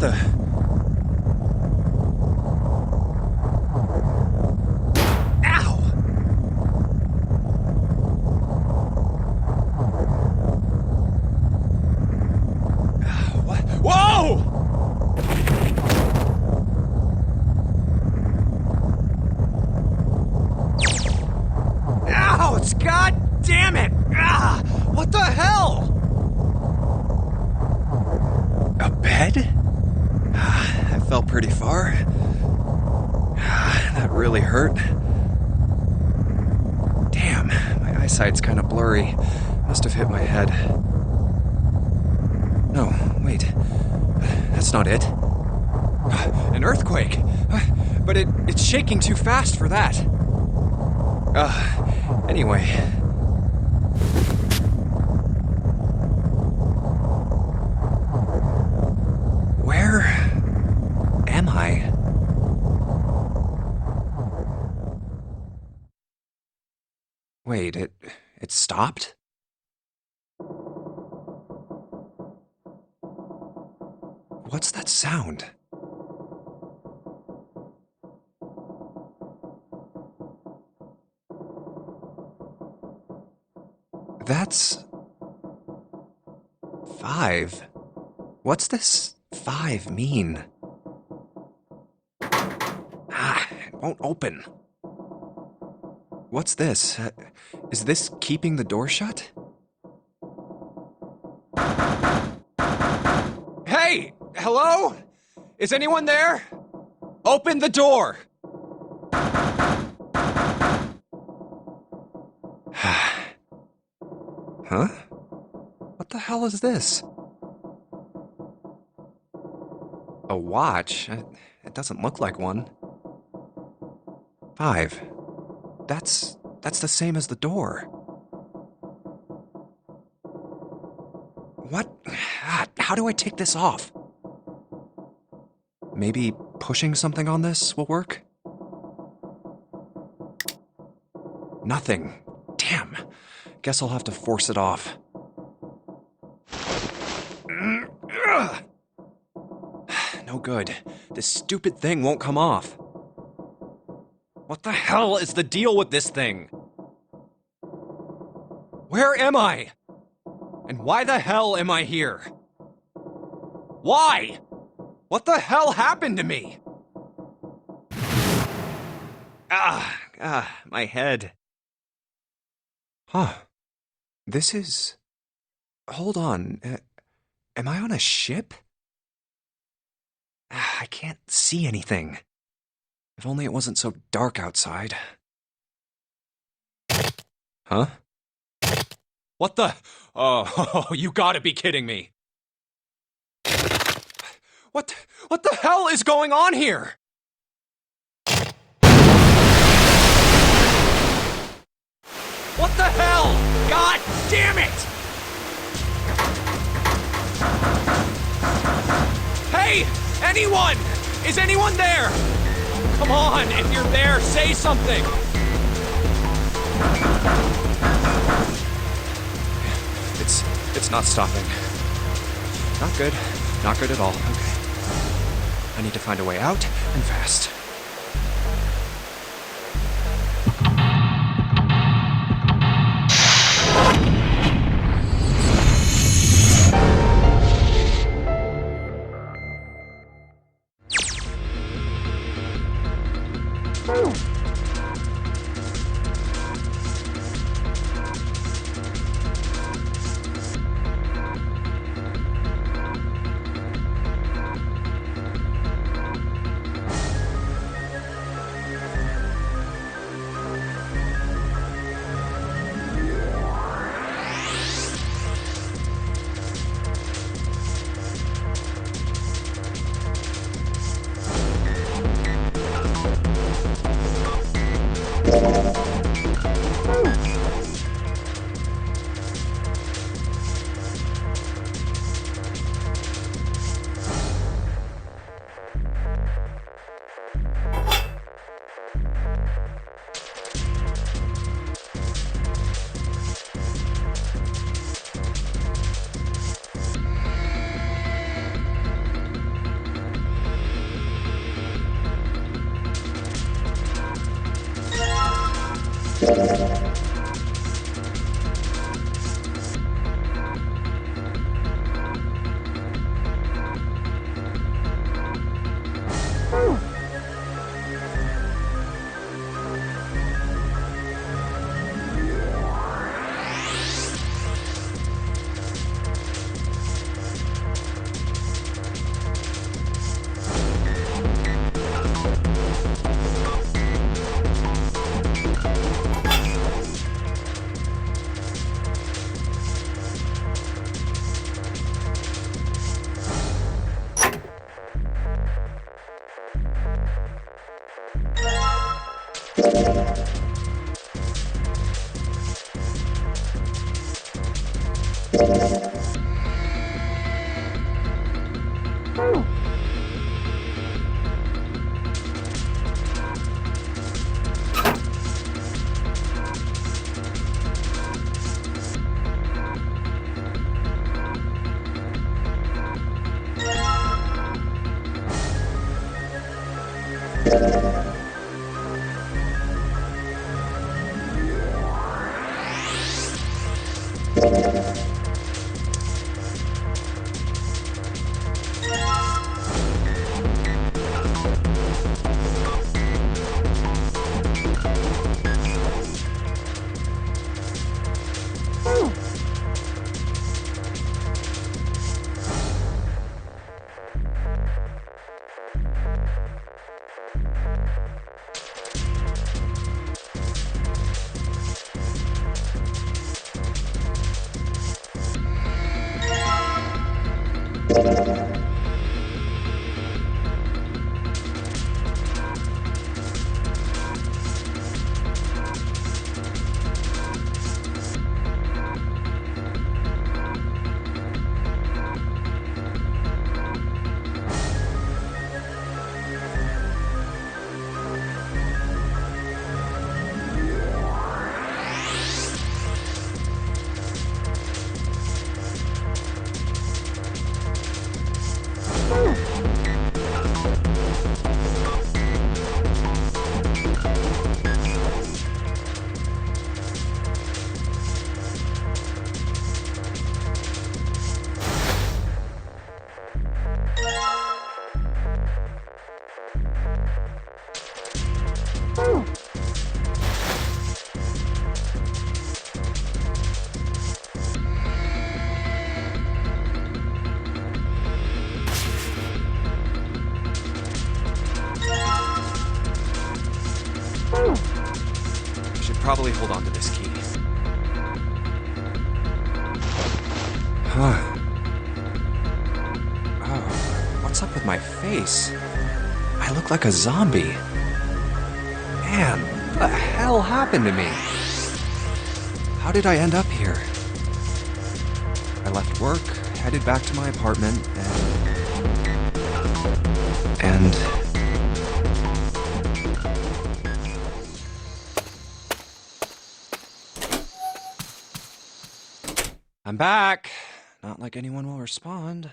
the... Ow! What? Whoa! Ouch! God damn it! Ah! What the hell? A bed? I fell pretty far. That really hurt. Damn, my eyesight's kind of blurry. Must have hit my head. No, wait. That's not it. An earthquake! But it's shaking too fast for that. Anyway. Where am I? Wait, it stopped? What's that sound? That's 5. What's this 5 mean? It won't open. What's this? Is this keeping the door shut? Hey! Hello? Is anyone there? Open the door! Huh? What the hell is this? A watch? It doesn't look like one. 5. That's the same as the door. What? How do I take this off? Maybe pushing something on this will work? Nothing. Damn. Guess I'll have to force it off. No good. This stupid thing won't come off. What the hell is the deal with this thing? Where am I? And why the hell am I here? Why? What the hell happened to me? My head. Huh. This is... Hold on. Am I on a ship? I can't see anything. If only it wasn't so dark outside. Huh? What the... Oh, you gotta be kidding me. What the hell is going on here? What the hell? God damn it! Hey! Anyone! Is anyone there? Come on, if you're there, say something! It's not stopping. Not good. Not good at all. Okay. I need to find a way out, and fast. Probably hold on to this key. Huh. Oh, what's up with my face? I look like a zombie. Man, what the hell happened to me? How did I end up here? I left work, headed back to my apartment, and... I'm back. Not like anyone will respond.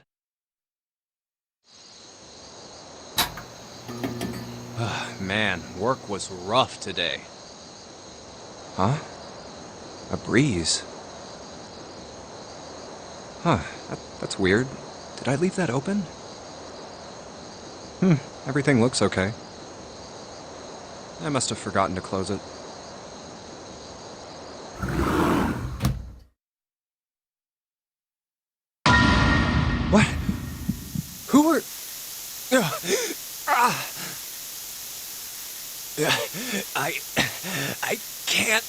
Man, work was rough today. Huh? A breeze? Huh, that's weird. Did I leave that open? Everything looks okay. I must have forgotten to close it. What? Who are... I can't...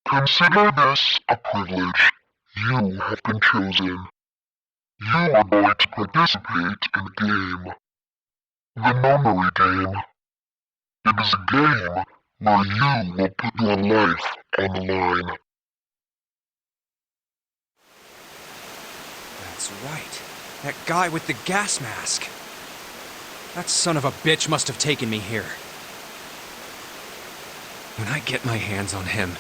Consider this a privilege. You have been chosen. You are going to participate in a game. The Nonary game. It is a game where you will put your life on the line. That's right. That guy with the gas mask. That son of a bitch must have taken me here. When I get my hands on him...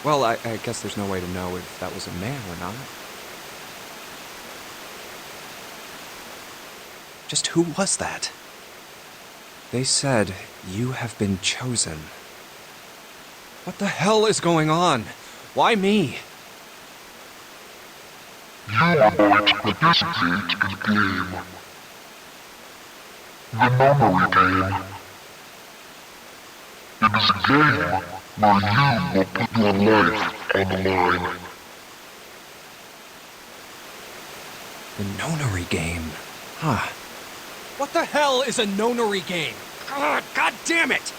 Well, I guess there's no way to know if that was a man or not. Just who was that? They said you have been chosen. What the hell is going on? Why me? You are going to participate in a game. The Nonary game. It is a game where you will put your life on the line. The Nonary game. Huh. What the hell is a Nonary game? God damn it!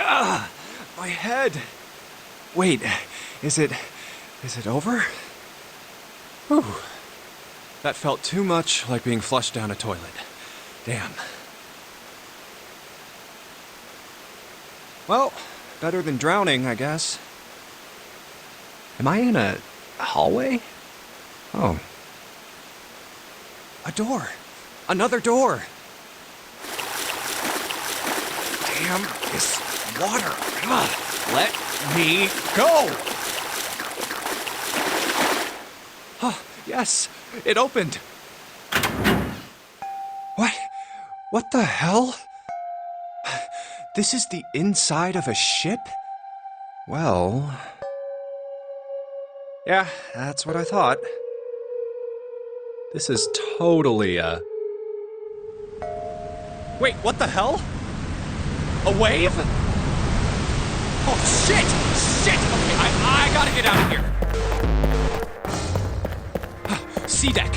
Ow! My head. Wait, is it over? Whew. That felt too much like being flushed down a toilet. Damn. Well, better than drowning, I guess. Am I in a hallway? Oh. A door. Another door. Damn this water. Ugh. Let me go. Oh, yes, it opened. What the hell? This is the inside of a ship? Well... yeah, that's what I thought. This is totally a... Wait, what the hell? A wave? Oh, shit! Shit! Okay, I gotta get out of here. C deck.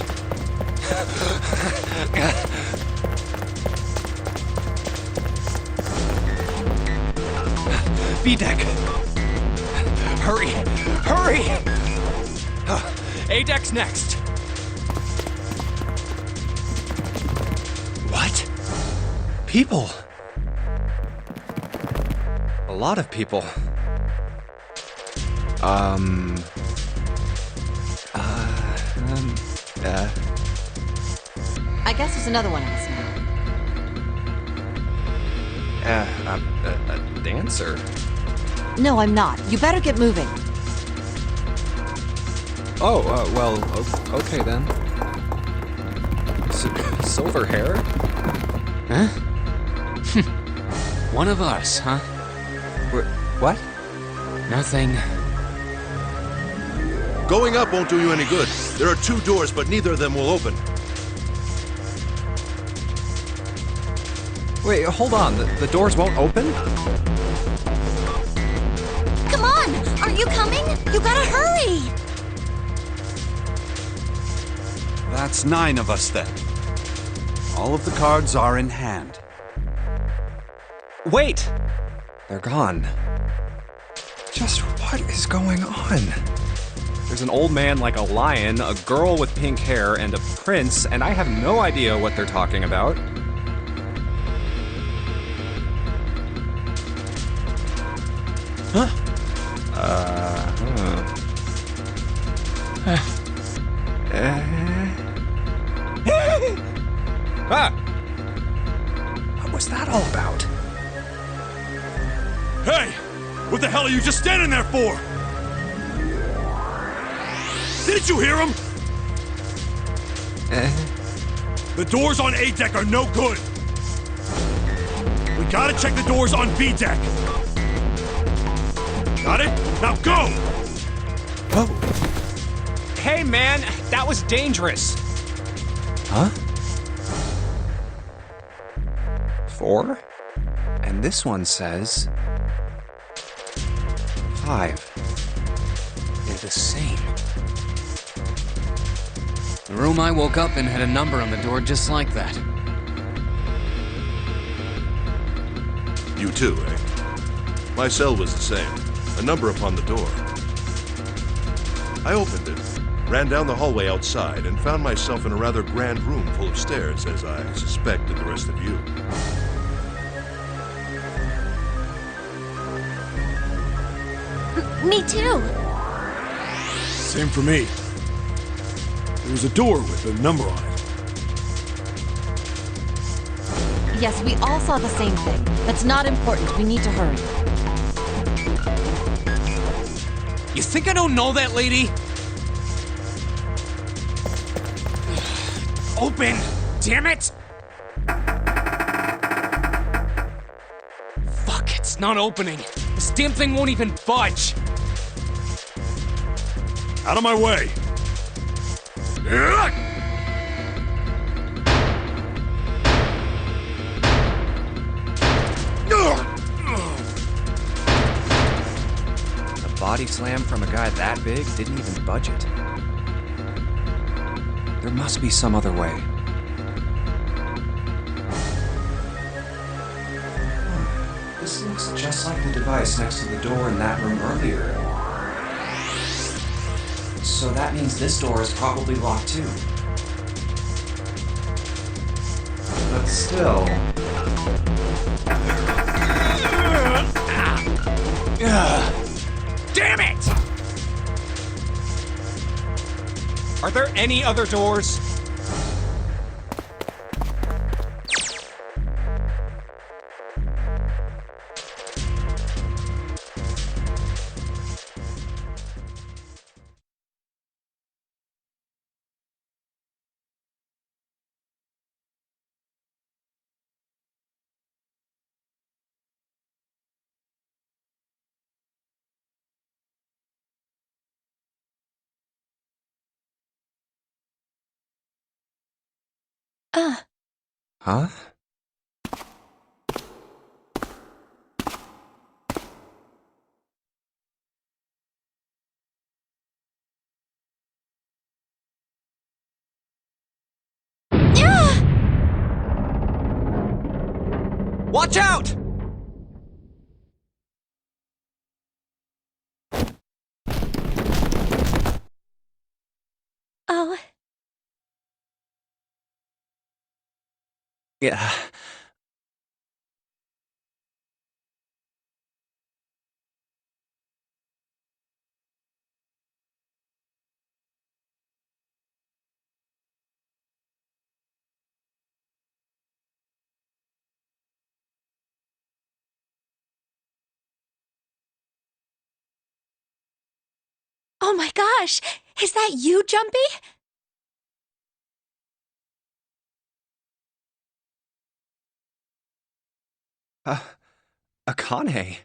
B deck. Hurry! Hurry! A deck's next. What? People. A lot of people. I guess there's another one of us now. A dancer? No, I'm not. You better get moving. Oh, well, okay then. Silver hair? Huh? One of us, huh? What? Nothing. Going up won't do you any good. There are 2 doors, but neither of them will open. Wait, hold on. The doors won't open? Come on! Aren't you coming? You gotta hurry! That's 9 of us then. All of the cards are in hand. Wait! They're gone. Just what is going on? There's an old man like a lion, a girl with pink hair, and a prince, and I have no idea what they're talking about. Huh? Ah! What was that all about? Hey! What the hell are you just standing there for? Didn't you hear him? The doors on A deck are no good. We gotta check the doors on B deck. Got it? Now go! Oh. Hey, man, that was dangerous. Huh? 4? And this one says 5. They're the same. The room I woke up in had a number on the door just like that. You too, eh? My cell was the same. A number upon the door. I opened it, ran down the hallway outside, and found myself in a rather grand room full of stairs, as I suspect did the rest of you. Me too! Same for me. There was a door with a number on it. Yes, we all saw the same thing. That's not important. We need to hurry. You think I don't know that lady? Open! Damn it! Fuck, it's not opening. This damn thing won't even budge. Out of my way! A body slam from a guy that big didn't even budge it. There must be some other way. This looks just like the device next to the door in that room earlier. So that means this door is probably locked too. But still... Damn it! Are there any other doors? Huh? Watch out! Oh, Yeah. oh my gosh! Is that you, Jumpy? Akane.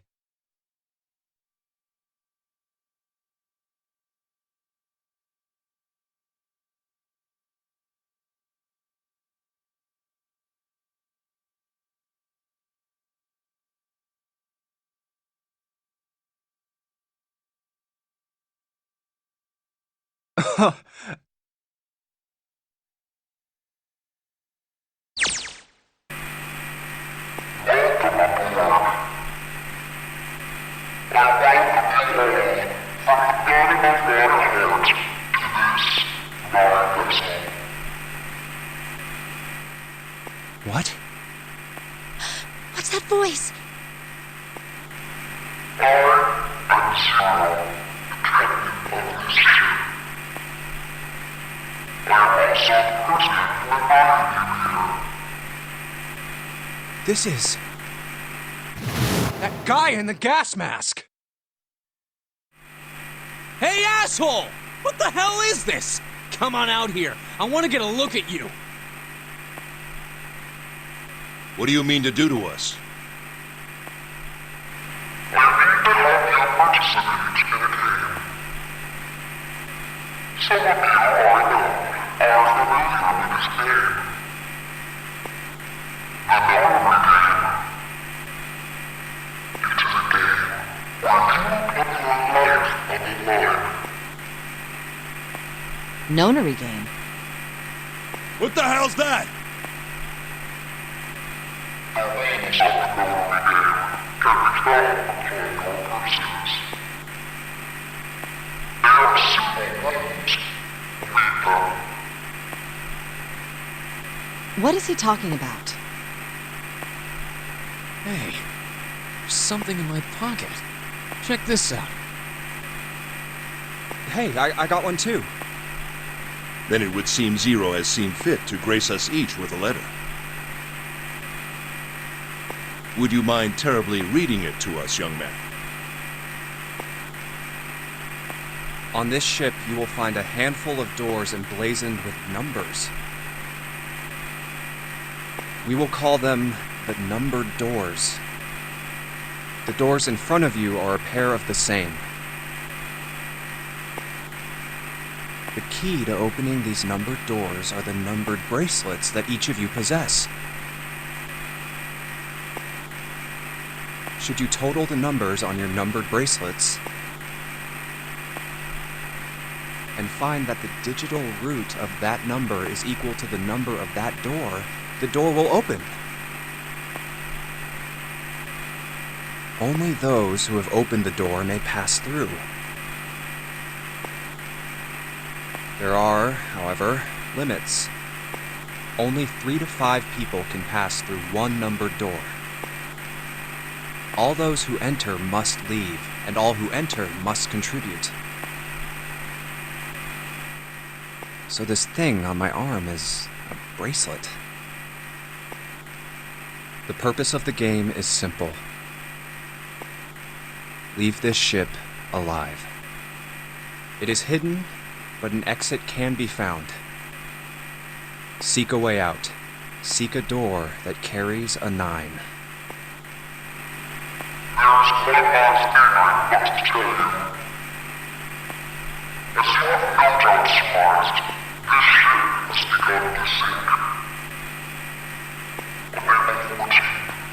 What? What's that voice? This is... that guy in the gas mask! Hey, asshole! What the hell is this? Come on out here. I want to get a look at you. What do you mean to do to us? Nonary game. What the hell's that? What is he talking about? Hey, there's something in my pocket. Check this out. Hey, I got one too. Then it would seem Zero has seen fit to grace us each with a letter. Would you mind terribly reading it to us, young man? On this ship, you will find a handful of doors emblazoned with numbers. We will call them the numbered doors. The doors in front of you are a pair of the same. The key to opening these numbered doors are the numbered bracelets that each of you possess. Should you total the numbers on your numbered bracelets and find that the digital root of that number is equal to the number of that door, the door will open. Only those who have opened the door may pass through. There are, however, limits. Only 3 to 5 people can pass through one numbered door. All those who enter must leave, and all who enter must contribute. So this thing on my arm is a bracelet. The purpose of the game is simple. Leave this ship alive. It is hidden, but an exit can be found. Seek a way out. Seek a door that carries a 9. There's one last thing I must tell you. As you have no doubt surmised, this ship has begun to sink. On April 14,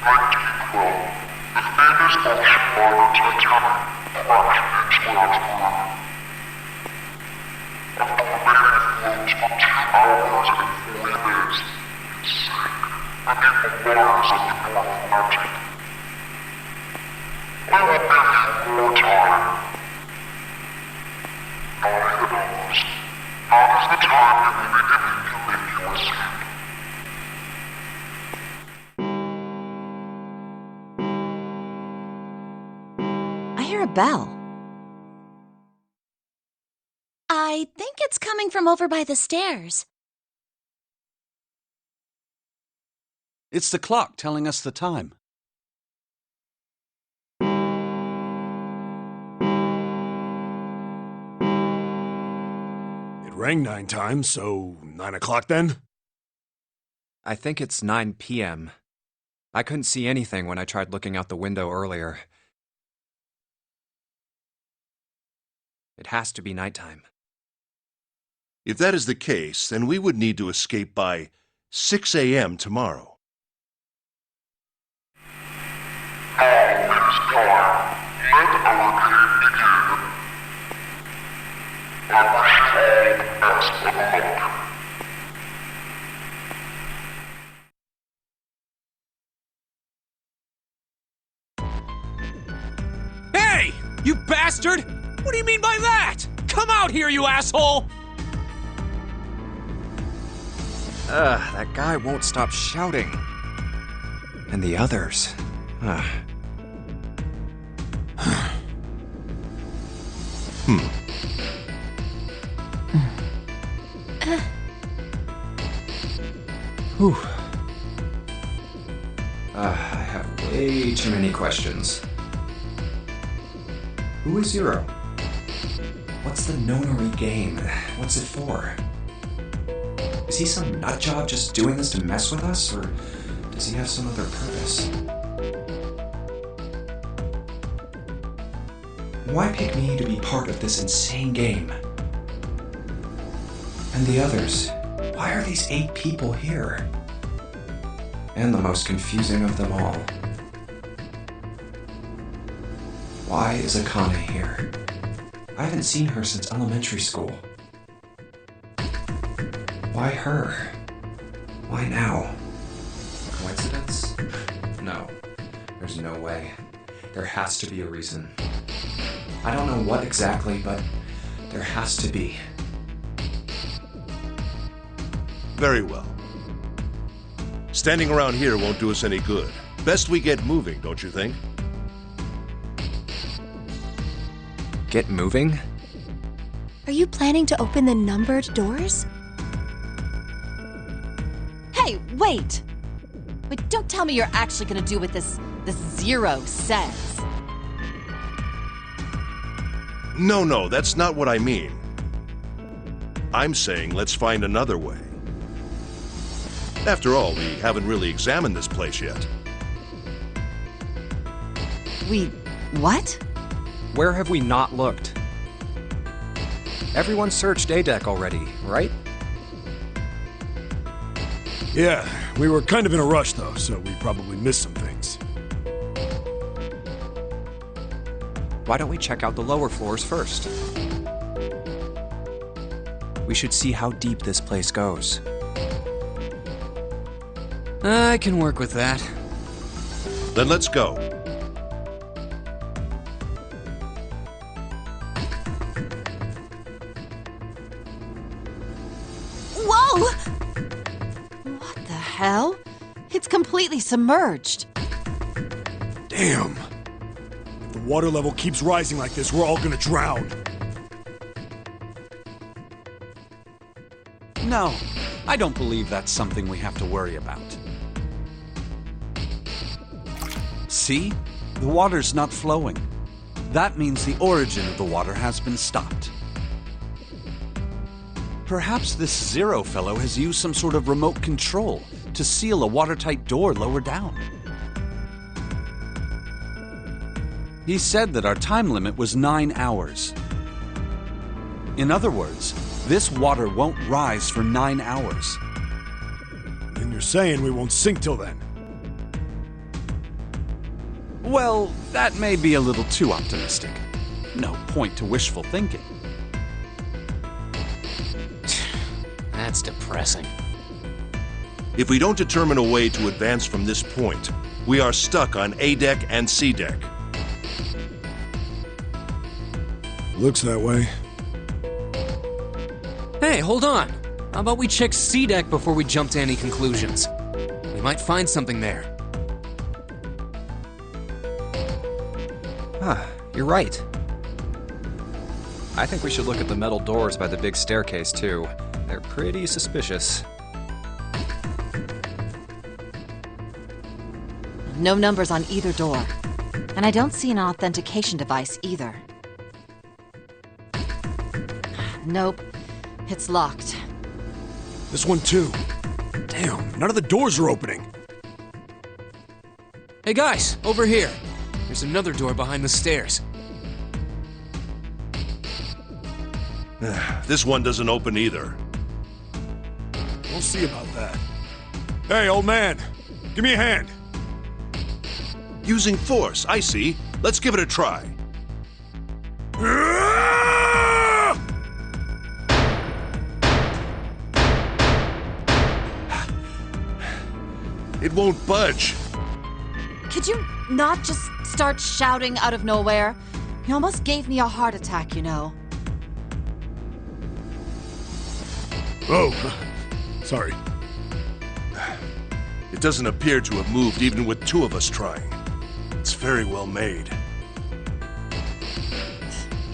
1912, the famous ocean liner Titanic crashed into Earth's After remaining afloat for 2 hours and 40 days, it sank beneath the waters of the North Atlantic. I will give you more time. 9 hours. That is the time you will be given to make your escape. I hear a bell. I think it's coming from over by the stairs. It's the clock telling us the time. It rang 9 times, so 9 o'clock then? I think it's 9 p.m. I couldn't see anything when I tried looking out the window earlier. It has to be nighttime. If that is the case, then we would need to escape by 6 a.m. tomorrow. Now it is time. Let our game begin. Hey! You bastard! What do you mean by that? Come out here, you asshole! That guy won't stop shouting. And the others. Whew. I have way too many questions. Who is Zero? What's the Nonary game? What's it for? Is he some nutjob just doing this to mess with us, or does he have some other purpose? Why pick me to be part of this insane game? And the others? Why are these 8 people here? And the most confusing of them all. Why is Akane here? I haven't seen her since elementary school. Why her? Why now? Coincidence? No. There's no way. There has to be a reason. I don't know what exactly, but there has to be. Very well. Standing around here won't do us any good. Best we get moving, don't you think? Get moving? Are you planning to open the numbered doors? Hey, wait! But don't tell me you're actually gonna do what this Zero says. No, that's not what I mean. I'm saying let's find another way. After all, we haven't really examined this place yet. What? Where have we not looked? Everyone searched A-Deck already, right? Yeah, we were kind of in a rush though, so we probably missed some things. Why don't we check out the lower floors first? We should see how deep this place goes. I can work with that. Then let's go. Whoa! What the hell? It's completely submerged. Damn! If the water level keeps rising like this, we're all gonna drown. No, I don't believe that's something we have to worry about. See? The water's not flowing. That means the origin of the water has been stopped. Perhaps this Zero fellow has used some sort of remote control to seal a watertight door lower down. He said that our time limit was 9 hours. In other words, this water won't rise for 9 hours. And you're saying we won't sink till then? Well, that may be a little too optimistic. No point to wishful thinking. That's depressing. If we don't determine a way to advance from this point, we are stuck on A-Deck and C-Deck. Looks that way. Hey, hold on. How about we check C-Deck before we jump to any conclusions? We might find something there. You're right. I think we should look at the metal doors by the big staircase, too. They're pretty suspicious. No numbers on either door. And I don't see an authentication device either. Nope. It's locked. This one too. Damn, none of the doors are opening. Hey guys, over here. There's another door behind the stairs. This one doesn't open either. We'll see about that. Hey, old man, give me a hand. Using force, I see. Let's give it a try. It won't budge. Could you not just start shouting out of nowhere? You almost gave me a heart attack, you know. Oh, sorry. It doesn't appear to have moved even with two of us trying. It's very well made.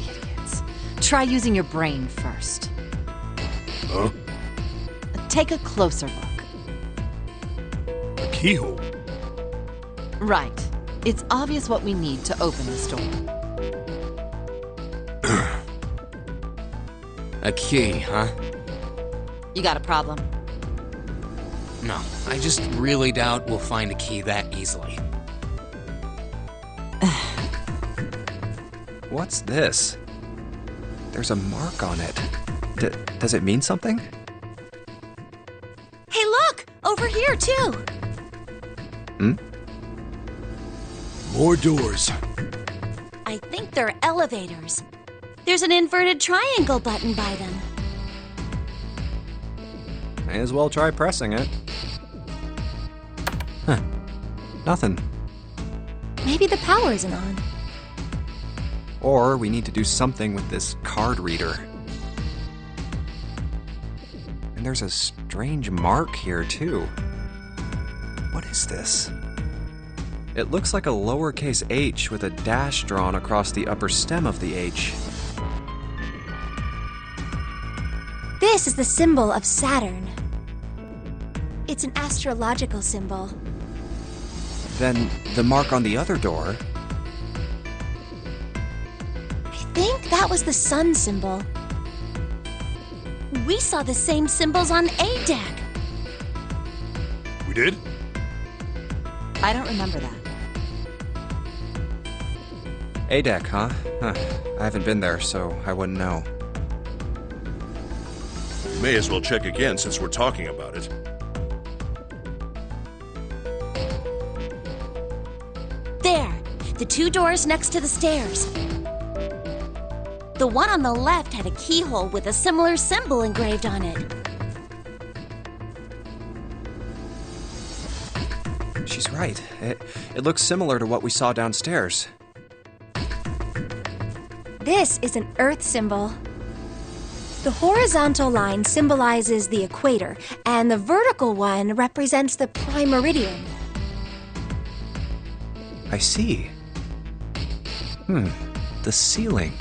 Idiots. Try using your brain first. Huh? Take a closer look. A keyhole? Right. It's obvious what we need to open this door. A key, huh? You got a problem? No, I just really doubt we'll find a key that easily. What's this? There's a mark on it. Does it mean something? Hey, look! Over here, too! More doors. I think they're elevators. There's an inverted triangle button by them. May as well try pressing it. Huh. Nothing. Maybe the power isn't on. Or we need to do something with this card reader. And there's a strange mark here, too. What is this? It looks like a lowercase h with a dash drawn across the upper stem of the H. This is the symbol of Saturn. It's an astrological symbol. Then the mark on the other door. I think that was the sun symbol. We saw the same symbols on A deck. We did? I don't remember that. A deck, huh? Huh. I haven't been there, so I wouldn't know. We may as well check again since we're talking about it. There, the two doors next to the stairs. The one on the left had a keyhole with a similar symbol engraved on it. She's right. It looks similar to what we saw downstairs. This is an Earth symbol. The horizontal line symbolizes the equator, and the vertical one represents the prime meridian. I see. The ceiling.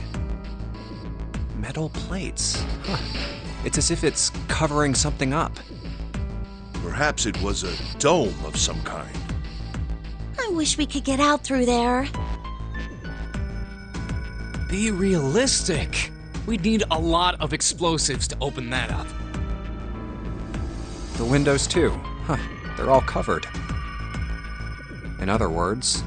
Metal plates. Huh. It's as if it's covering something up. Perhaps it was a dome of some kind. I wish we could get out through there. Be realistic. We'd need a lot of explosives to open that up. The windows, too. Huh. They're all covered. In other words,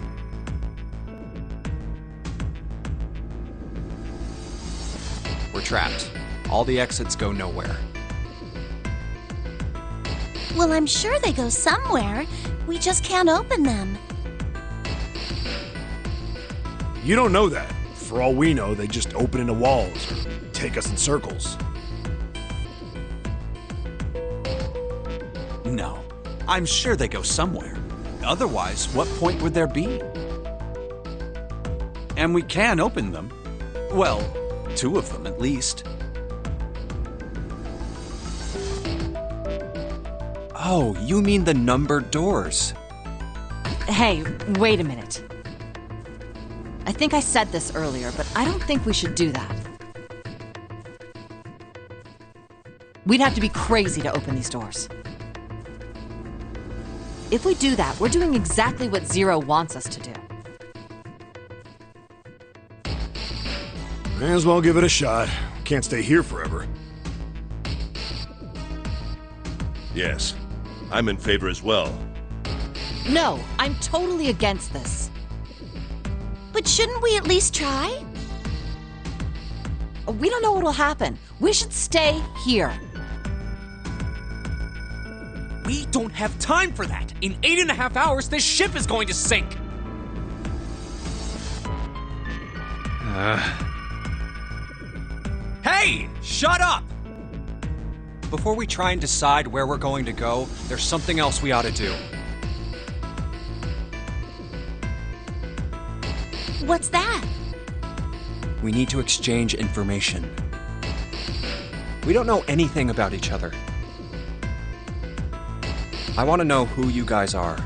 we're trapped. All the exits go nowhere. Well, I'm sure they go somewhere. We just can't open them. You don't know that. For all we know, they just open into walls or take us in circles. No, I'm sure they go somewhere. Otherwise, what point would there be? And we can open them. Well, two of them at least. Oh, you mean the numbered doors. Hey, wait a minute. I think I said this earlier, but I don't think we should do that. We'd have to be crazy to open these doors. If we do that, we're doing exactly what Zero wants us to do. May as well give it a shot. Can't stay here forever. Yes, I'm in favor as well. No, I'm totally against this. But shouldn't we at least try? We don't know what'll happen. We should stay here. We don't have time for that. In 8.5 hours, this ship is going to sink. Hey! Shut up! Before we try and decide where we're going to go, there's something else we ought to do. What's that? We need to exchange information. We don't know anything about each other. I want to know who you guys are.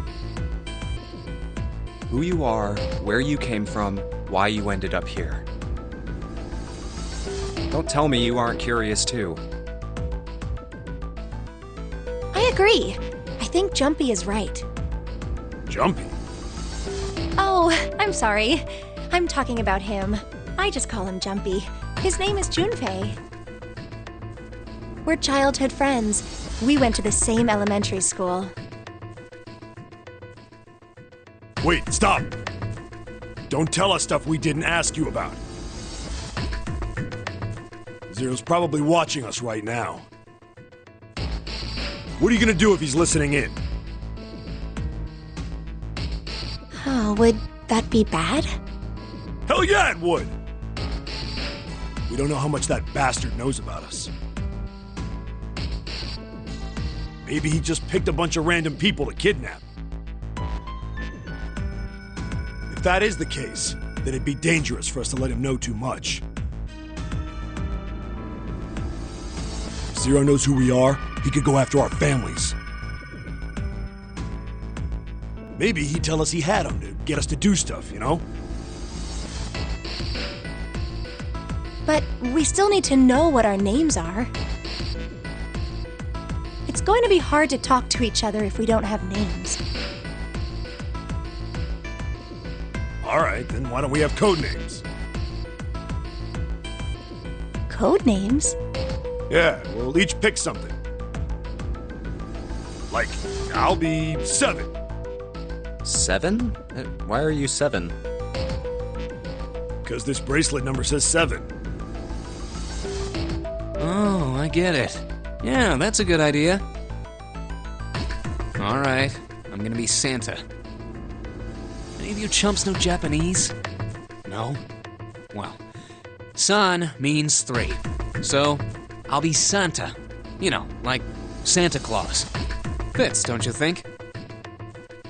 Who you are, where you came from, why you ended up here. Don't tell me you aren't curious too. I agree. I think Jumpy is right. Jumpy? Oh, I'm sorry. I'm talking about him. I just call him Jumpy. His name is Junpei. We're childhood friends. We went to the same elementary school. Wait, stop! Don't tell us stuff we didn't ask you about. Zero's probably watching us right now. What are you gonna do if he's listening in? Oh, would that be bad? Hell yeah, it would! We don't know how much that bastard knows about us. Maybe he just picked a bunch of random people to kidnap. If that is the case, then it'd be dangerous for us to let him know too much. If Zero knows who we are, he could go after our families. Maybe he'd tell us he had them to get us to do stuff, you know? But we still need to know what our names are. It's going to be hard to talk to each other if we don't have names. Alright, then why don't we have code names? Code names? Yeah, we'll each pick something. Like, I'll be 7. 7? Why are you 7? Because this bracelet number says 7. Oh, I get it. Yeah, that's a good idea. Alright, I'm gonna be Santa. Any of you chumps know Japanese? No? Well, san means 3. So, I'll be Santa. You know, like Santa Claus. Fits, don't you think?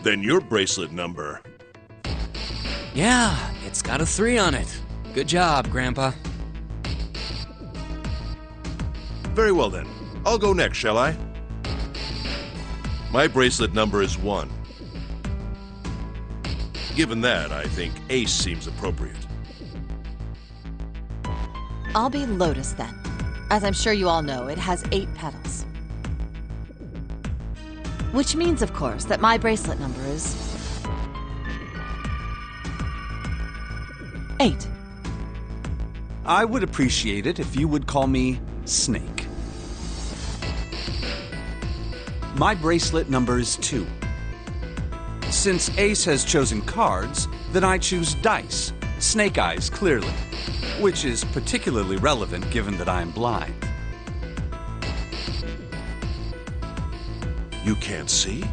Then your bracelet number. Yeah, it's got a 3 on it. Good job, Grandpa. Very well then. I'll go next, shall I? My bracelet number is 1. Given that, I think Ace seems appropriate. I'll be Lotus then. As I'm sure you all know, it has 8 petals. Which means, of course, that my bracelet number is 8. I would appreciate it if you would call me Snake. My bracelet number is 2. Since Ace has chosen cards, then I choose dice. Snake eyes, clearly. Which is particularly relevant given that I am blind. You can't see?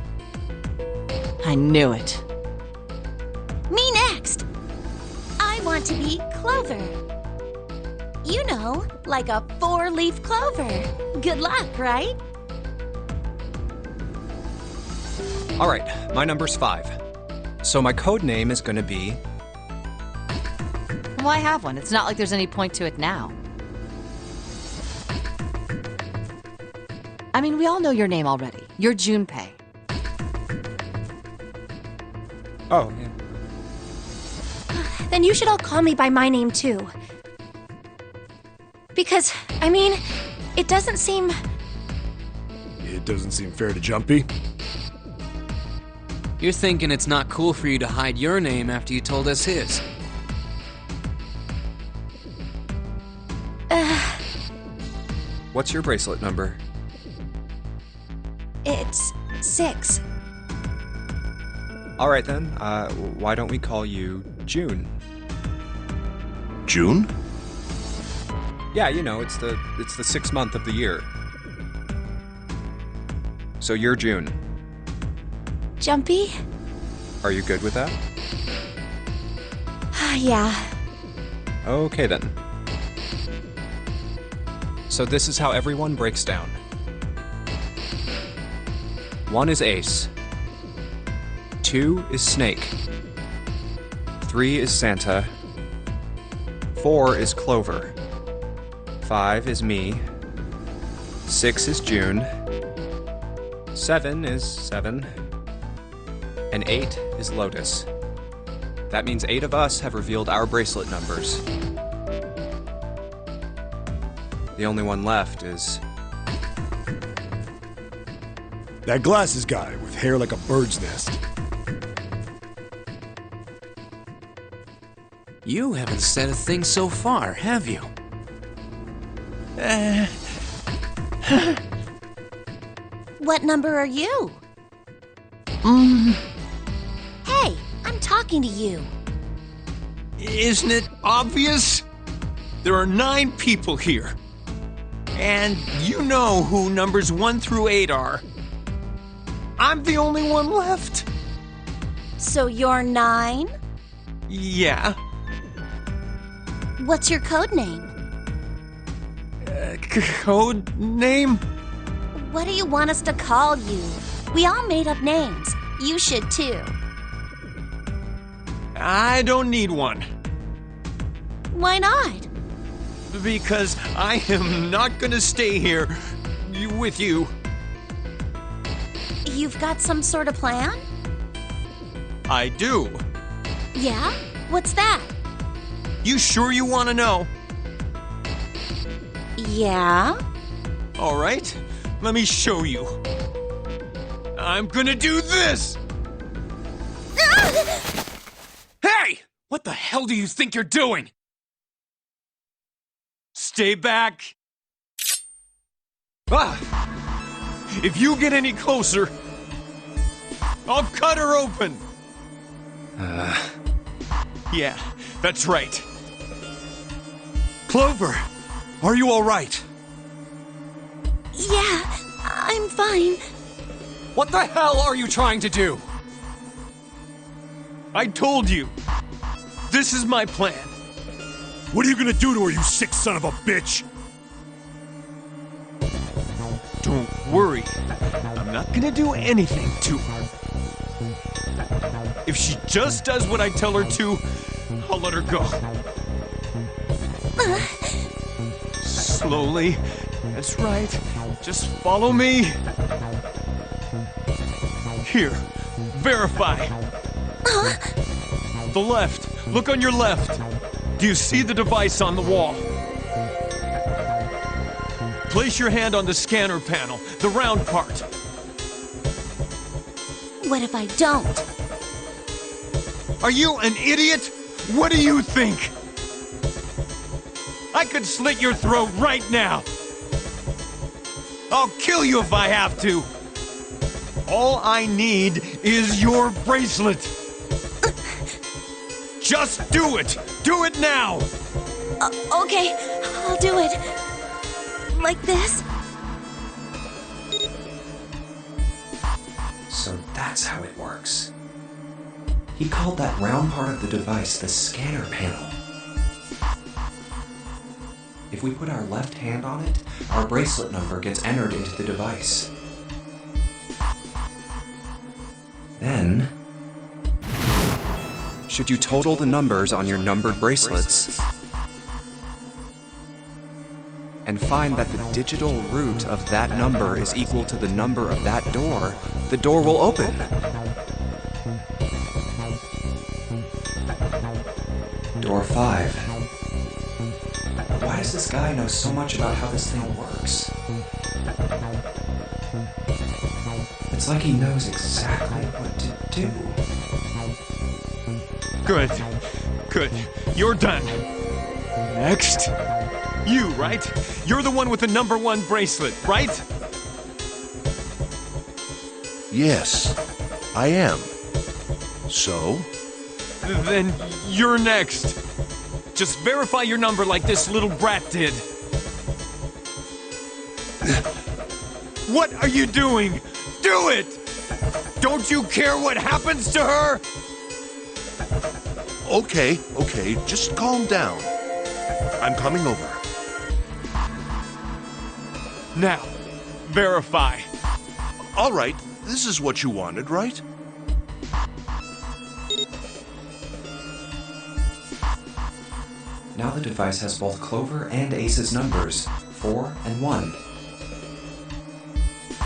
I knew it. Me next! I want to be Clover. You know, like a 4-leaf clover. Good luck, right? Alright, my number's 5. So my code name is gonna be... Why have one? It's not like there's any point to it now. I mean, we all know your name already. You're Junpei. Oh, yeah. Then you should all call me by my name too. Because, I mean, it doesn't seem... It doesn't seem fair to Jumpy. You're thinking it's not cool for you to hide your name after you told us his. What's your bracelet number? It's 6. Alright then, why don't we call you June? June? Yeah, you know, it's the 6th month of the year. So you're June. Jumpy? Are you good with that? Yeah. Okay then. So this is how everyone breaks down. 1 is Ace. 2 is Snake. 3 is Santa. 4 is Clover. 5 is me. 6 is June. 7 is 7. And 8 is Lotus. That means 8 of us have revealed our bracelet numbers. The only one left is... That glasses guy with hair like a bird's nest. You haven't said a thing so far, have you? What number are you? Hey, I'm talking to you. Isn't it obvious? There are 9 people here. And you know who numbers 1 through 8 are. I'm the only one left. So you're 9? Yeah. What's your code name? Code name? What do you want us to call you? We all made up names. You should too. I don't need one. Why not? Because I am not gonna stay here with you. You've got some sort of plan? I do. Yeah? What's that? You sure you want to know? Yeah? All right, let me show you. I'm gonna do this! Hey! What the hell do you think you're doing? Stay back. Ah! If you get any closer, I'll cut her open. Yeah, that's right. Clover, are you all right? Yeah, I'm fine. What the hell are you trying to do? I told you. This is my plan. What are you gonna do to her, you sick son of a bitch? Don't worry. I'm not gonna do anything to her. If she just does what I tell her to, I'll let her go. Slowly. That's right. Just follow me. Here. Verify. The left. Look on your left. Do you see the device on the wall? Place your hand on the scanner panel, the round part. What if I don't? Are you an idiot? What do you think? I could slit your throat right now. I'll kill you if I have to. All I need is your bracelet. Just do it. Do it now. Okay, I'll do it. Like this? So that's how it works. He called that round part of the device the scanner panel. If we put our left hand on it, our bracelet number gets entered into the device. Then, should you total the numbers on your numbered bracelets and find that the digital root of that number is equal to the number of that door, the door will open. Door 5. Why does this guy know so much about how this thing works? It's like he knows exactly what to do. Good. Good. You're done. Next. You, right? You're the one with the number 1 bracelet, right? Yes, I am. So? Then you're next. Just verify your number like this little brat did. What are you doing? Do it! Don't you care what happens to her? Okay, just calm down. I'm coming over. Now, verify. All right, this is what you wanted, right? Now the device has both Clover and Ace's numbers, 4 and 1.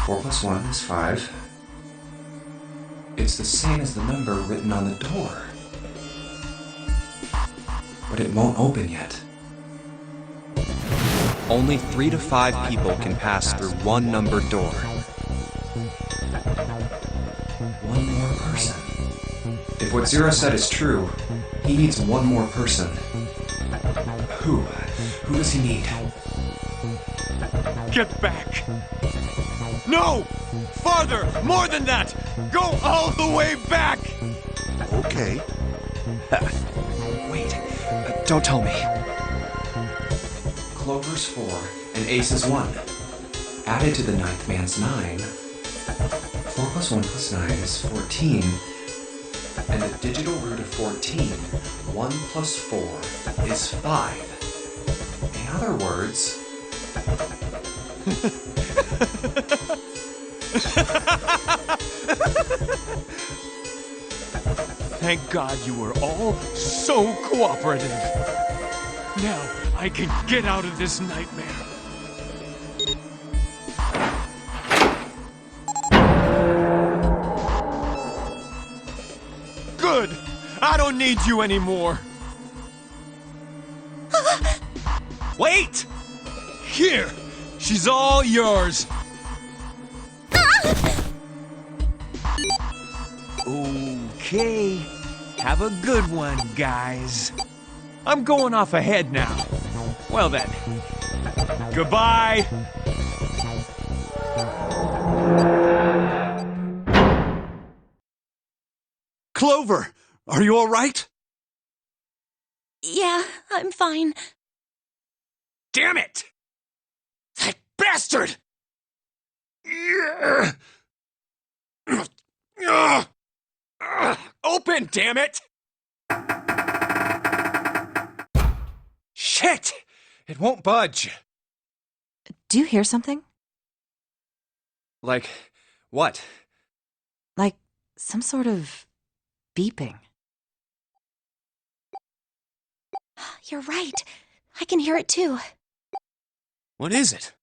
4 plus 1 is 5. It's the same as the number written on the door. But it won't open yet. Only 3 to 5 people can pass through one numbered door. One more person. If what Zero said is true, he needs one more person. Who? Who does he need? Get back! No! Farther! More than that! Go all the way back! Okay. Wait, don't tell me. Clover's 4 and Ace's 1. Added to the ninth man's 9. 4 plus 1 plus 9 is 14. And the digital root of 14, 1 plus 4, is 5. In other words... Thank God you were all so cooperative. Now I can get out of this nightmare. Good! I don't need you anymore. Wait! Here! She's all yours! Okay. Have a good one, guys. I'm going off ahead now. Well then. Goodbye! Clover, are you all right? Yeah, I'm fine. Damn it! That bastard! Open, damn it! Shit! It won't budge. Do you hear something? Like, what? Like some sort of beeping. You're right. I can hear it too. What is it?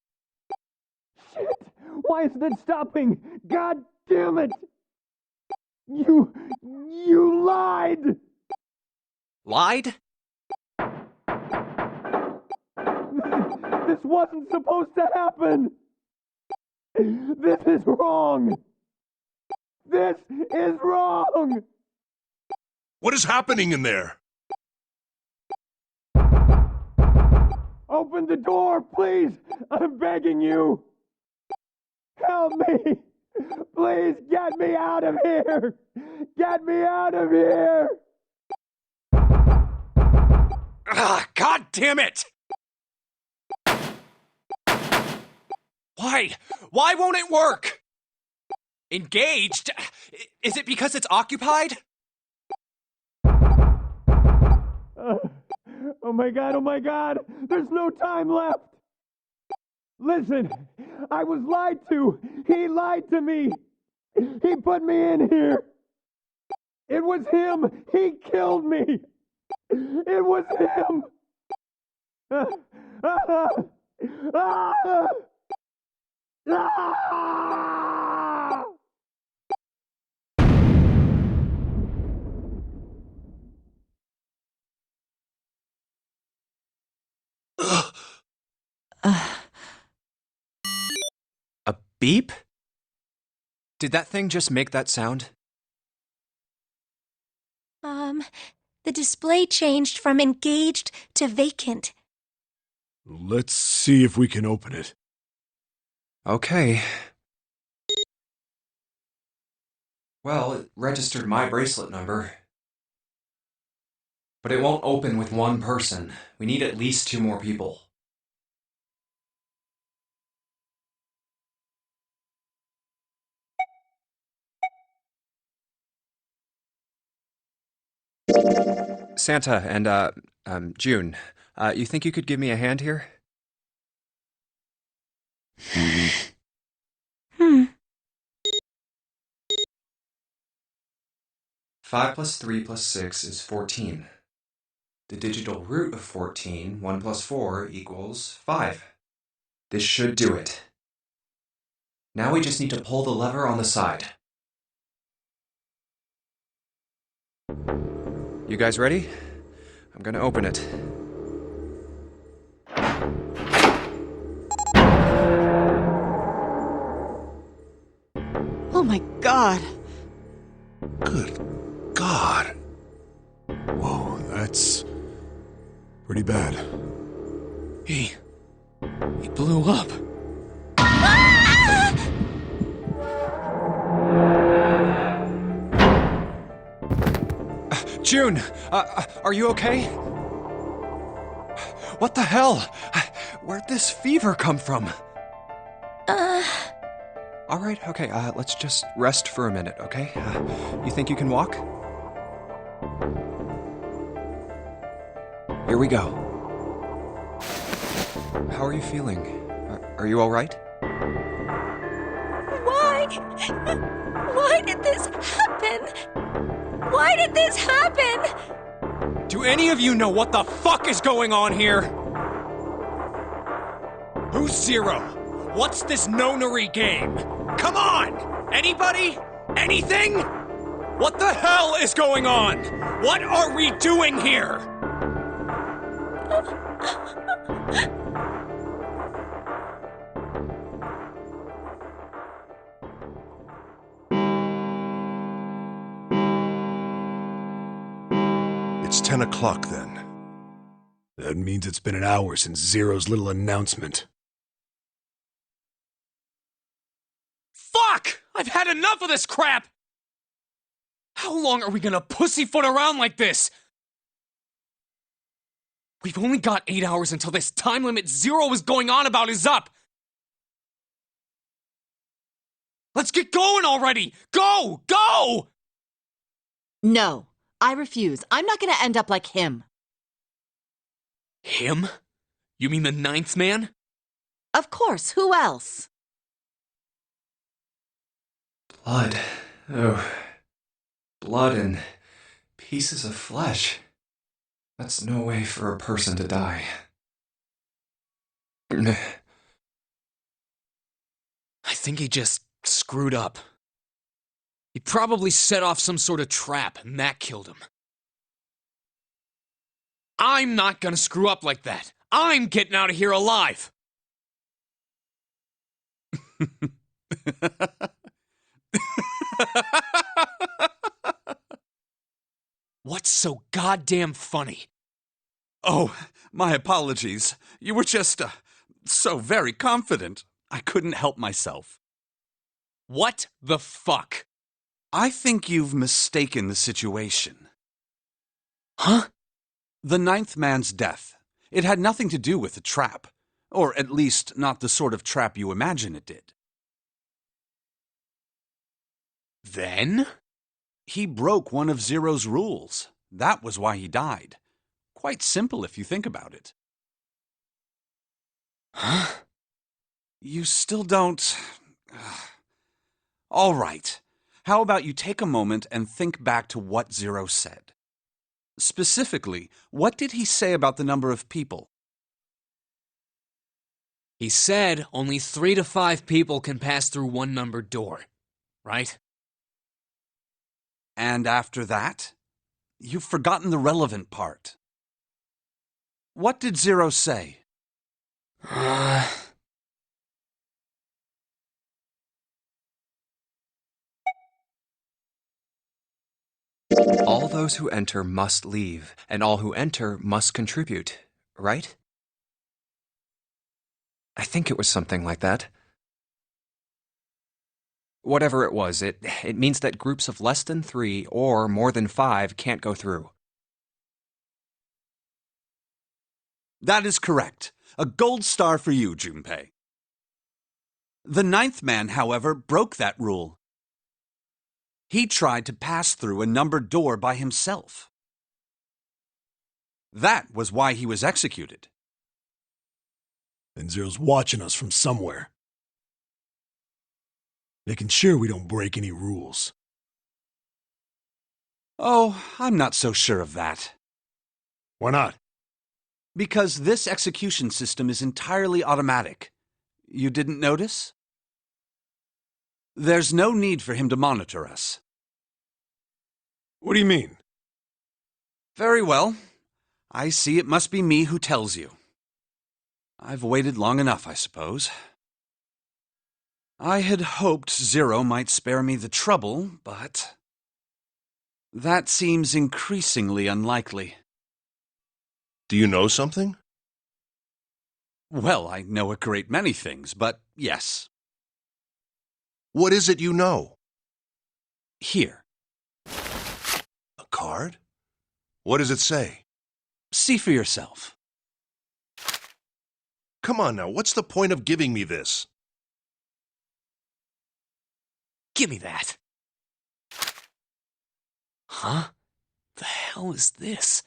Shit! Why isn't it stopping? God damn it! You lied! Lied? This wasn't supposed to happen! This is wrong! This is wrong! What is happening in there? Open the door, please! I'm begging you! Help me! Please get me out of here! Get me out of here! God damn it! Why? Why won't it work? Engaged? Is it because it's occupied? Oh my god, there's no time left! Listen, I was lied to! He lied to me! He put me in here! It was him! He killed me! It was him! A beep? Did that thing just make that sound? The display changed from engaged to vacant. Let's see if we can open it. Okay. Well, it registered my bracelet number. But it won't open with one person. We need at least 2 more people. Santa and, June, you think you could give me a hand here? 5 plus 3 plus 6 is 14. The digital root of 14, 1 plus 4 equals 5. This should do it. Now we just need to pull the lever on the side. You guys ready? I'm gonna open it. Oh my god. Good God. Whoa, that's pretty bad. He blew up. June, are you okay? What the hell? Where'd this fever come from? All right, okay, let's just rest for a minute, okay? You think you can walk? Here we go. How are you feeling? Are you all right? Why? Why did this happen? Why did this happen? Do any of you know what the fuck is going on here? Who's Zero? What's this Nonary game? Come on! Anybody? Anything? What the hell is going on? What are we doing here? It's 10 o'clock then. That means it's been an hour since Zero's little announcement. Fuck! I've had enough of this crap! How long are we gonna pussyfoot around like this? We've only got 8 hours until this time limit Zero is going on about is up! Let's get going already! Go! Go! No, I refuse. I'm not gonna end up like him. Him? You mean the ninth man? Of course, who else? Blood. Oh. Blood and pieces of flesh. That's no way for a person to die. I think he just screwed up. He probably set off some sort of trap, and that killed him. I'm not gonna screw up like that. I'm getting out of here alive. What's so goddamn funny? Oh, my apologies. You were just, so very confident. I couldn't help myself. What the fuck? I think you've mistaken the situation. Huh? The ninth man's death. It had nothing to do with the trap. Or at least not the sort of trap you imagine it did. Then? He broke one of Zero's rules. That was why he died. Quite simple if you think about it. Huh? You still don't... All right. How about you take a moment and think back to what Zero said? Specifically, what did he say about the number of people? He said only 3 to 5 people can pass through one numbered door, right? And after that? You've forgotten the relevant part. What did Zero say? All those who enter must leave, and all who enter must contribute, right? I think it was something like that. Whatever it was, it means that groups of less than 3 or more than 5 can't go through. That is correct. A gold star for you, Junpei. The ninth man, however, broke that rule. He tried to pass through a numbered door by himself. That was why he was executed. And Zero's watching us from somewhere. Making sure we don't break any rules. Oh, I'm not so sure of that. Why not? Because this execution system is entirely automatic. You didn't notice? There's no need for him to monitor us. What do you mean? Very well. I see it must be me who tells you. I've waited long enough, I suppose. I had hoped Zero might spare me the trouble, but that seems increasingly unlikely. Do you know something? Well, I know a great many things, but yes. What is it you know? Here. A card? What does it say? See for yourself. Come on now, what's the point of giving me this? Give me that. Huh? The hell is this?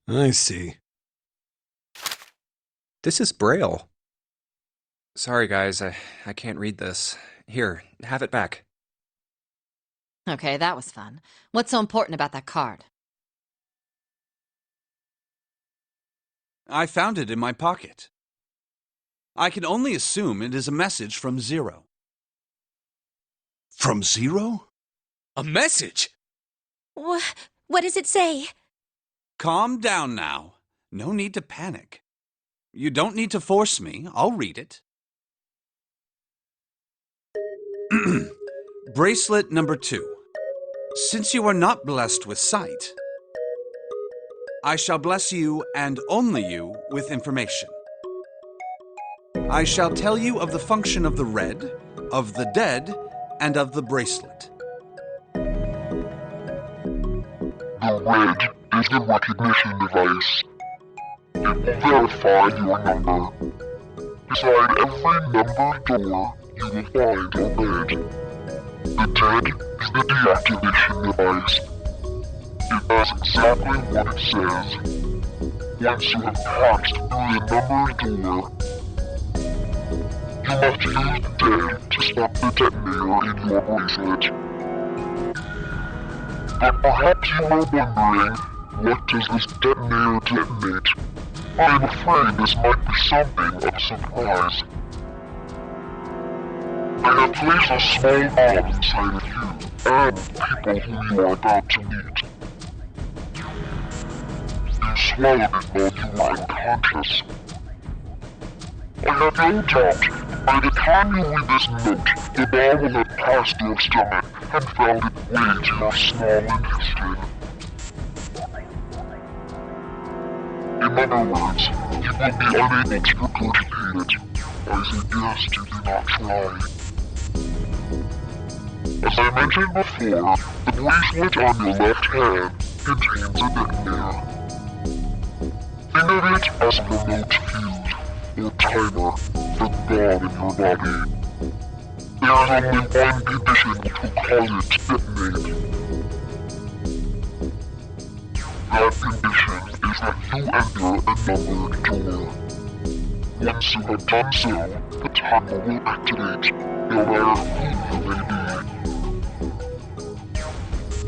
I see. This is Braille. Sorry, guys, I can't read this. Here, have it back. Okay, that was fun. What's so important about that card? I found it in my pocket. I can only assume it is a message from Zero. From Zero? A message? What does it say? Calm down now. No need to panic. You don't need to force me. I'll read it. Bracelet number 2. Since you are not blessed with sight, I shall bless you and only you with information. I shall tell you of the function of the red, of the dead, and of the bracelet. The red is the recognition device. It will verify your number. Beside every numbered door, you will find a red. The dead is the deactivation device. It does exactly what it says. Once you have passed through the numbered door, you must use the dead to stop the detonator in your bracelet. But perhaps you are wondering, what does this detonator detonate? I am afraid this might be something of a surprise. I have placed a small bomb inside of you and people whom you are about to meet. You swallowed it while you were unconscious. I have no doubt, by the time you read this note, the bomb will have passed your stomach and found its way to your small intestine. In other words, you will be unable to regurgitate it. I suggest you do not try. As I mentioned before, the bracelet on your left hand contains a detonator. Think of it as a remote fuse, or timer, for the bomb in your body. There is only one condition which will cause it to detonate. That condition is that you enter a numbered door. Once you have done so, the timer will activate, no matter who you may be.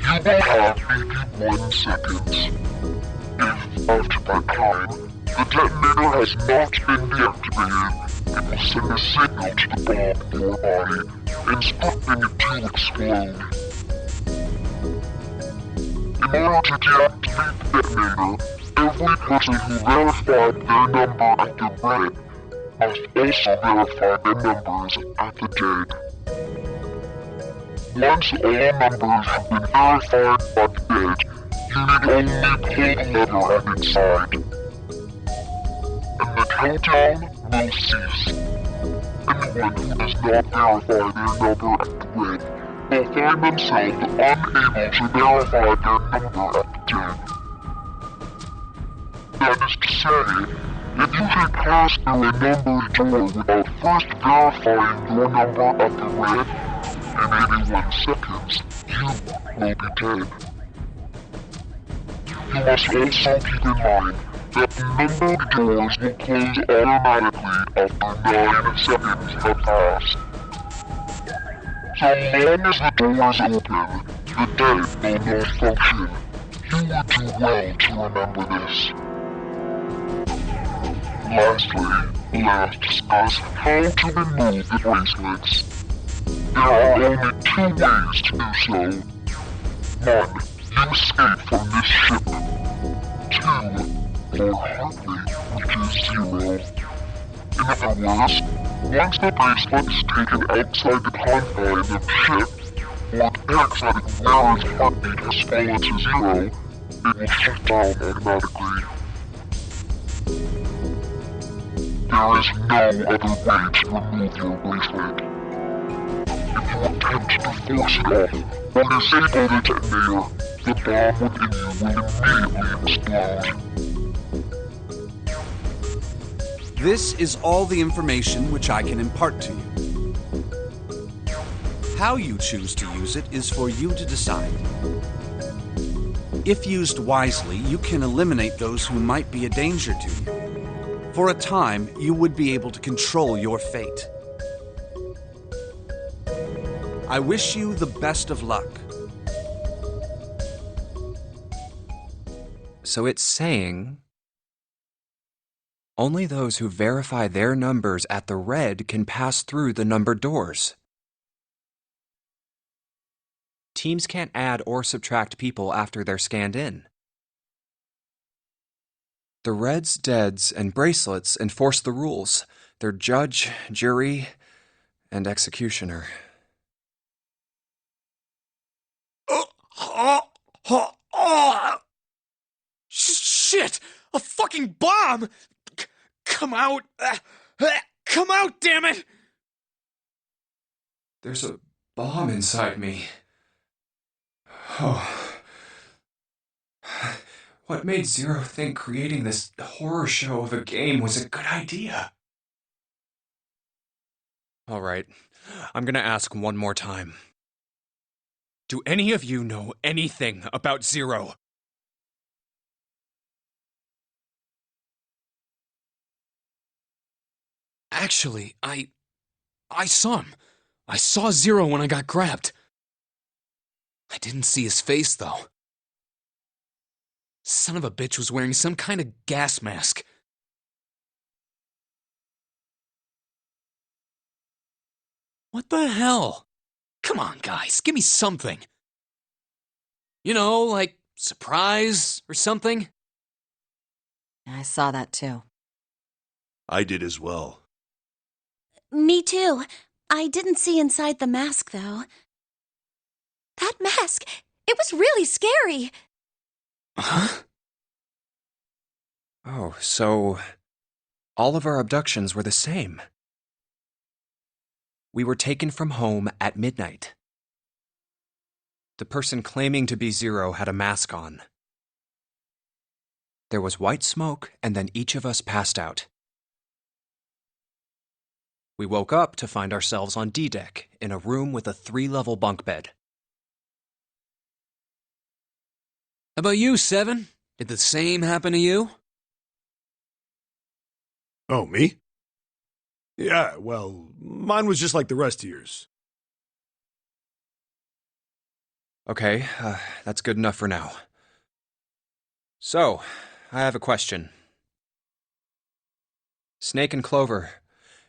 You will have 81 seconds. If, after that time, the detonator has not been deactivated, it will send a signal to the bomb in your body, instructing it to explode. In order to deactivate the detonator, every person who verified their number at the red must also verify their numbers at the dead. Once all numbers have been verified by the dead, you need only pull the lever at its side. And the countdown will cease. Anyone who does not verify their number at the red will find themselves unable to verify their number at the dead. That is to say, if you should pass through a numbered door without first verifying your number at the red, in 81 seconds, you will be dead. You must also keep in mind that the numbered doors will close automatically after 9 seconds have passed. So long as the doors open, the dead will not function, would do well to remember this. Lastly, let us discuss how to remove the bracelets. There are only two ways to do so. One, you escape from this ship. Two, your heart rate reaches 0. In other words, once the bracelet is taken outside the confines of the ship, or detects that its wearer's heartbeat has fallen to 0, it will shut down automatically. There is no other way to remove your bracelet. If you attempt to force it off, or disable the detonator, the bomb within you will immediately explode. This is all the information which I can impart to you. How you choose to use it is for you to decide. If used wisely, you can eliminate those who might be a danger to you. For a time, you would be able to control your fate. I wish you the best of luck. So it's saying only those who verify their numbers at the red can pass through the numbered doors. Teams can't add or subtract people after they're scanned in. The reds, deads, and bracelets enforce the rules. They're judge, jury, and executioner. Shit! A fucking bomb! Come out! Come out, damn it! There's a bomb inside me. Oh. What made Zero think creating this horror show of a game was a good idea? All right, I'm gonna ask one more time. Do any of you know anything about Zero? Actually, I saw him. I saw Zero when I got grabbed. I didn't see his face, though. Son of a bitch was wearing some kind of gas mask. What the hell? Come on, guys, give me something. You know, like surprise or something? I saw that too. I did as well. Me too. I didn't see inside the mask, though. That mask! It was really scary! Huh? Oh, so all of our abductions were the same. We were taken from home at midnight. The person claiming to be Zero had a mask on. There was white smoke, and then each of us passed out. We woke up to find ourselves on D-Deck, in a room with a 3-level bunk bed. How about you, Seven? Did the same happen to you? Oh, me? Yeah, well, mine was just like the rest of yours. Okay, that's good enough for now. So, I have a question. Snake and Clover,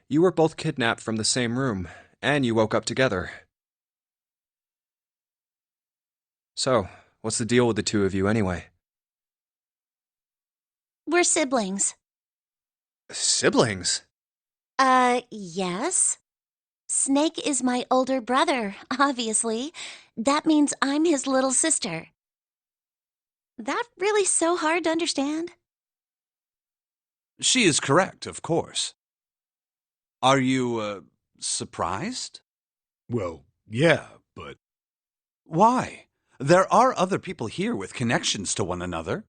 you were both kidnapped from the same room, and you woke up together. So, what's the deal with the two of you anyway? We're siblings. Siblings? Yes. Snake is my older brother, obviously. That means I'm his little sister. That really so hard to understand? She is correct, of course. Are you, surprised? Well, yeah, but... Why? There are other people here with connections to one another.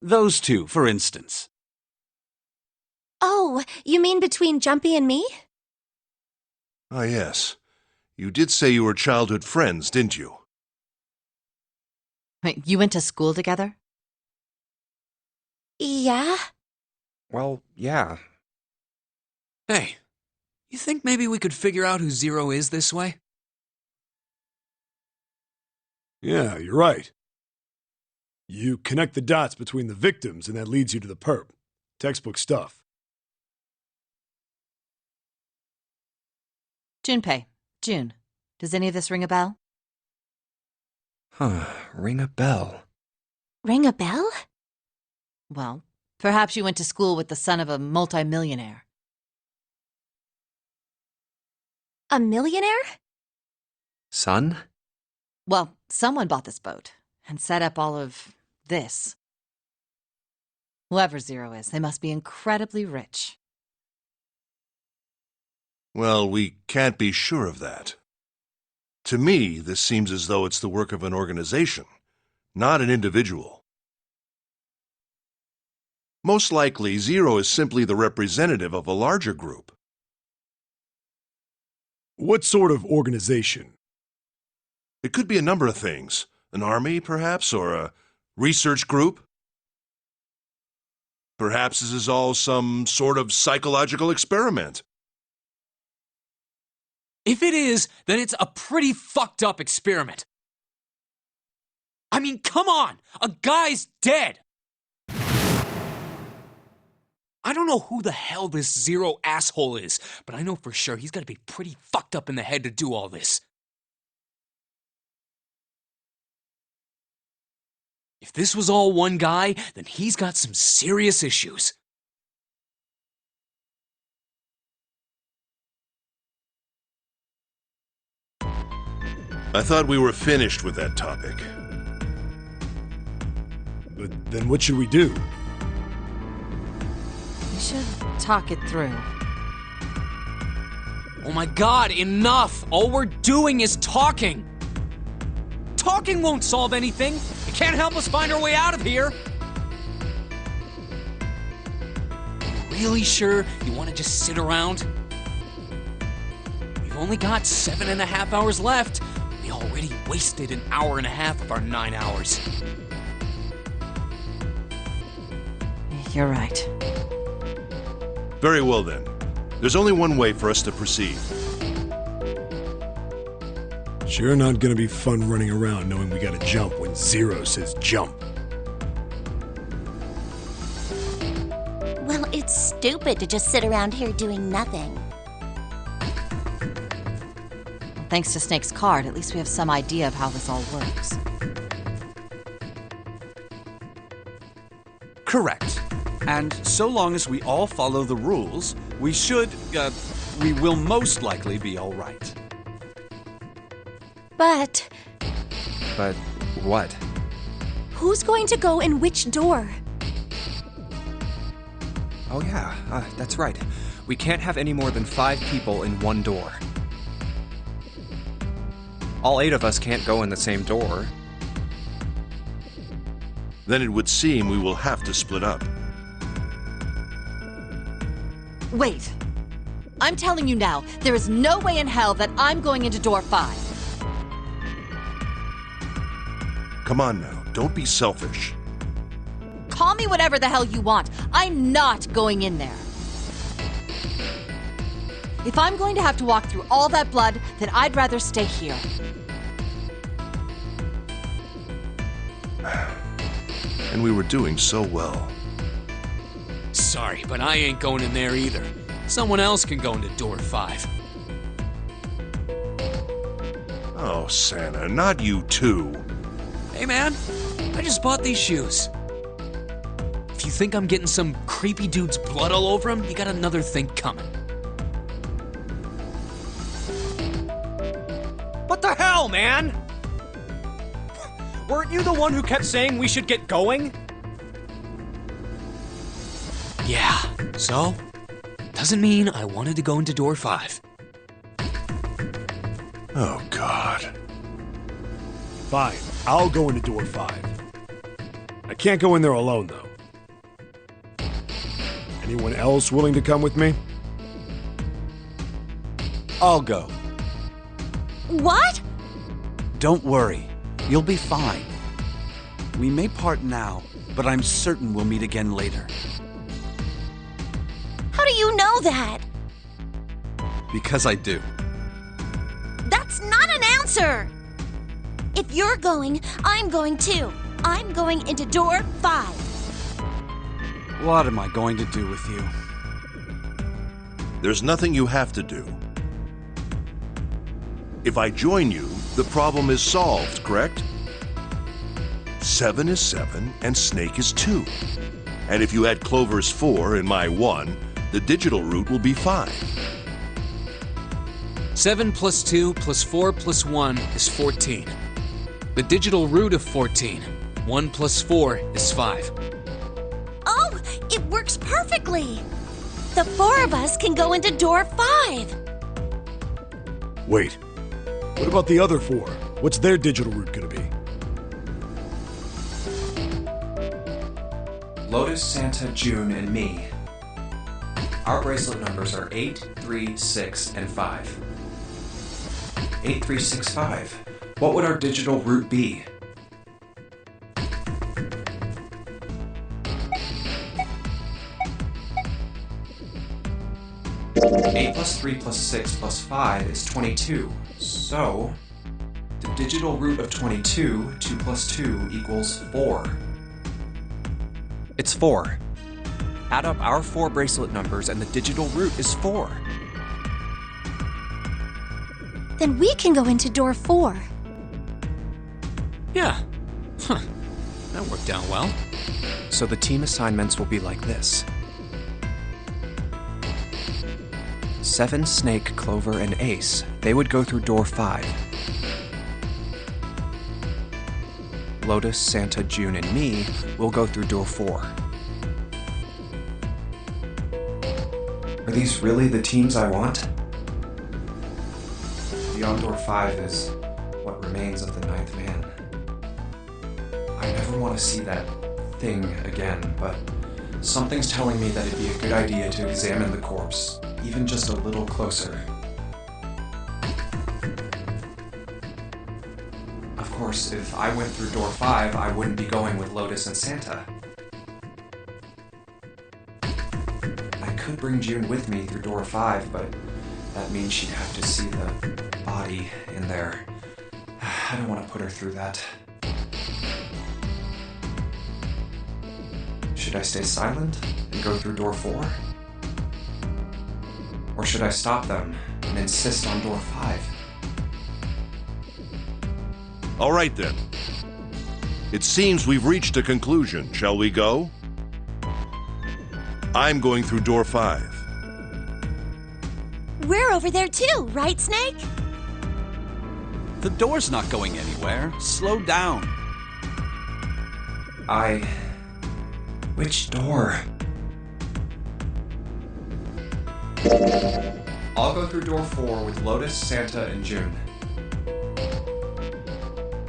Those two, for instance. Oh, you mean between Jumpy and me? Ah, yes. You did say you were childhood friends, didn't you? Wait, you went to school together? Yeah. Well, yeah. Hey, you think maybe we could figure out who Zero is this way? Yeah, you're right. You connect the dots between the victims, and that leads you to the perp. Textbook stuff. Junpei. June. Does any of this ring a bell? Huh, ring a bell. Ring a bell? Well, perhaps you went to school with the son of a multimillionaire. A millionaire? Son? Well, someone bought this boat and set up all of this. Whoever Zero is, they must be incredibly rich. Well, we can't be sure of that. To me, this seems as though it's the work of an organization, not an individual. Most likely, Zero is simply the representative of a larger group. What sort of organization? It could be a number of things. An army, perhaps, or a research group. Perhaps this is all some sort of psychological experiment. If it is, then it's a pretty fucked up experiment. I mean, come on! A guy's dead! I don't know who the hell this Zero asshole is, but I know for sure he's gotta be pretty fucked up in the head to do all this. If this was all one guy, then he's got some serious issues. I thought we were finished with that topic. But then what should we do? We should talk it through. Oh my god, enough! All we're doing is talking! Talking won't solve anything! It can't help us find our way out of here! You really sure you want to just sit around? We've only got 7.5 hours left. We already wasted 1.5 hours of our 9 hours. You're right. Very well then. There's only one way for us to proceed. Sure not gonna be fun running around knowing we gotta jump when Zero says jump. Well, it's stupid to just sit around here doing nothing. Thanks to Snake's card, at least we have some idea of how this all works. Correct. And so long as we all follow the rules, we will most likely be all right. But But what? who's going to go in which door? Oh yeah, that's right. We can't have any more than 5 people in one door. All 8 of us can't go in the same door. Then it would seem we will have to split up. Wait. I'm telling you now, there is no way in hell that I'm going into door 5. Come on now, don't be selfish. Call me whatever the hell you want. I'm not going in there. If I'm going to have to walk through all that blood, then I'd rather stay here. And we were doing so well. Sorry, but I ain't going in there either. Someone else can go into door 5. Oh, Santa, not you too. Hey man, I just bought these shoes. If you think I'm getting some creepy dude's blood all over them, you got another thing coming. What the hell, man? Weren't you the one who kept saying we should get going? Yeah, so? Doesn't mean I wanted to go into door 5. Oh, God. Fine, I'll go into door 5. I can't go in there alone, though. Anyone else willing to come with me? I'll go. What? Don't worry. You'll be fine. We may part now, but I'm certain we'll meet again later. How do you know that? Because I do. That's not an answer! If you're going, I'm going too. I'm going into door 5. What am I going to do with you? There's nothing you have to do. If I join you, the problem is solved, correct? 7 is 7, and Snake is 2. And if you add Clover's 4 and my 1, the digital route will be 5. 7 plus 2 plus 4 plus 1 is 14. The digital root of 14. 1 plus 4 is 5. Oh, it works perfectly. The 4 of us can go into door 5. Wait. What about the other 4? What's their digital route gonna be? Lotus, Santa, June, and me. Our bracelet numbers are 8, 3, 6, and 5. 8, 3, 6, 5. What would our digital route be? Eight plus 3 plus 6 plus 5 is 22. So, the digital root of 22, 2 plus 2 equals 4. It's 4. Add up our 4 bracelet numbers and the digital root is 4. Then we can go into door 4. Yeah. Huh. That worked out well. So the team assignments will be like this. 7, Snake, Clover, and Ace. They would go through door 5. Lotus, Santa, June, and me will go through door 4. Are these really the teams I want? Beyond door 5 is what remains of the 9th man. I never want to see that thing again, but something's telling me that it'd be a good idea to examine the corpse, even just a little closer. Of course, if I went through door 5, I wouldn't be going with Lotus and Santa. I could bring June with me through door 5, but that means she'd have to see the body in there. I don't want to put her through that. Should I stay silent and go through door 4? Or should I stop them and insist on door 5? All right then. It seems we've reached a conclusion. Shall we go? I'm going through door 5. We're over there too, right, Snake? The door's not going anywhere. Slow down. Which door? I'll go through door 4 with Lotus, Santa, and June.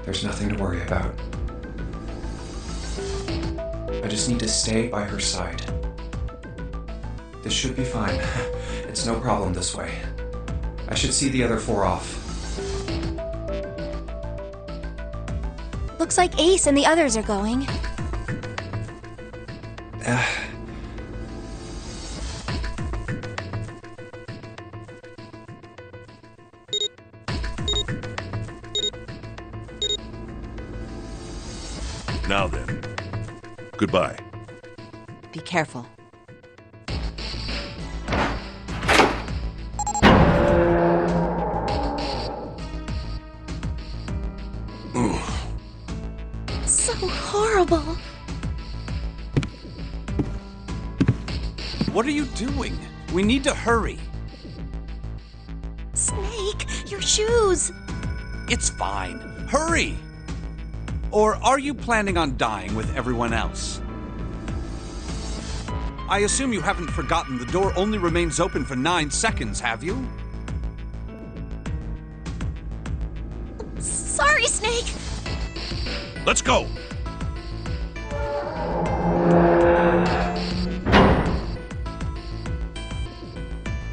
There's nothing to worry about. I just need to stay by her side. This should be fine. It's no problem this way. I should see the other 4 off. Looks like Ace and the others are going. Now then. Goodbye. Be careful. So horrible. What are you doing? We need to hurry. Snake, your shoes. It's fine. Hurry! Or are you planning on dying with everyone else? I assume you haven't forgotten the door only remains open for 9 seconds, have you? Sorry, Snake. Let's go!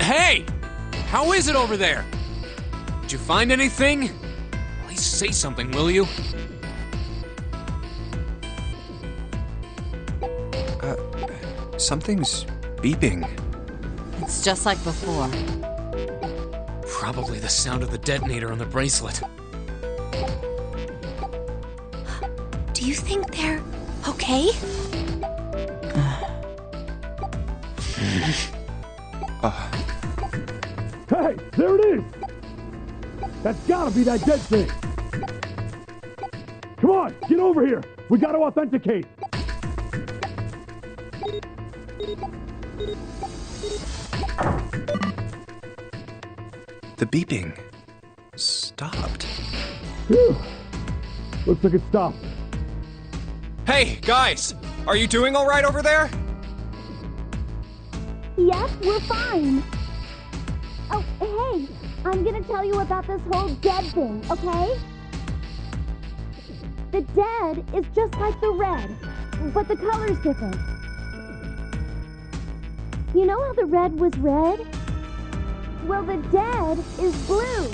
Hey! How is it over there? Did you find anything? At least say something, will you? Something's beeping. It's just like before. Probably the sound of the detonator on the bracelet. Do you think they're okay? Hey, there it is! That's gotta be that dead thing! Come on, get over here! We gotta authenticate! The beeping stopped. Phew. Looks like it stopped. Hey, guys! Are you doing alright over there? Yes, we're fine. Oh, hey, I'm gonna tell you about this whole dead thing, okay? The dead is just like the red, but the color's different. You know how the red was red? Well, the dead is blue.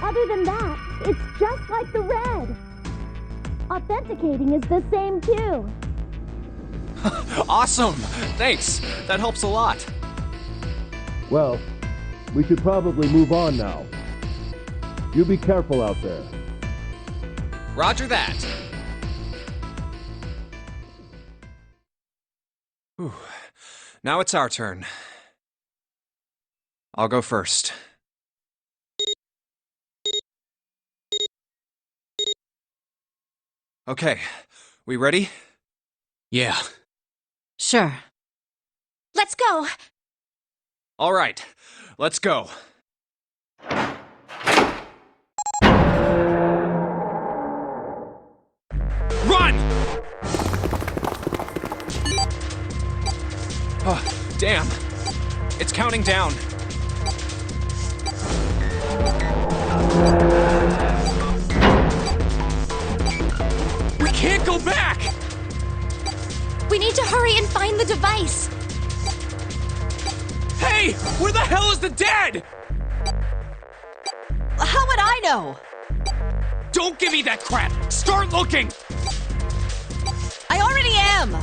Other than that, it's just like the red. Authenticating is the same too. Awesome! Thanks! That helps a lot. Well, we should probably move on now. You be careful out there. Roger that. Whew. Now it's our turn. I'll go first. Okay, we ready? Yeah. Sure. Let's go. All right, let's go. Run! Oh, damn. It's counting down. We can't go back! We need to hurry and find the device. Hey! Where the hell is the dead? How would I know? Don't give me that crap! Start looking! I already am!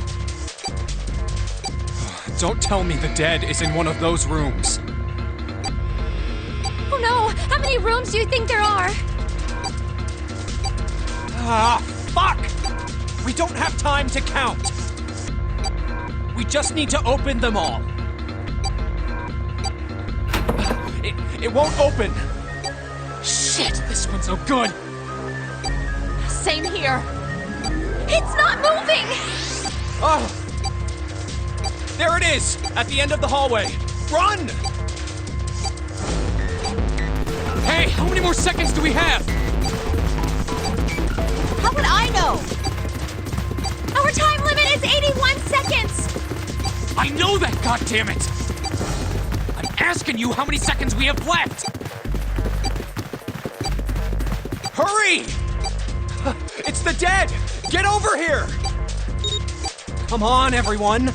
Don't tell me the dead is in one of those rooms. Oh no! How many rooms do you think there are? Ah, fuck! We don't have time to count. We just need to open them all. It won't open. Shit, this one's no good. Same here. It's not moving! Oh! There it is, at the end of the hallway. Run! Hey, how many more seconds do we have? How would I know? Our time limit is 81 seconds! I know that, goddammit! I'm asking you how many seconds we have left! Hurry! It's the dead! Get over here! Come on, everyone!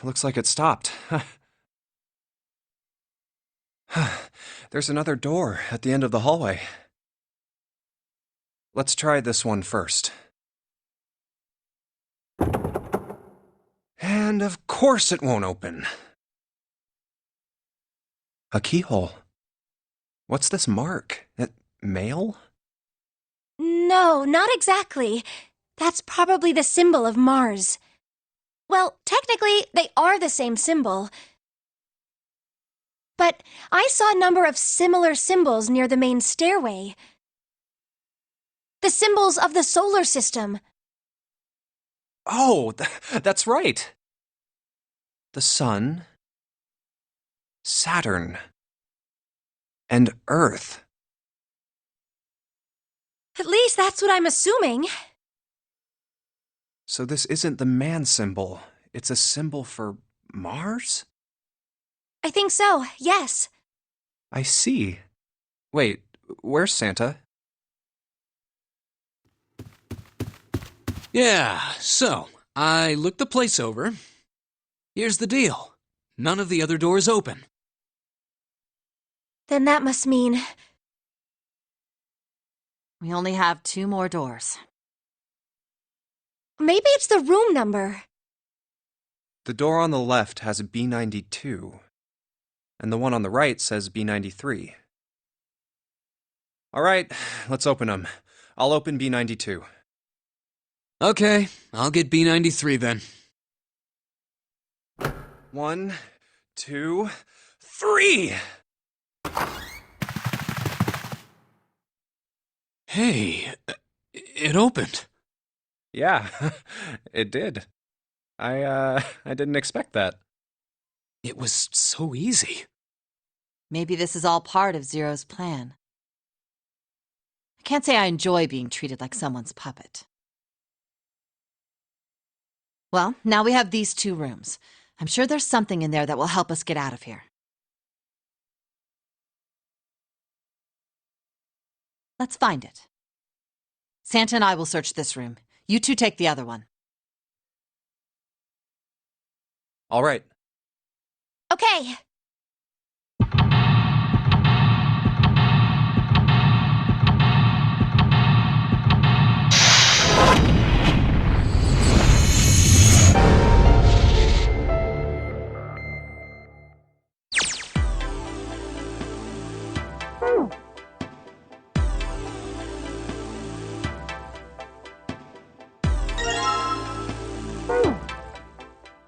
Looks like it stopped. There's another door at the end of the hallway. Let's try this one first. And of course it won't open. A keyhole. What's this mark? Mail? No, not exactly. That's probably the symbol of Mars. Well, technically, they are the same symbol. But I saw a number of similar symbols near the main stairway. The symbols of the solar system. Oh, that's right. The Sun, Saturn, and Earth. At least that's what I'm assuming. So this isn't the man symbol. It's a symbol for Mars? I think so, yes. I see. Wait, where's Santa? Yeah, so, I looked the place over. Here's the deal. None of the other doors open. Then that must mean... We only have 2 more doors. Maybe it's the room number. The door on the left has a B92, and the one on the right says B93. All right, let's open them. I'll open B92. Okay, I'll get B93 then. 1, 2, 3! Hey, it opened. Yeah, it did. I didn't expect that. It was so easy. Maybe this is all part of Zero's plan. I can't say I enjoy being treated like someone's puppet. Well, now we have these 2 rooms. I'm sure there's something in there that will help us get out of here. Let's find it. Santa and I will search this room. You 2 take the other one. All right. Okay.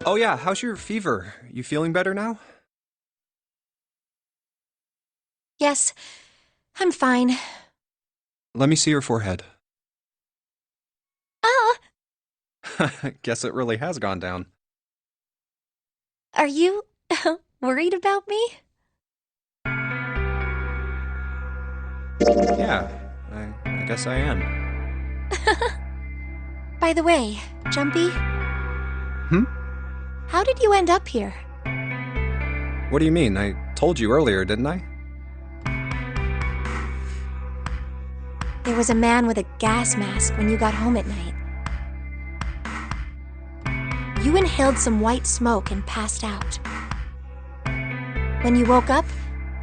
Oh yeah, how's your fever? You feeling better now? Yes, I'm fine. Let me see your forehead. Guess it really has gone down. Are you worried about me? Yeah, I guess I am. By the way, Jumpy, Hmm? how did you end up here? What do you mean? I told you earlier, didn't I? There was a man with a gas mask when you got home at night. You inhaled some white smoke and passed out. When you woke up,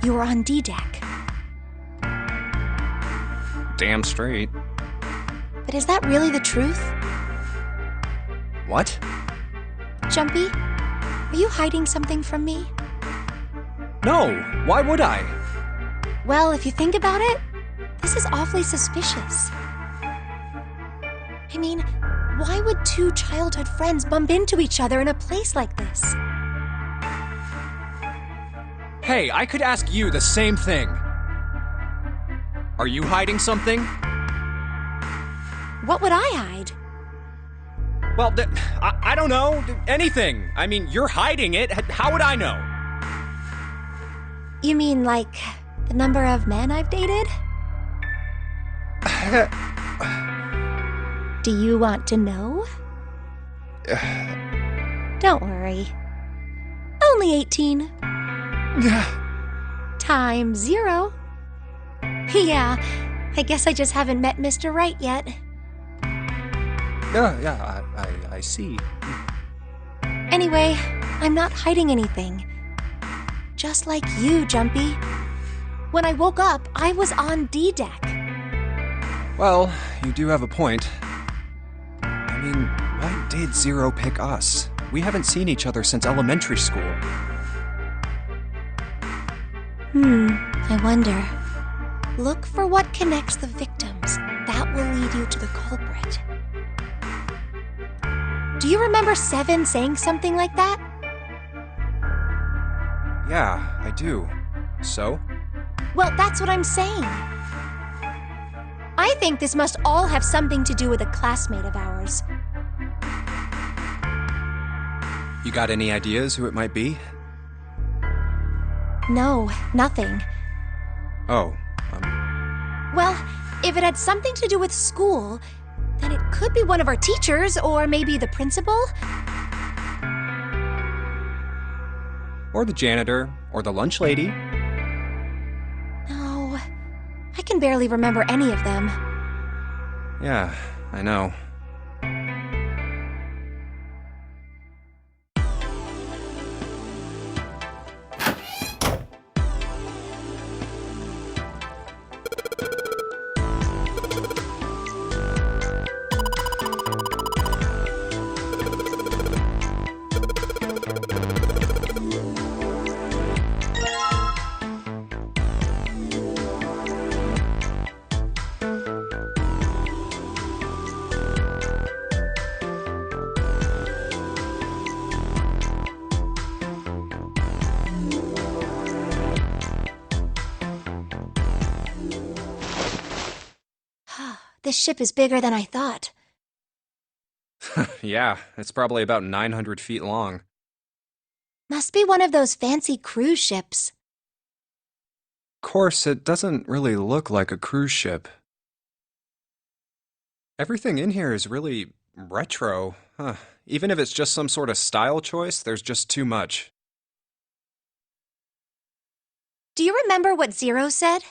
you were on D-deck. Damn straight. But is that really the truth? What? Jumpy, are you hiding something from me? No, why would I? Well, if you think about it, this is awfully suspicious. I mean, why would 2 childhood friends bump into each other in a place like this? Hey, I could ask you the same thing. Are you hiding something? What would I hide? Well, I don't know. Anything. I mean, you're hiding it. How would I know? You mean like the number of men I've dated? Do you want to know? Don't worry. Only 18. Times 0. Yeah, I guess I just haven't met Mr. Right yet. Yeah, I see. Anyway, I'm not hiding anything. Just like you, Jumpy. When I woke up, I was on D-deck. Well, you do have a point. I mean, why did Zero pick us? We haven't seen each other since elementary school. I wonder. Look for what connects the victims. That will lead you to the culprit. Do you remember Seven saying something like that? Yeah, I do. So? Well, that's what I'm saying. I think this must all have something to do with a classmate of ours. You got any ideas who it might be? No, nothing. Oh, Well, if it had something to do with school, then it could be one of our teachers, or maybe the principal. or the janitor, or the lunch lady. No, I can barely remember any of them. Yeah, I know. This ship is bigger than I thought. Yeah, it's probably about 900 feet long. Must be one of those fancy cruise ships. Of course, it doesn't really look like a cruise ship. Everything in here is really retro. Even if it's just some sort of style choice, there's just too much. Do you remember what Zero said?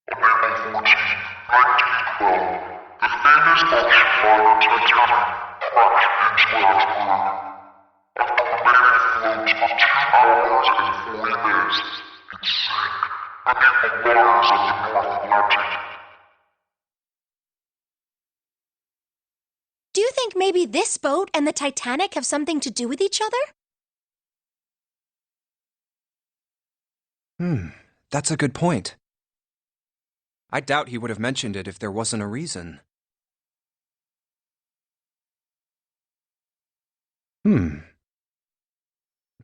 On April 14, 1912, the famous ocean liner Titanic crashed into Earth's groove. After remaining afloat for 2 hours and 40 minutes, it sank beneath the waters of the North Atlantic. Do you think maybe this boat and the Titanic have something to do with each other? That's a good point. I doubt he would have mentioned it if there wasn't a reason. Do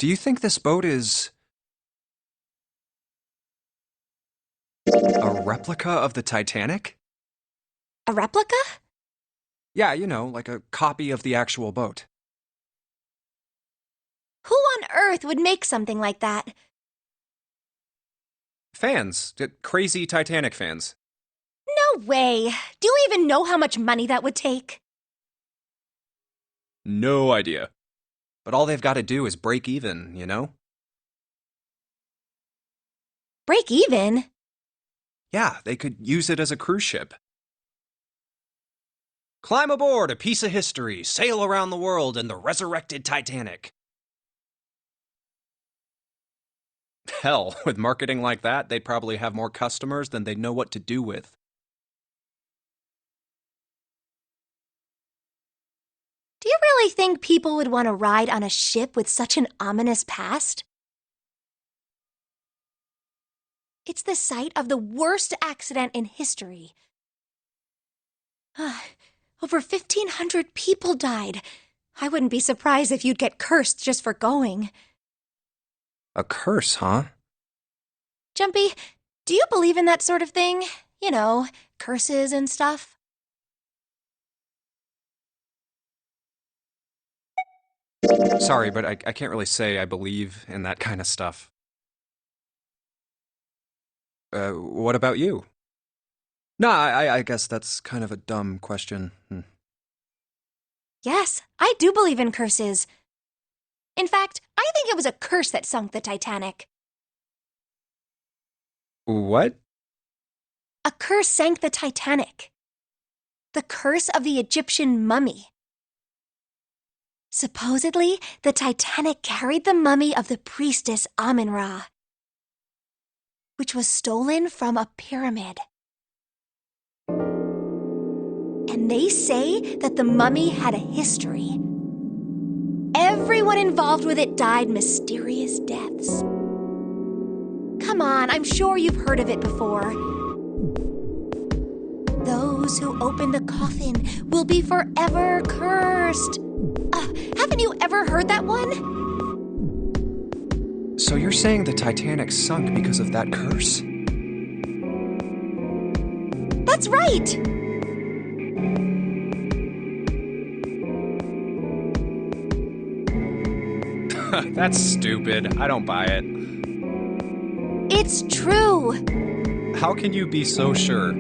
you think this boat is a replica of the Titanic? A replica? Yeah, you know, like a copy of the actual boat. Who on earth would make something like that? Fans. Crazy Titanic fans. No way! Do you even know how much money that would take? No idea. But all they've got to do is break even, you know? Break even? Yeah, they could use it as a cruise ship. Climb aboard a piece of history, sail around the world in the resurrected Titanic. Hell, with marketing like that, they'd probably have more customers than they'd know what to do with. Do you really think people would want to ride on a ship with such an ominous past? It's the site of the worst accident in history. Over 1,500 people died. I wouldn't be surprised if you'd get cursed just for going. A curse, huh? Jumpy, do you believe in that sort of thing? You know, curses and stuff? Sorry, but I can't really say I believe in that kind of stuff. What about you? No, I guess that's kind of a dumb question. Yes, I do believe in curses. In fact, I think it was a curse that sunk the Titanic. What? A curse sank the Titanic. The curse of the Egyptian mummy. Supposedly, the Titanic carried the mummy of the priestess Amun-Ra, which was stolen from a pyramid. And they say that the mummy had a history. Everyone involved with it died mysterious deaths. Come on, I'm sure you've heard of it before. Those who open the coffin will be forever cursed. Haven't you ever heard that one? So you're saying the Titanic sunk because of that curse? That's right! That's stupid. I don't buy it. It's true! How can you be so sure?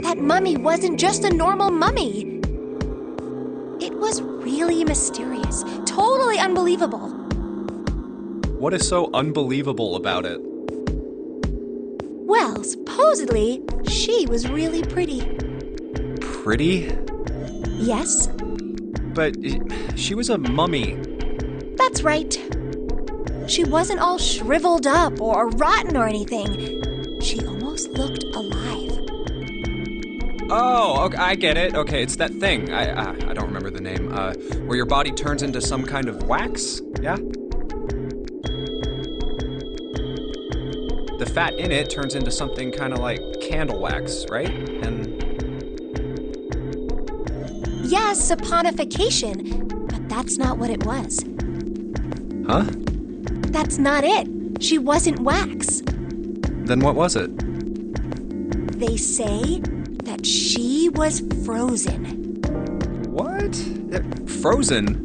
That mummy wasn't just a normal mummy. It was really mysterious, totally unbelievable. What is so unbelievable about it? Well, supposedly, she was really pretty. Pretty? Yes? But she was a mummy. That's right. She wasn't all shriveled up or rotten or anything. She almost looked alive. Oh, okay, I get it. Okay, it's that thing. I don't remember the name. Where your body turns into some kind of wax? Yeah? The fat in it turns into something kind of like candle wax, right? And... Yes, saponification, but that's not what it was. Huh? That's not it. She wasn't wax. Then what was it? They say that she was frozen. What? Frozen?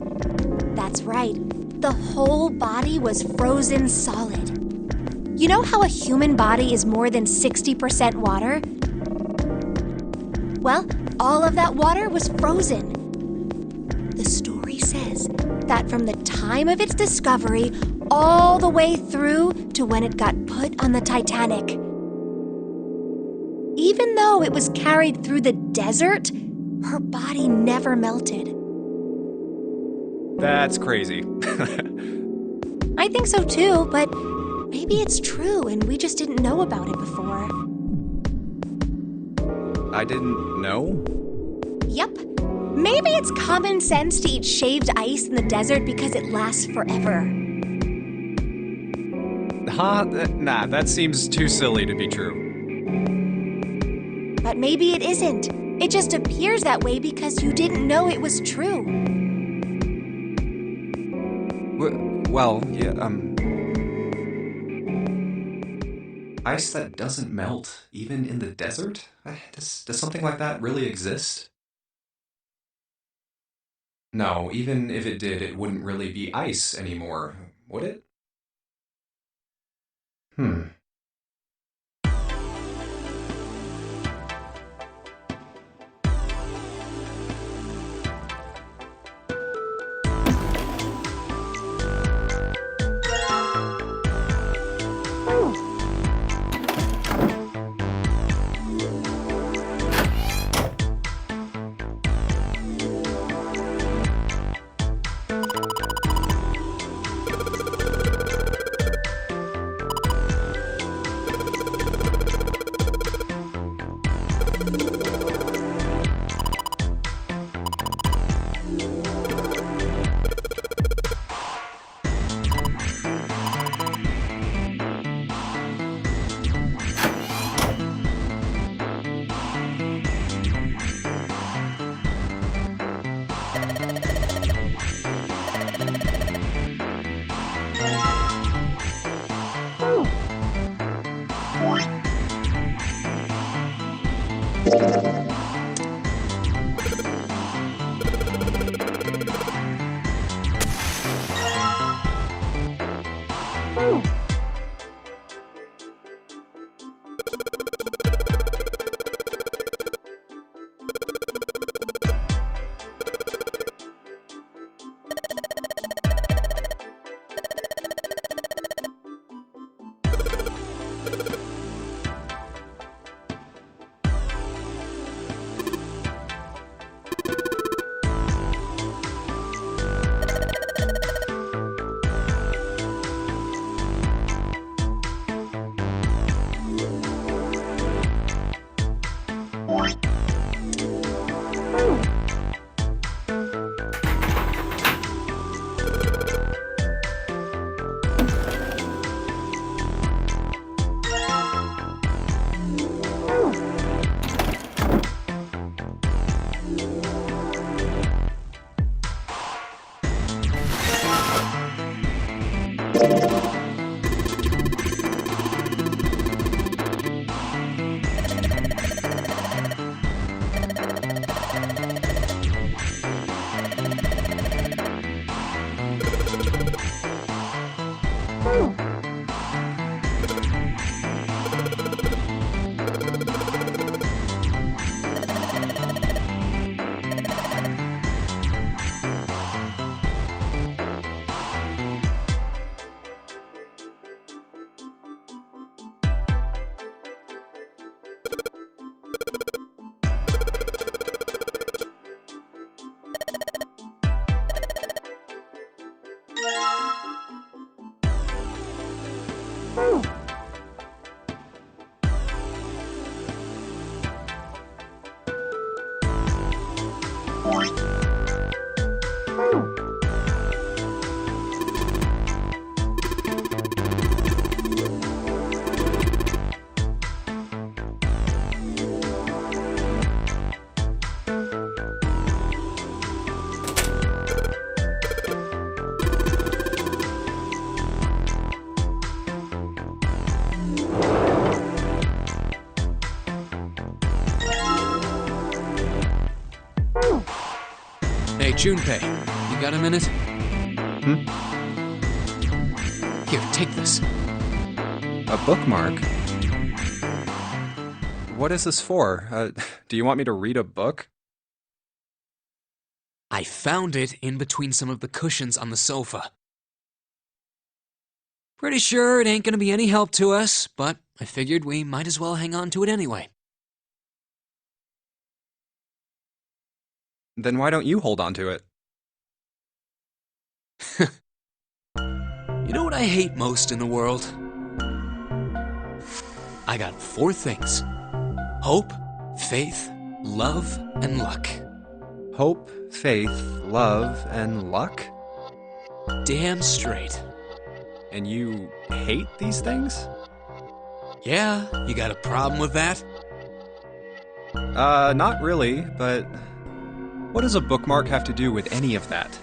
That's right. The whole body was frozen solid. You know how a human body is more than 60% water? Well, all of that water was frozen. The story says that from the time of its discovery all the way through to when it got put on the Titanic. Even though it was carried through the desert, her body never melted. That's crazy. I think so too, but maybe it's true and we just didn't know about it before. I didn't know? Yep. Maybe it's common sense to eat shaved ice in the desert because it lasts forever. Huh? Nah, that seems too silly to be true. But maybe it isn't. It just appears that way because you didn't know it was true. Well, yeah, ice that doesn't melt, even in the desert? Does something like that really exist? No, even if it did, it wouldn't really be ice anymore, would it? Junpei, you got a minute? Here, take this. A bookmark? What is this for? Do you want me to read a book? I found it in between some of the cushions on the sofa. Pretty sure it ain't gonna be any help to us, but I figured we might as well hang on to it anyway. Then why don't you hold on to it? You know what I hate most in the world? I got 4 things. Hope, faith, love, and luck. Hope, faith, love, and luck? Damn straight. And you hate these things? Yeah, you got a problem with that? Not really, but what does a bookmark have to do with any of that?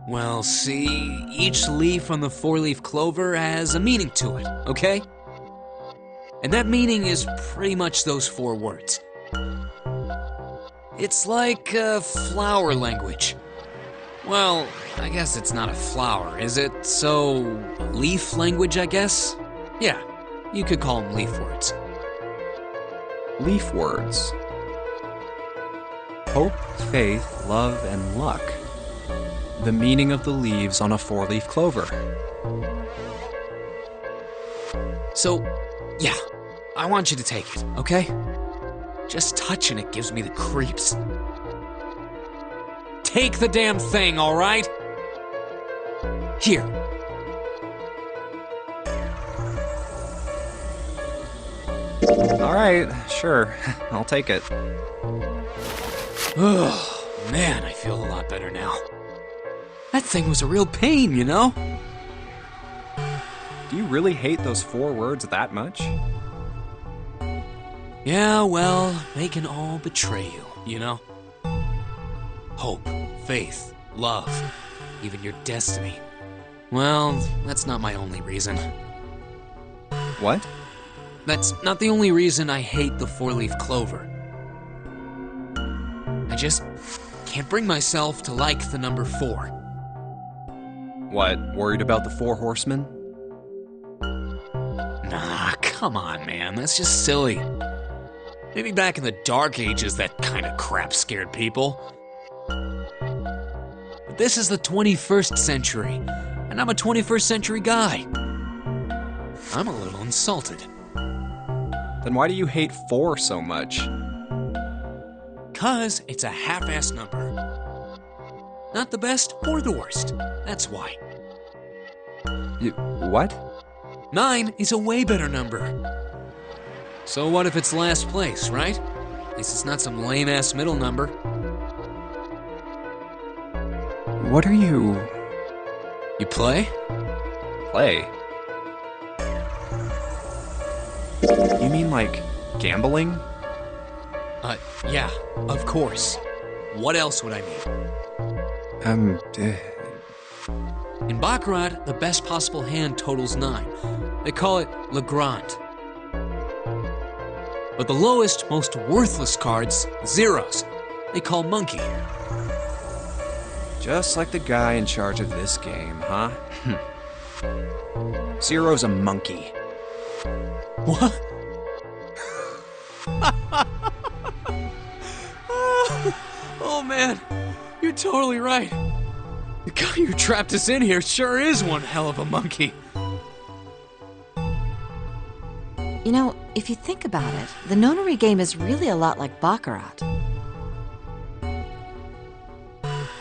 Well, see, each leaf on the 4-leaf clover has a meaning to it, okay? And that meaning is pretty much those 4 words. It's like flower language. Well, I guess it's not a flower, is it? So, leaf language, I guess? Yeah, you could call them leaf words. Leaf words. Hope, faith, love, and luck. The meaning of the leaves on a 4-leaf clover. So, yeah, I want you to take it, okay? Just touching it gives me the creeps. Take the damn thing, all right? Here. All right, sure. I'll take it. Oh, man, I feel a lot better now. That thing was a real pain, you know? Do you really hate those 4 words that much? Yeah, well, they can all betray you, you know? Hope, faith, love, even your destiny. Well, that's not my only reason. What? That's not the only reason I hate the 4-leaf clover. I just can't bring myself to like the number 4. What, worried about the 4 horsemen? Nah, come on, man, that's just silly. Maybe back in the Dark Ages that kind of crap scared people. But this is the 21st century, and I'm a 21st century guy. I'm a little insulted. Then why do you hate 4 so much? 'Cause it's a half-assed number. Not the best or the worst, that's why. What? 9 is a way better number. So what if it's last place, right? At least it's not some lame-ass middle number. What are you... You play? Play? You mean like gambling? Yeah, of course. What else would I mean? In Baccarat, the best possible hand totals 9. They call it Le Grand. But the lowest, most worthless cards, zeros, they call Monkey. Just like the guy in charge of this game, huh? Zero's a monkey. What? Oh man, you're totally right. The guy who trapped us in here sure is one hell of a monkey. You know, if you think about it, the Nonary game is really a lot like Baccarat. And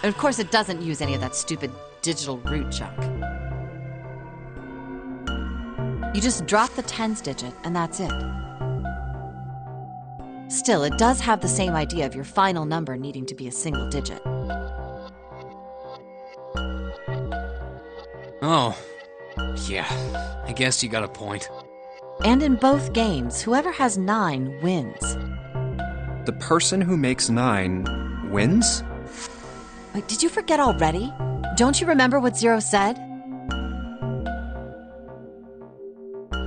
of course, it doesn't use any of that stupid digital root junk. You just drop the tens digit, and that's it. Still, it does have the same idea of your final number needing to be a single digit. Oh, yeah, I guess you got a point. And in both games, whoever has 9 wins. The person who makes 9 wins? Wait, did you forget already? Don't you remember what Zero said?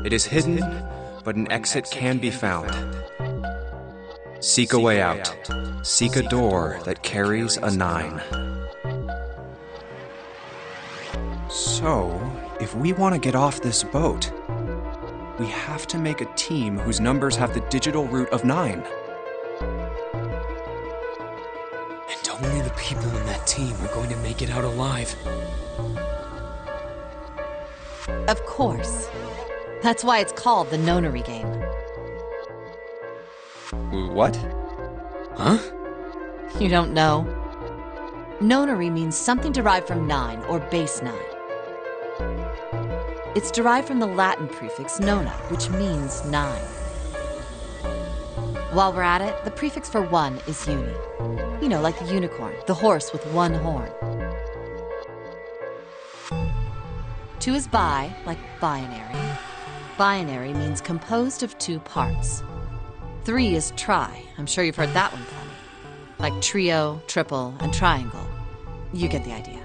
It is hidden, but an exit can be found. Seek a way out. Seek a door that carries a 9. So, if we want to get off this boat, we have to make a team whose numbers have the digital root of 9. And only the people in that team are going to make it out alive. Of course. That's why it's called the Nonary game. What? Huh? You don't know? Nonary means something derived from 9 or base 9. It's derived from the Latin prefix nona, which means 9. While we're at it, the prefix for 1 is uni. You know, like the unicorn, the horse with 1 horn. 2 is bi, like binary. Binary means composed of 2 parts. 3 is tri. I'm sure you've heard that one plenty. Like trio, triple, and triangle. You get the idea.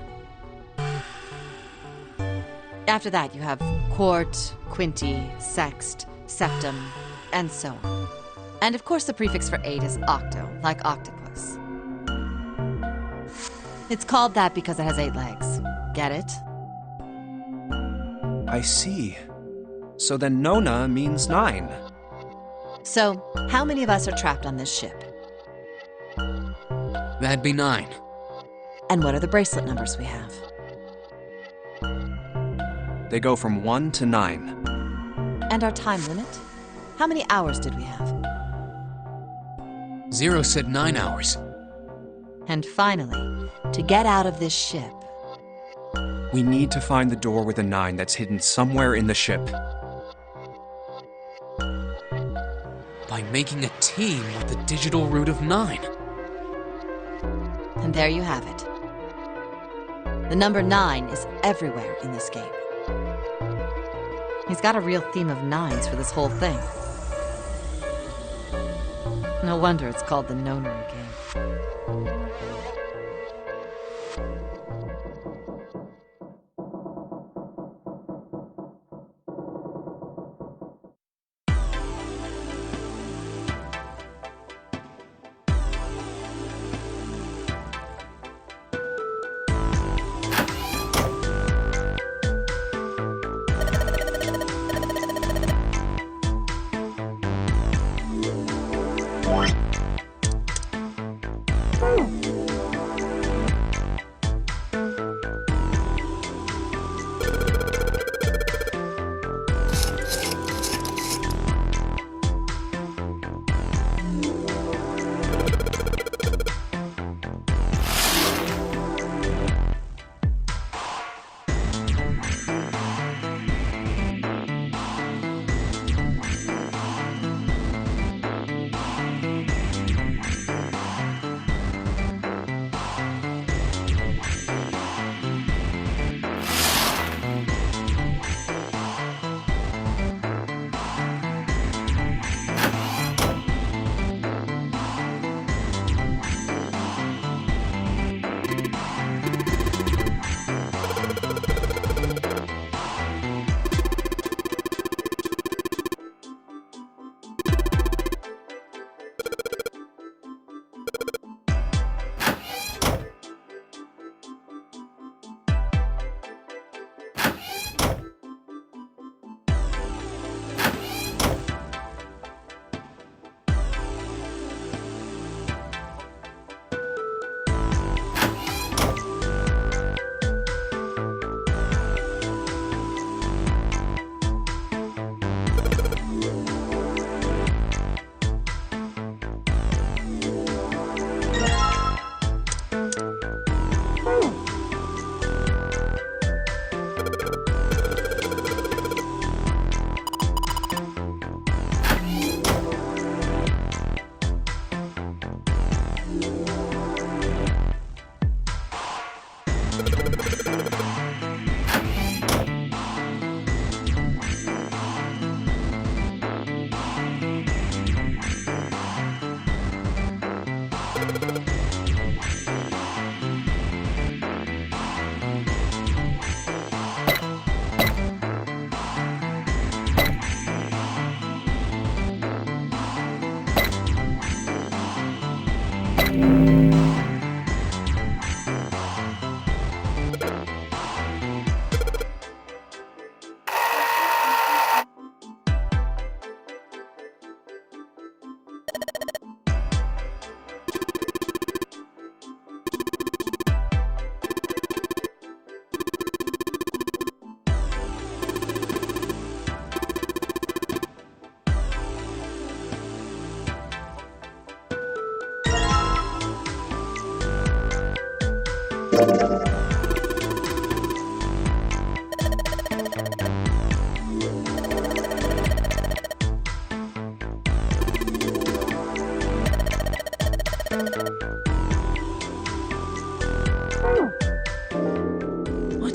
After that, you have quart, quinty, sext, septum, and so on. And of course, the prefix for 8 is octo, like octopus. It's called that because it has 8 legs. Get it? I see. So then Nona means 9. So, how many of us are trapped on this ship? That'd be 9. And what are the bracelet numbers we have? They go from 1 to 9. And our time limit? How many hours did we have? 0 said 9 hours. And finally, to get out of this ship, We need to find the door with a 9 that's hidden somewhere in the ship. By making a team with the digital root of 9. and there you have it. The number 9 is everywhere in this game. He's got a real theme of 9s for this whole thing. No wonder it's called the Nonary game.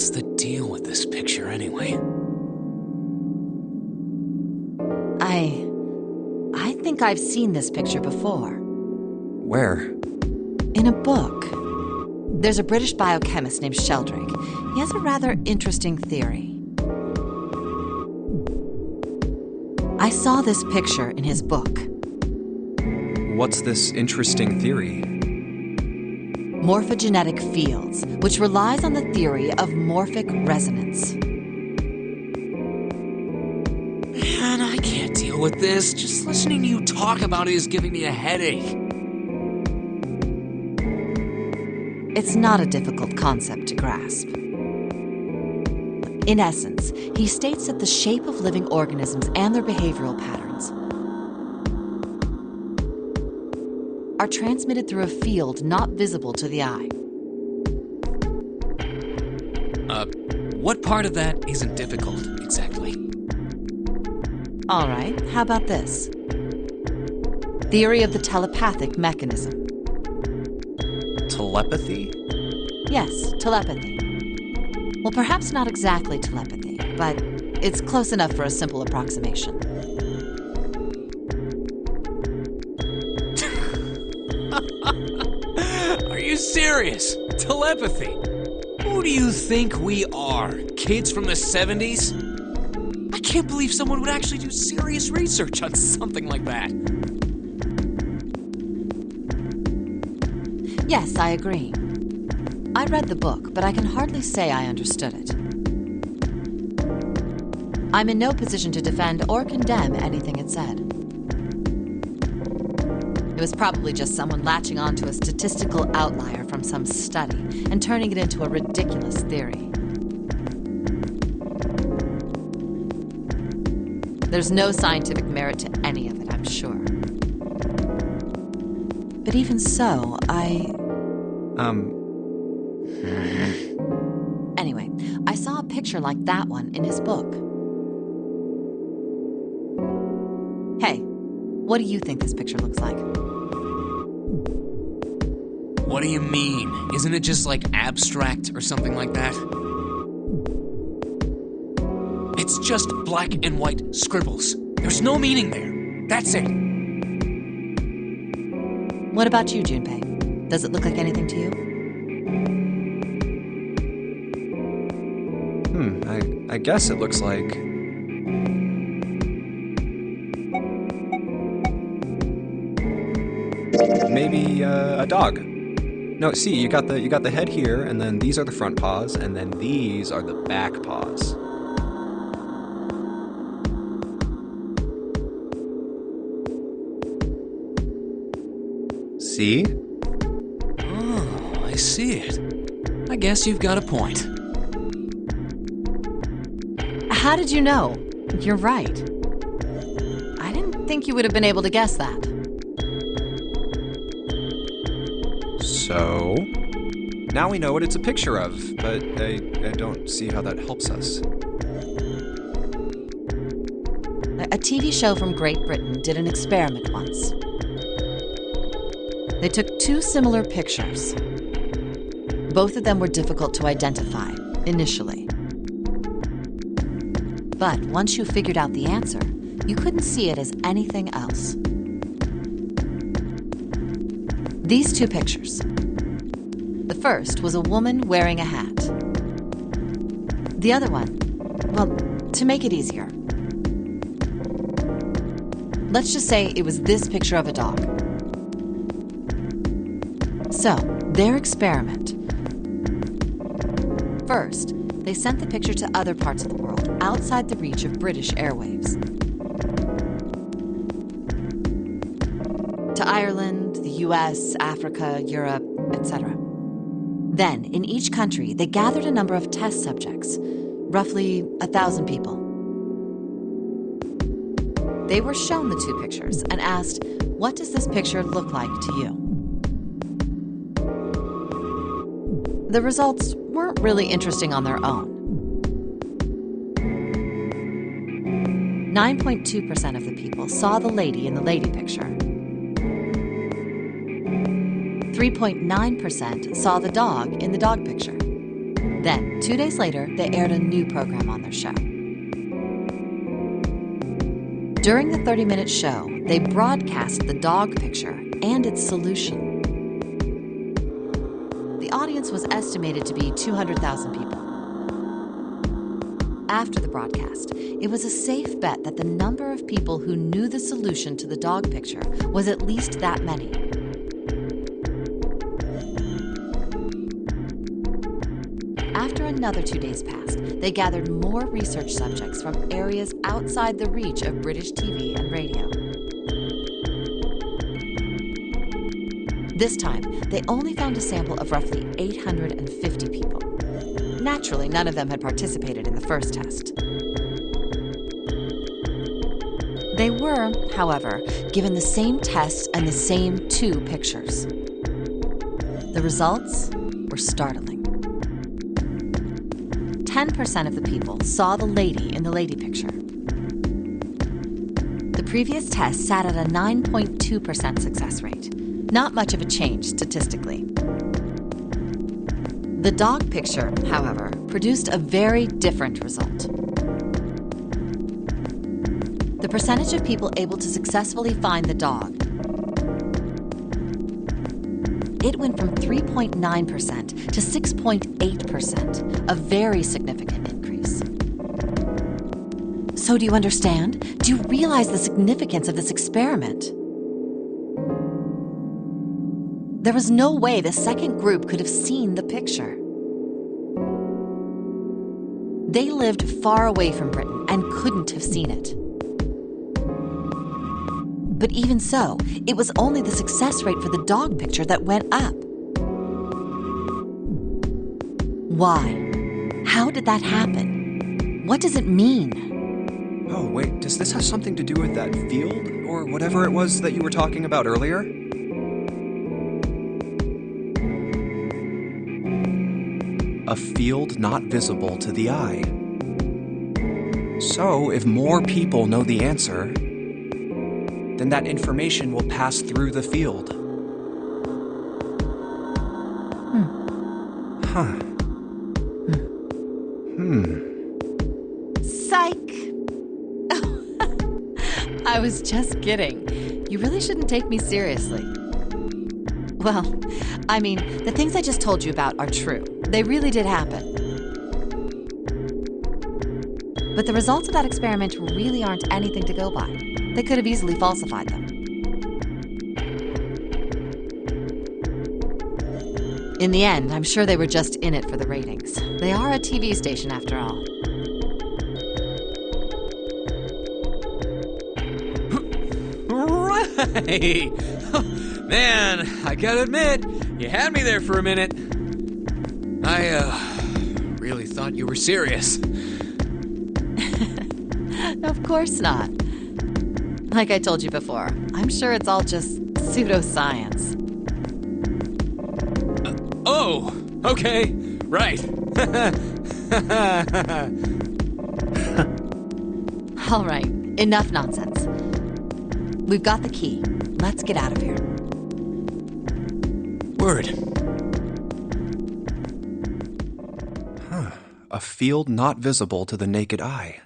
What's the deal with this picture anyway? I think I've seen this picture before. Where? In a book. There's a British biochemist named Sheldrake. He has a rather interesting theory. I saw this picture in his book. What's this interesting theory? Morphogenetic fields, which relies on the theory of morphic resonance. Man, I can't deal with this. Just listening to you talk about it is giving me a headache. It's not a difficult concept to grasp. In essence, he states that the shape of living organisms and their behavioral patterns are transmitted through a field not visible to the eye. What part of that isn't difficult, exactly? All right, how about this? Theory of the telepathic mechanism. Telepathy? Yes, telepathy. Well, perhaps not exactly telepathy, but it's close enough for a simple approximation. Are you serious? Telepathy? Who do you think we are? Kids from the 70s? I can't believe someone would actually do serious research on something like that. Yes, I agree. I read the book, but I can hardly say I understood it. I'm in no position to defend or condemn anything it said. It was probably just someone latching onto a statistical outlier from some study and turning it into a ridiculous theory. There's no scientific merit to any of it, I'm sure. But even so, Anyway, I saw a picture like that one in his book. Hey, what do you think this picture looks like? What do you mean? Isn't it just like abstract or something like that? It's just black and white scribbles. There's no meaning there. That's it. What about you, Junpei? Does it look like anything to you? I guess it looks like... maybe a dog. No, see, you got the head here, and then these are the front paws, and then these are the back paws. See? Oh, I see it. I guess you've got a point. How did you know? You're right. I didn't think you would have been able to guess that. So... now we know what it's a picture of, but I don't see how that helps us. A TV show from Great Britain did an experiment once. They took two similar pictures. Both of them were difficult to identify, initially. But once you figured out the answer, you couldn't see it as anything else. These two pictures. The first was a woman wearing a hat. The other one, well, to make it easier, let's just say it was this picture of a dog. So, their experiment. First, they sent the picture to other parts of the world, outside the reach of British airwaves. To Ireland, the US, Africa, Europe, etc. Then, in each country, they gathered a number of test subjects, roughly 1,000 people. They were shown the two pictures and asked, what does this picture look like to you? The results weren't really interesting on their own. 9.2% of the people saw the lady in the lady picture. 3.9% saw the dog in the dog picture. Then, 2 days later, they aired a new program on their show. During the 30-minute show, they broadcast the dog picture and its solution. The audience was estimated to be 200,000 people. After the broadcast, it was a safe bet that the number of people who knew the solution to the dog picture was at least that many. After another 2 days passed, they gathered more research subjects from areas outside the reach of British TV and radio. This time, they only found a sample of roughly 850 people. Naturally, none of them had participated in the first test. They were, however, given the same test and the same 2 pictures. The results were startling. 10% of the people saw the lady in the lady picture. The previous test sat at a 9.2% success rate. Not much of a change statistically. The dog picture, however, produced a very different result. The percentage of people able to successfully find the dog, it went from 3.9% to 6.8%, a very significant increase. So do you understand? Do you realize the significance of this experiment? There was no way the second group could have seen the picture. They lived far away from Britain and couldn't have seen it. But even so, it was only the success rate for the dog picture that went up. Why? How did that happen? What does it mean? Oh, wait, does this have something to do with that field? Or whatever it was that you were talking about earlier? A field not visible to the eye. So, if more people know the answer, then that information will pass through the field. Huh. Psych! I was just kidding. You really shouldn't take me seriously. Well, I mean, the things I just told you about are true. They really did happen. But the results of that experiment really aren't anything to go by. They could have easily falsified them. In the end, I'm sure they were just in it for the ratings. They are a TV station after all. Right! Man, I gotta admit, you had me there for a minute. I, really thought you were serious. Of course not. Like I told you before, I'm sure it's all just pseudoscience. Oh, okay, right. All right, enough nonsense. We've got the key. Let's get out of here. Word. A field not visible to the naked eye.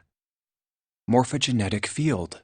Morphogenetic field.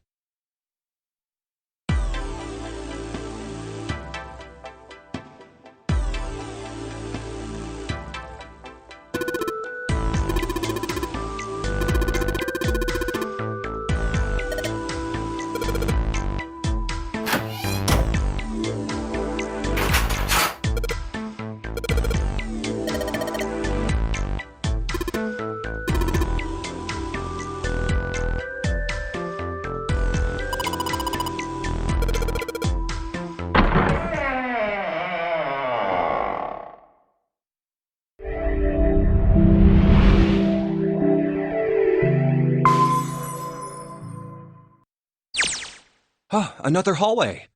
Oh, another hallway.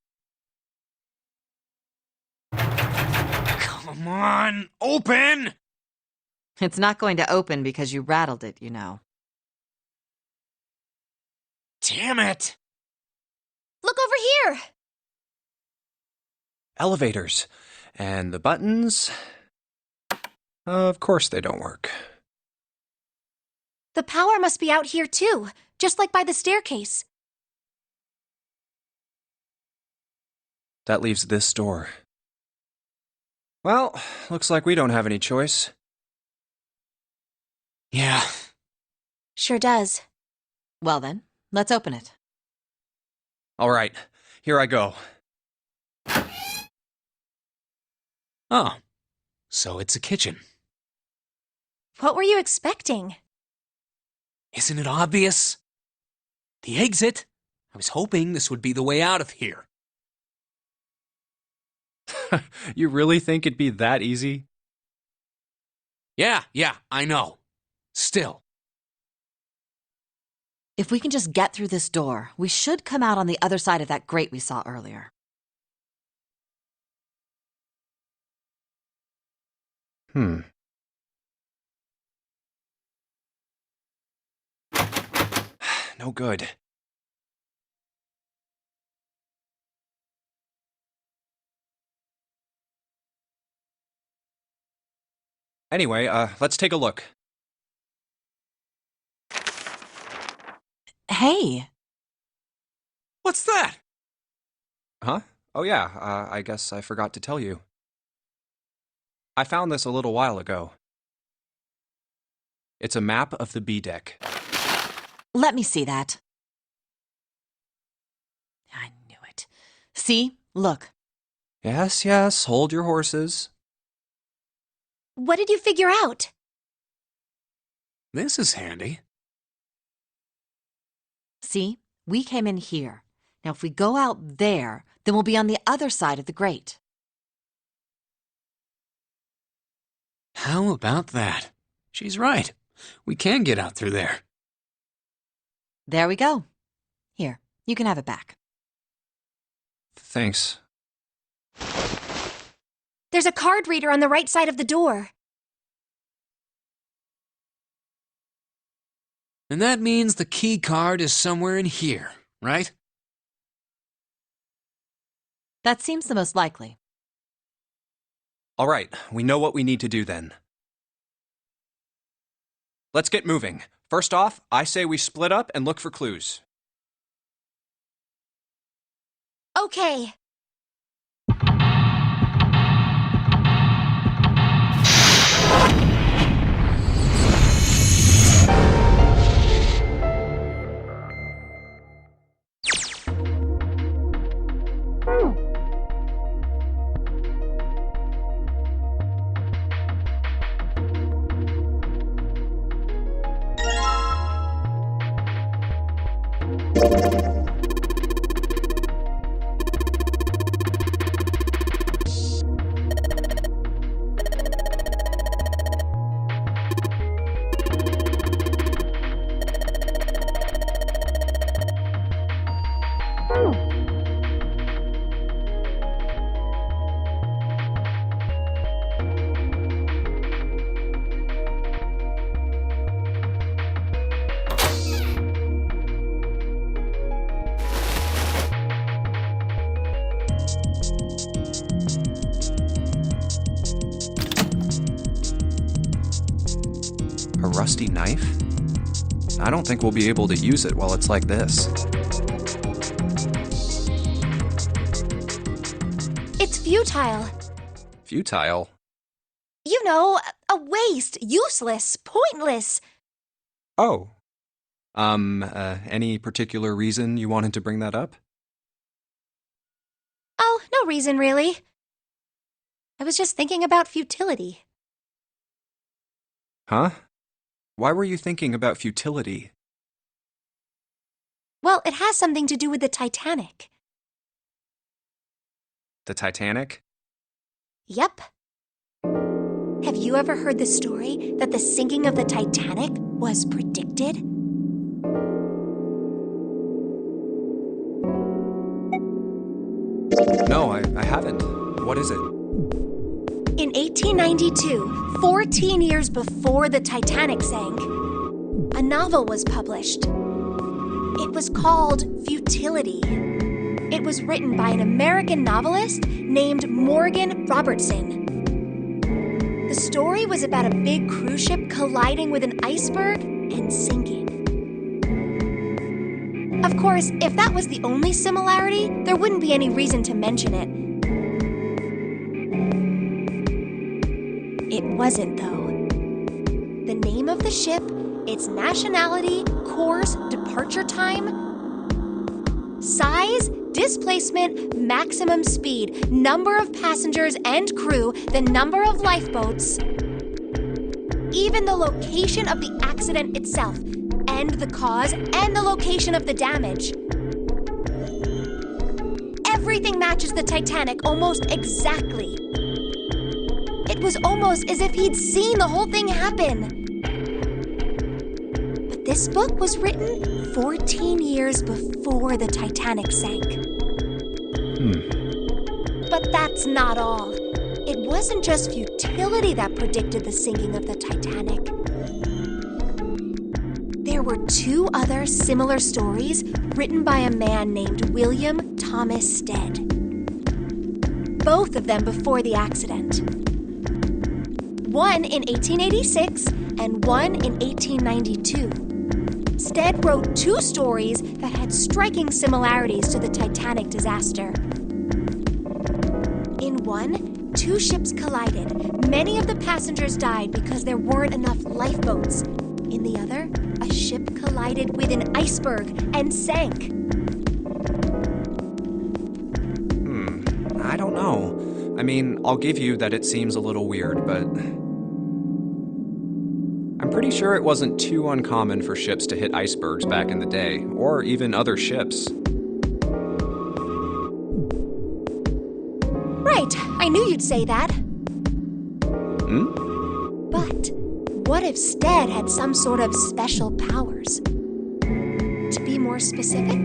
Come on, open! It's not going to open because you rattled it, you know. Damn it! Look over here! Elevators. And the buttons. Of course they don't work. The power must be out here too, just like by the staircase. That leaves this door. Well, looks like we don't have any choice. Yeah. Sure does. Well then, let's open it. All right, here I go. Oh, so it's a kitchen. What were you expecting? Isn't it obvious? The exit. I was hoping this would be the way out of here. You really think it'd be that easy? Yeah, I know. Still. If we can just get through this door, we should come out on the other side of that grate we saw earlier. No good. Anyway, let's take a look. Hey! What's that? Huh? Oh yeah, I guess I forgot to tell you. I found this a little while ago. It's a map of the B deck. Let me see that. I knew it. See? Look. Yes, hold your horses. What did you figure out? This is handy. See? We came in here. Now if we go out there, then we'll be on the other side of the grate. How about that? She's right. We can get out through there. There we go. Here, you can have it back. Thanks. There's a card reader on the right side of the door. And that means the key card is somewhere in here, right? That seems the most likely. All right, we know what we need to do then. Let's get moving. First off, I say we split up and look for clues. Okay. A rusty knife? I don't think we'll be able to use it while it's like this. It's futile. Futile? You know, a waste, useless, pointless. Oh. Any particular reason you wanted to bring that up? Oh, no reason really. I was just thinking about futility. Huh? Why were you thinking about futility? Well, it has something to do with the Titanic. The Titanic? Yep. Have you ever heard the story that the sinking of the Titanic was predicted? No, I haven't. What is it? In 1892, 14 years before the Titanic sank, a novel was published. It was called Futility. It was written by an American novelist named Morgan Robertson. The The story was about a big cruise ship colliding with an iceberg and sinking. Of course, if that was the only similarity, there wouldn't be any reason to mention it. It wasn't, though. The name of the ship, its nationality, course, departure time, size, displacement, maximum speed, number of passengers and crew, the number of lifeboats, even the location of the accident itself, and the cause and the location of the damage. Everything matches the Titanic almost exactly. It was almost as if he'd seen the whole thing happen. But this book was written 14 years before the Titanic sank. But that's not all. It wasn't just futility that predicted the sinking of the Titanic. There were 2 other similar stories written by a man named William Thomas Stead. Both of them before the accident. One in 1886 and one in 1892. Stead wrote 2 stories that had striking similarities to the Titanic disaster. In one, 2 ships collided. Many of the passengers died because there weren't enough lifeboats. In the other, a ship collided with an iceberg and sank. I don't know. I mean, I'll give you that it seems a little weird, but I'm pretty sure it wasn't too uncommon for ships to hit icebergs back in the day, or even other ships. Right, I knew you'd say that. But what if Stead had some sort of special powers? To be more specific,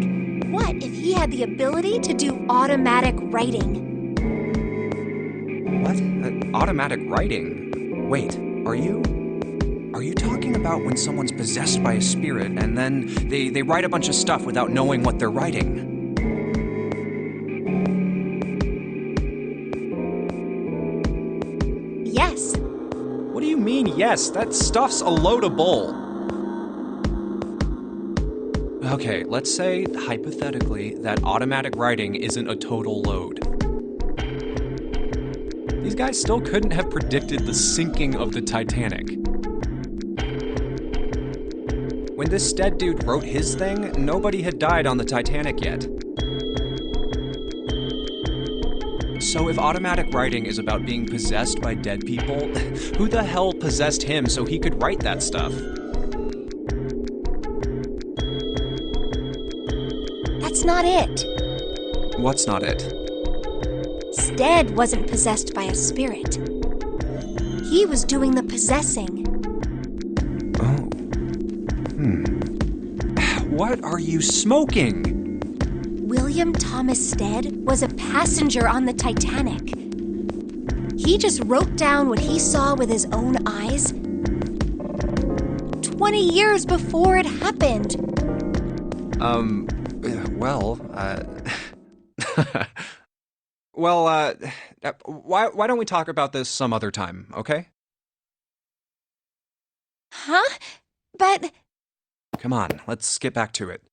what if he had the ability to do automatic writing? What? Automatic writing? Wait, are you talking about when someone's possessed by a spirit and then they write a bunch of stuff without knowing what they're writing? Yes. What do you mean, yes? That stuff's a load of bull. Okay, let's say, hypothetically, that automatic writing isn't a total load. These guys still couldn't have predicted the sinking of the Titanic. When this Stead dude wrote his thing, nobody had died on the Titanic yet. So if automatic writing is about being possessed by dead people, who the hell possessed him so he could write that stuff? That's not it. What's not it? Stead wasn't possessed by a spirit. He was doing the possessing. Oh. What are you smoking? William Thomas Stead was a passenger on the Titanic. He just wrote down what he saw with his own eyes 20 years before it happened. Why don't we talk about this some other time, okay? Huh? But... Come on, let's get back to it.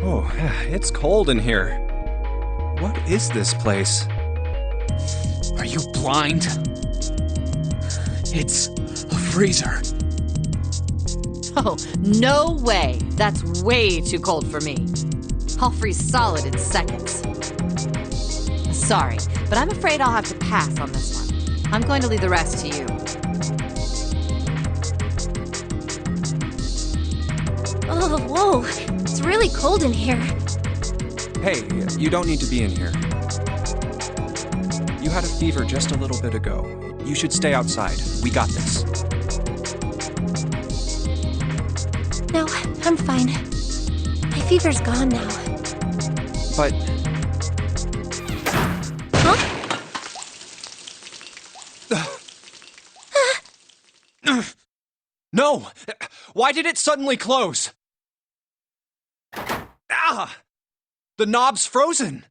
Oh, it's cold in here. What is this place? Are you blind? It's a freezer. Oh, no way. That's way too cold for me. I'll freeze solid in seconds. Sorry, but I'm afraid I'll have to pass on this one. I'm going to leave the rest to you. Oh, whoa. It's really cold in here. Hey, you don't need to be in here. You had a fever just a little bit ago. You should stay outside. We got this. No, I'm fine. My fever's gone now. But Huh? no! Why did it suddenly close? Ah! The knob's frozen!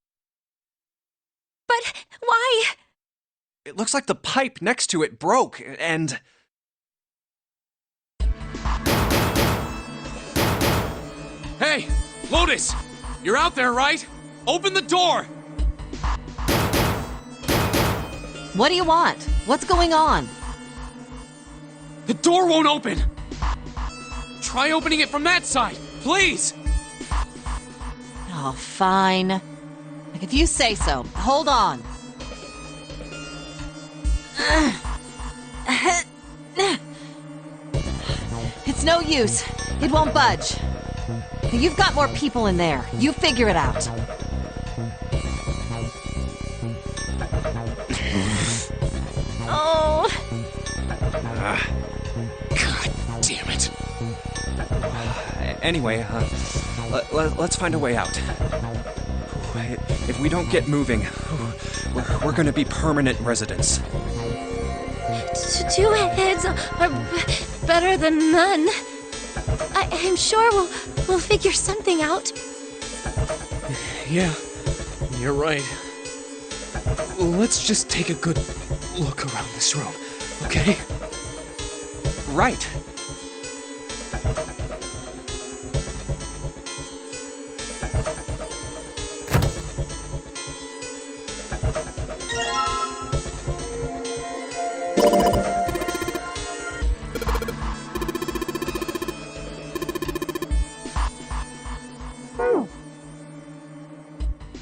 But why? It looks like the pipe next to it broke, and... Hey, Lotus! You're out there, right? Open the door! What do you want? What's going on? The door won't open! Try opening it from that side, please! Oh, fine. Like, if you say so. Hold on. It's no use. It won't budge. You've got more people in there. You figure it out. Oh. God damn it. Anyway, let's find a way out. If we don't get moving, we're gonna be permanent residents. Two heads are better than none. I'm sure we'll figure something out. Yeah, you're right. Let's just take a good look around this room, okay? Right.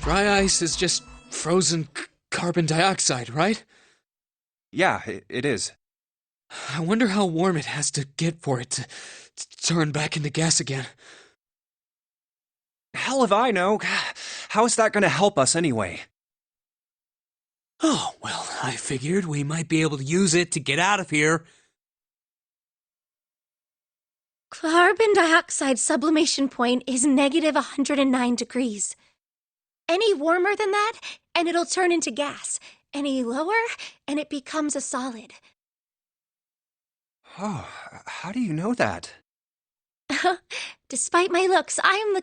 Dry ice is just frozen carbon dioxide, right? Yeah, it is. I wonder how warm it has to get for it to turn back into gas again. Hell if I know. How is that gonna help us anyway? Oh, well, I figured we might be able to use it to get out of here. Carbon dioxide sublimation point is negative 109 degrees. Any warmer than that, and it'll turn into gas. Any lower, and it becomes a solid. Oh, how do you know that? Despite my looks, I'm the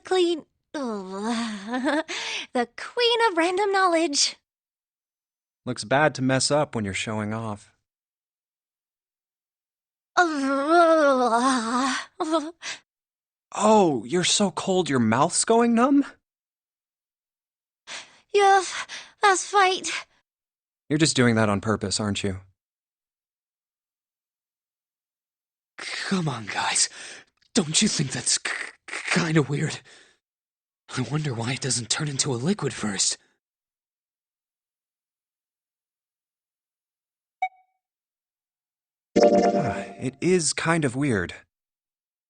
the queen of random knowledge. Looks bad to mess up when you're showing off. Oh, you're so cold your mouth's going numb? Yes, that's right. You're just doing that on purpose, aren't you? Come on, guys. Don't you think that's kind of weird? I wonder why it doesn't turn into a liquid first. It is kind of weird.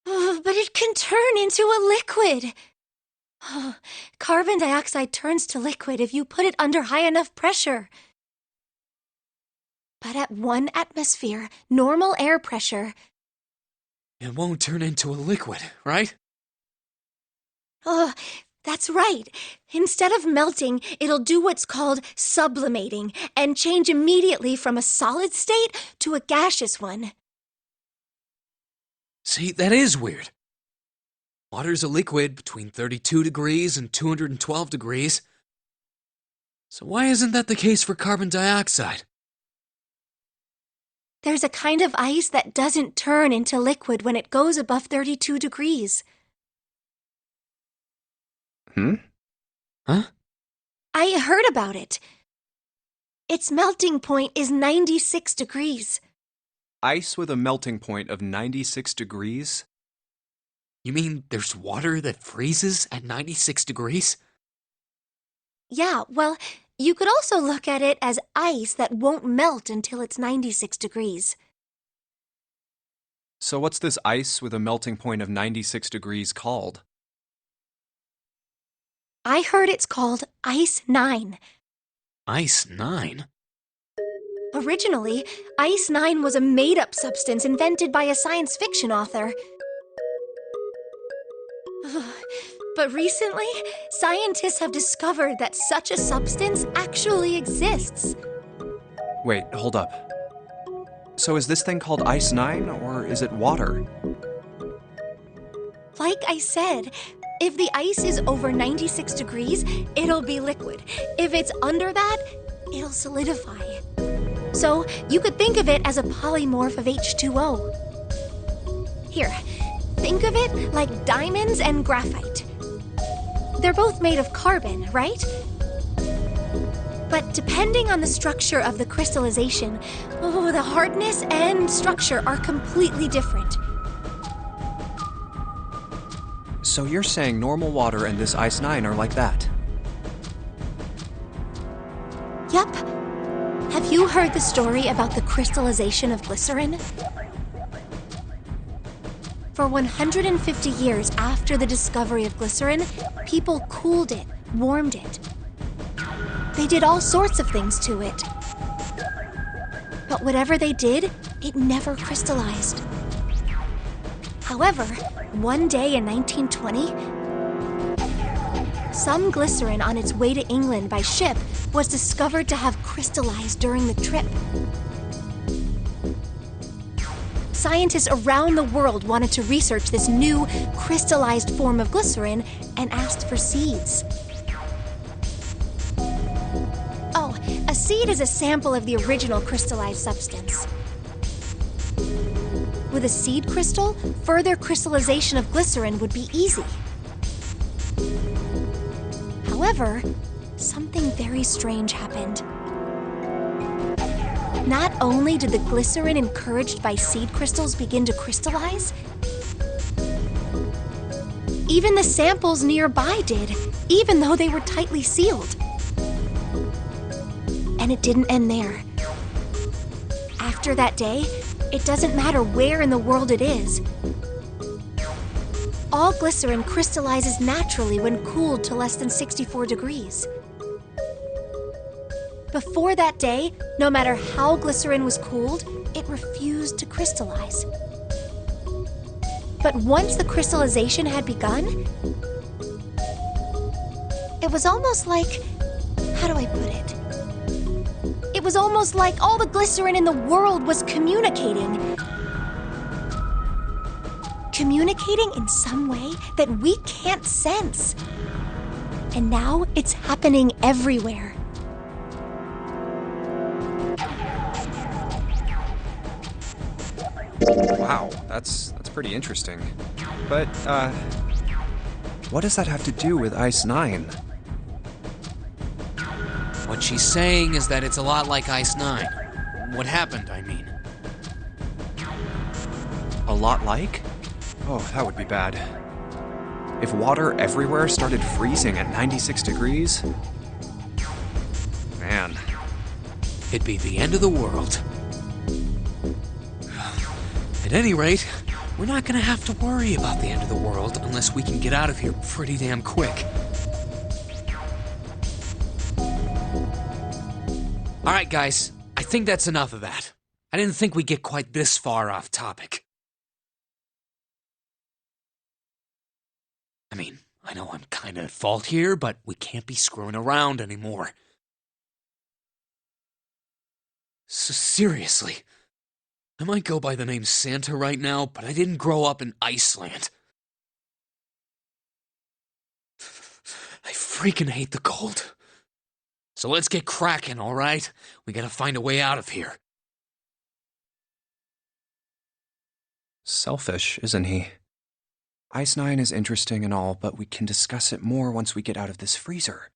But it can turn into a liquid. Carbon dioxide turns to liquid if you put it under high enough pressure. But at 1 atmosphere, normal air pressure... It won't turn into a liquid, right? That's right. Instead of melting, it'll do what's called sublimating and change immediately from a solid state to a gaseous one. See, that is weird. Water's a liquid between 32 degrees and 212 degrees. So why isn't that the case for carbon dioxide? There's a kind of ice that doesn't turn into liquid when it goes above 32 degrees. Hmm? Huh? I heard about it. Its melting point is 96 degrees. Ice with a melting point of 96 degrees? You mean there's water that freezes at 96 degrees? Yeah, well, you could also look at it as ice that won't melt until it's 96 degrees. So what's this ice with a melting point of 96 degrees called? I heard it's called Ice 9. Ice 9? Originally, Ice 9 was a made-up substance invented by a science fiction author. But recently, scientists have discovered that such a substance actually exists. Wait, hold up. So is this thing called Ice 9, or is it water? Like I said, if the ice is over 96 degrees, it'll be liquid. If it's under that, it'll solidify. So you could think of it as a polymorph of H2O. Here, think of it like diamonds and graphite. They're both made of carbon, right? But depending on the structure of the crystallization, the hardness and structure are completely different. So you're saying normal water and this Ice 9 are like that? Yep. Have you heard the story about the crystallization of glycerin? For 150 years after the discovery of glycerin, people cooled it, warmed it. They did all sorts of things to it. But whatever they did, it never crystallized. However, one day in 1920, some glycerin on its way to England by ship was discovered to have crystallized during the trip. Scientists around the world wanted to research this new crystallized form of glycerin and asked for seeds. Oh, a seed is a sample of the original crystallized substance. With a seed crystal, further crystallization of glycerin would be easy. However, something very strange happened. Not only did the glycerin encouraged by seed crystals begin to crystallize, even the samples nearby did, even though they were tightly sealed. And it didn't end there. After that day, it doesn't matter where in the world it is. All glycerin crystallizes naturally when cooled to less than 64 degrees. Before that day, no matter how glycerin was cooled, it refused to crystallize. But once the crystallization had begun, it was almost like, how do I put it? It was almost like all the glycerin in the world was communicating. Communicating in some way that we can't sense. And now it's happening everywhere. Wow, that's pretty interesting. But, what does that have to do with Ice 9? What she's saying is that it's a lot like Ice 9. What happened, I mean. A lot like? Oh, that would be bad. If water everywhere started freezing at 96 degrees? Man. It'd be the end of the world. At any rate, we're not gonna have to worry about the end of the world unless we can get out of here pretty damn quick. Alright guys, I think that's enough of that. I didn't think we'd get quite this far off topic. I mean, I know I'm kinda at fault here, but we can't be screwing around anymore. So seriously, I might go by the name Santa right now, but I didn't grow up in Iceland. I freaking hate the cold. So let's get cracking, alright? We gotta find a way out of here. Selfish, isn't he? Ice 9 is interesting and all, but we can discuss it more once we get out of this freezer.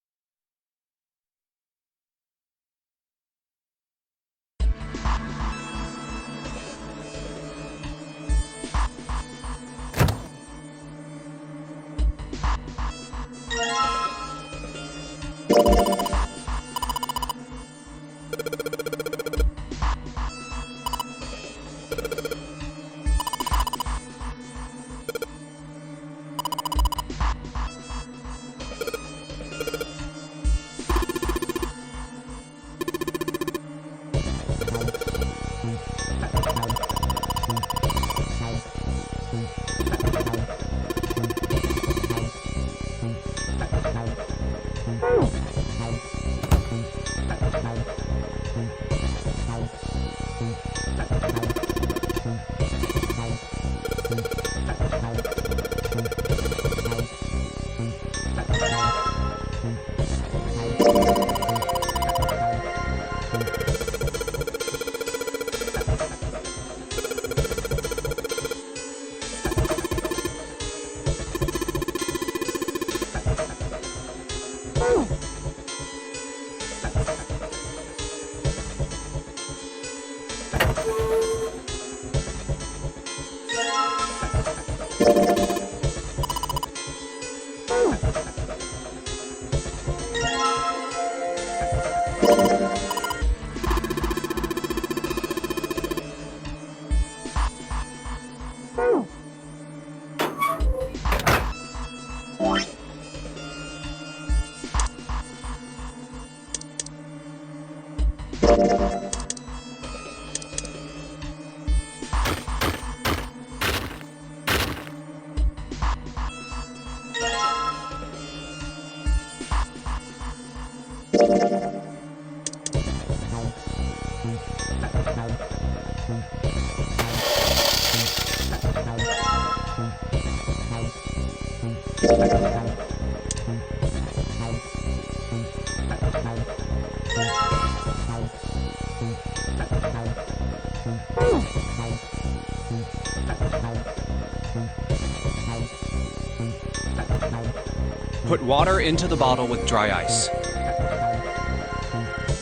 Put water into the bottle with dry ice.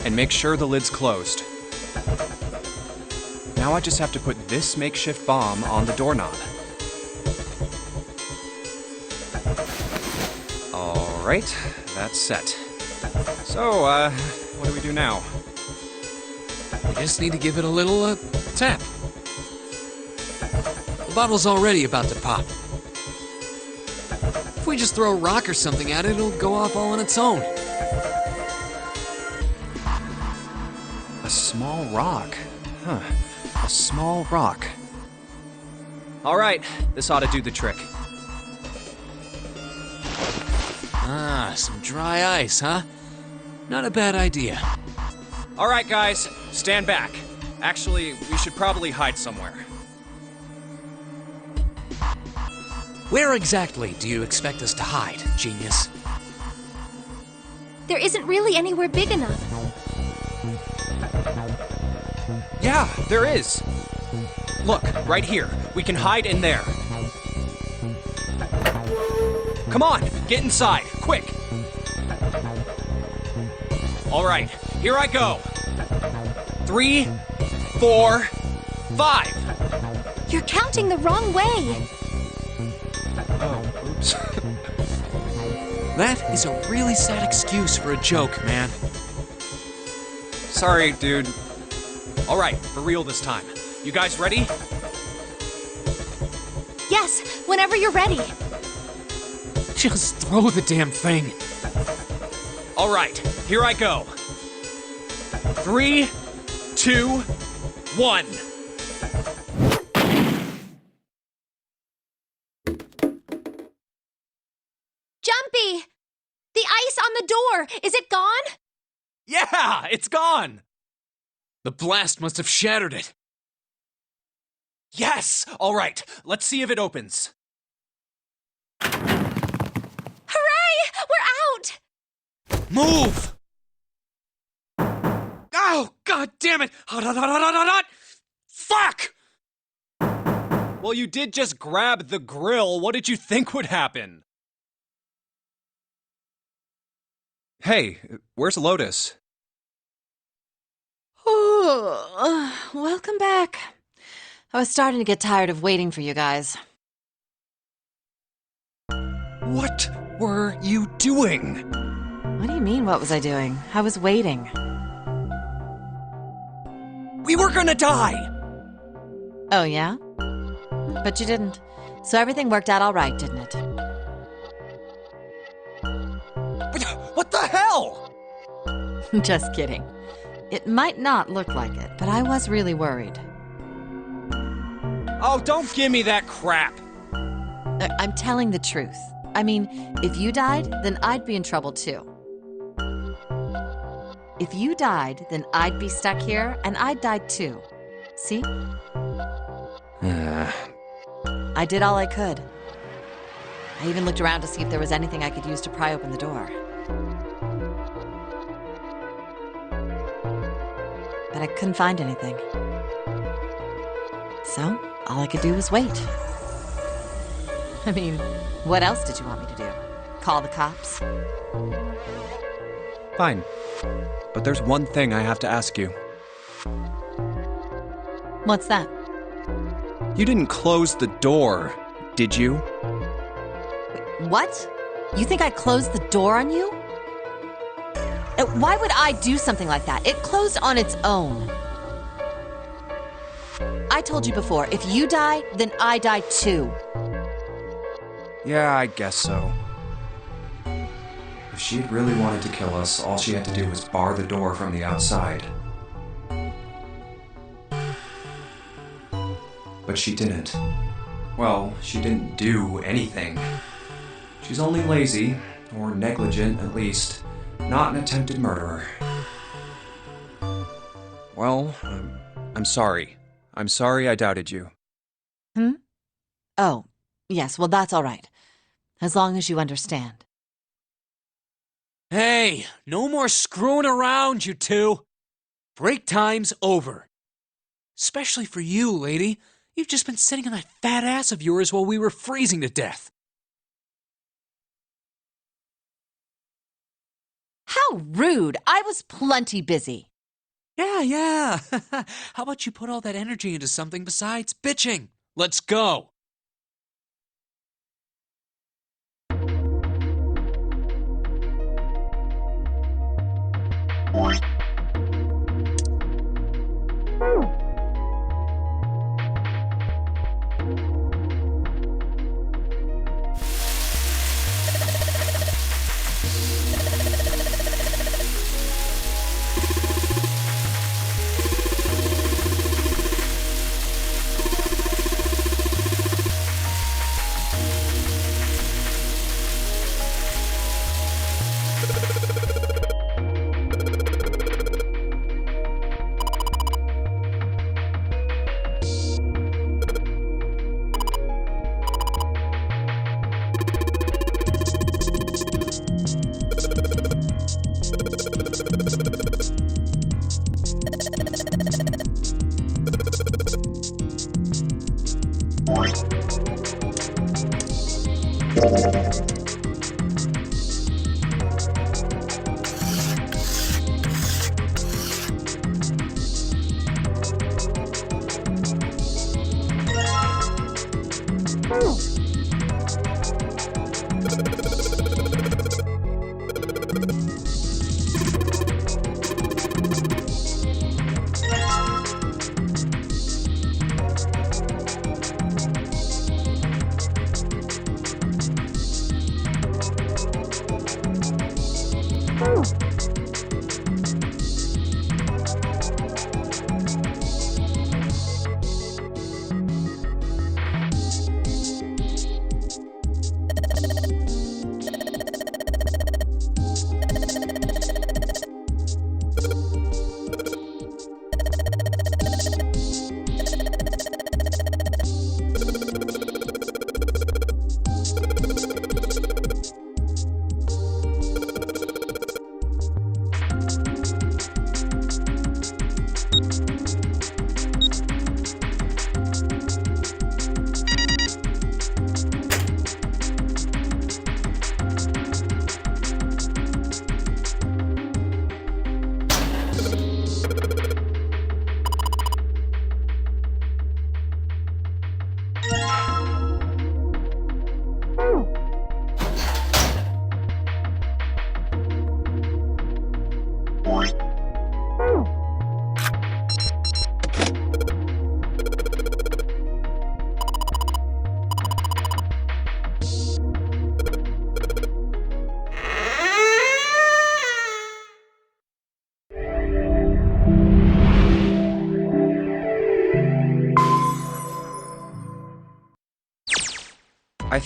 And make sure the lid's closed. Now I just have to put this makeshift bomb on the doorknob. Alright, that's set. So, what do we do now? We just need to give it a little, tap. The bottle's already about to pop. If we just throw a rock or something at it, it'll go off all on its own. A small rock. Huh. A small rock. Alright, this ought to do the trick. Ah, some dry ice, huh? Not a bad idea. Alright, guys, stand back. Actually, we should probably hide somewhere. Where exactly do you expect us to hide, genius? There isn't really anywhere big enough. Yeah, there is. Look, right here. We can hide in there. Come on, get inside, quick. All right, here I go. 3, 4, 5. You're counting the wrong way. Oh, oops. That is a really sad excuse for a joke, man. Sorry, dude. All right, for real this time. You guys ready? Yes, whenever you're ready. Just throw the damn thing. All right, here I go. 3, 2, 1. Jumpy! The ice on the door, is it gone? Yeah, it's gone. The blast must have shattered it. Yes! All right, let's see if it opens. Hooray! We're out! Move! Oh, god damn it! Hot, hot, hot, hot, hot, hot, hot! Fuck! Well, you did just grab the grill. What did you think would happen? Hey, where's Lotus? Welcome back. I was starting to get tired of waiting for you guys. What were you doing? What do you mean, what was I doing? I was waiting. We were gonna die! Oh, yeah? But you didn't. So everything worked out all right, didn't it? What the hell? Just kidding. It might not look like it, but I was really worried. Oh, don't give me that crap. I'm telling the truth. I mean, if you died, then I'd be in trouble too. If you died, then I'd be stuck here, and I'd die too. See? I did all I could. I even looked around to see if there was anything I could use to pry open the door. But I couldn't find anything. So, all I could do was wait. I mean, what else did you want me to do? Call the cops? Fine. But there's one thing I have to ask you. What's that? You didn't close the door, did you? What? You think I closed the door on you? Why would I do something like that? It closed on its own. I told you before, if you die, then I die too. Yeah, I guess so. If she'd really wanted to kill us, all she had to do was bar the door from the outside. But she didn't. Well, she didn't do anything. She's only lazy, or negligent at least, not an attempted murderer. Well, I'm sorry. I'm sorry I doubted you. Oh, yes, well that's all right. As long as you understand. Hey, no more screwing around, you two. Break time's over. Especially for you, lady. You've just been sitting on that fat ass of yours while we were freezing to death. How rude! I was plenty busy. Yeah. How about you put all that energy into something besides bitching? Let's go.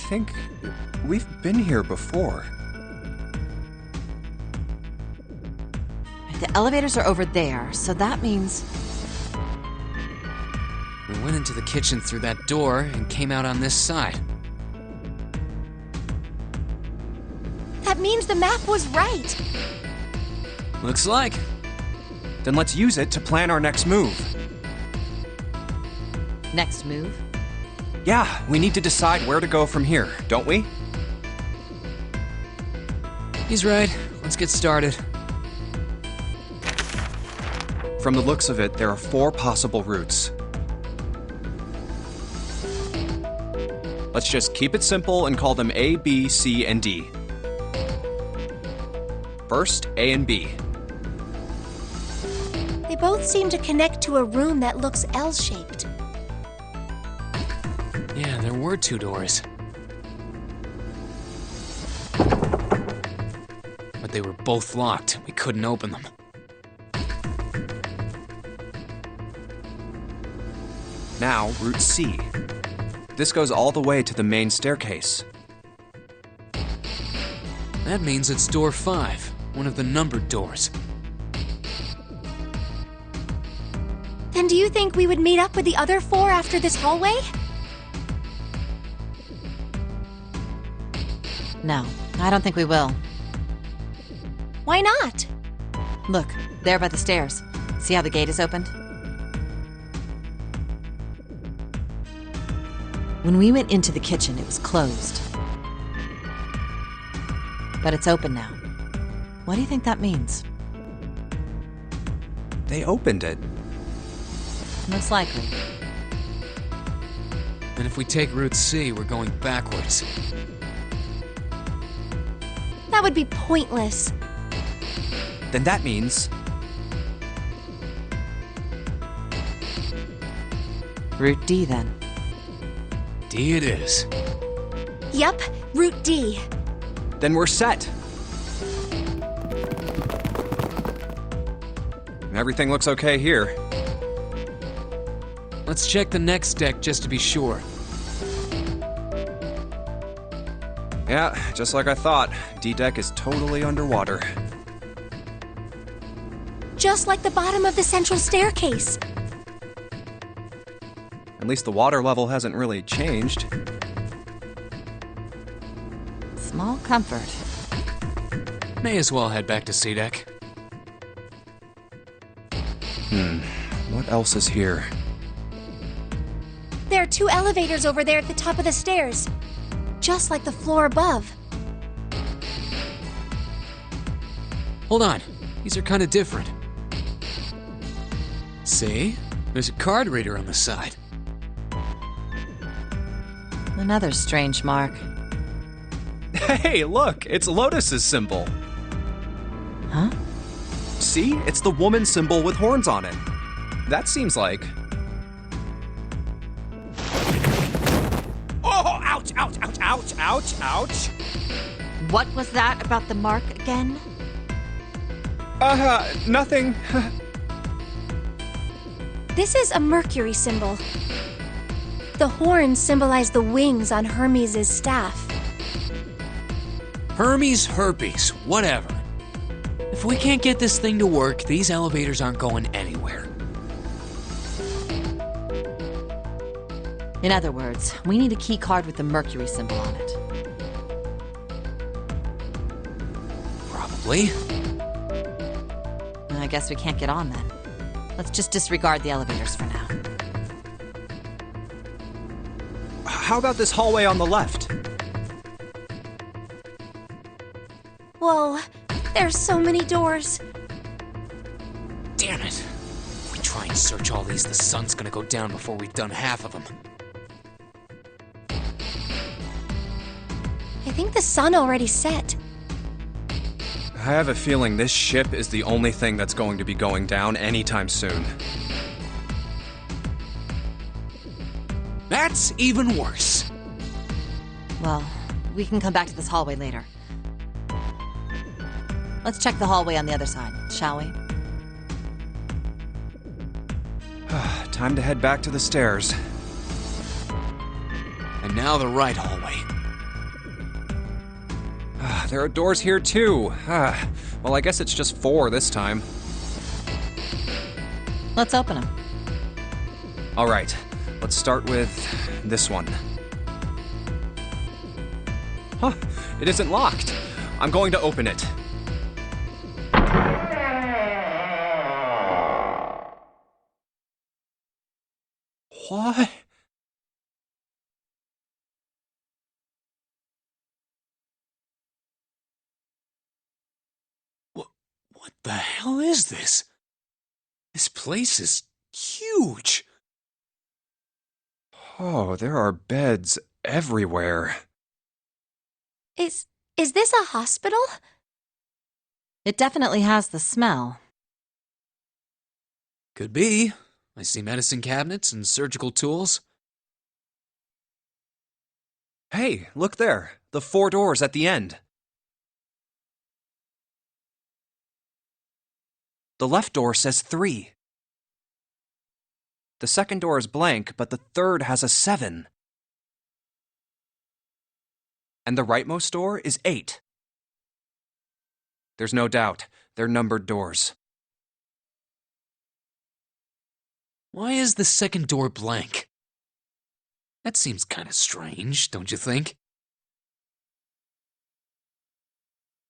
think we've been here before. The elevators are over there, so that means... We went into the kitchen through that door and came out on this side. That means the map was right. Looks like. Then let's use it to plan our next move. Next move? Yeah, we need to decide where to go from here, don't we? He's right. Let's get started. From the looks of it, there are 4 possible routes. Let's just keep it simple and call them A, B, C, and D. First, A and B. They both seem to connect to a room that looks L-shaped. Yeah, there were 2 doors. But they were both locked. We couldn't open them. Now, Route C. This goes all the way to the main staircase. That means it's door 5, one of the numbered doors. Then do you think we would meet up with the other 4 after this hallway? No, I don't think we will. Why not? Look, there by the stairs. See how the gate is opened? When we went into the kitchen, it was closed. But it's open now. What do you think that means? They opened it. Most likely. And if we take Route C, we're going backwards. That would be pointless. Then that means... Route D, then. D it is. Yup, Route D. Then we're set. Everything looks okay here. Let's check the next deck just to be sure. Yeah, just like I thought. D-deck is totally underwater. Just like the bottom of the central staircase. At least the water level hasn't really changed. Small comfort. May as well head back to C deck. What else is here? There are 2 elevators over there at the top of the stairs. Just like the floor above. Hold on. These are kind of different. See? There's a card reader on the side. Another strange mark. Hey, look! It's Lotus's symbol! Huh? See? It's the woman symbol with horns on it. That seems like... Oh, ouch, ouch, ouch, ouch, ouch, ouch. What was that about the mark again? Nothing. This is a Mercury symbol. The horns symbolize the wings on Hermes' staff. Hermes, herpes, whatever. If we can't get this thing to work, these elevators aren't going anywhere. In other words, we need a key card with the Mercury symbol on it. Probably. I guess we can't get on then. Let's just disregard the elevators for now. How about this hallway on the left? Whoa, there's so many doors. Damn it. If we try and search all these, the sun's gonna go down before we've done half of them. I think the sun already set. I have a feeling this ship is the only thing that's going to be going down anytime soon. That's even worse. Well, we can come back to this hallway later. Let's check the hallway on the other side, shall we? Time to head back to the stairs. And now the right hallway. there are doors here too. Well, I guess it's just 4 this time. Let's open them. All right, let's start with this one. Huh, it isn't locked. I'm going to open it. What? What the hell is this? This place is huge. Oh, there are beds everywhere. Is this a hospital? It definitely has the smell. Could be. I see medicine cabinets and surgical tools. Hey, look there. The 4 doors at the end. The left door says 3. The second door is blank, but the third has a 7. And the rightmost door is 8. There's no doubt, they're numbered doors. Why is the second door blank? That seems kind of strange, don't you think?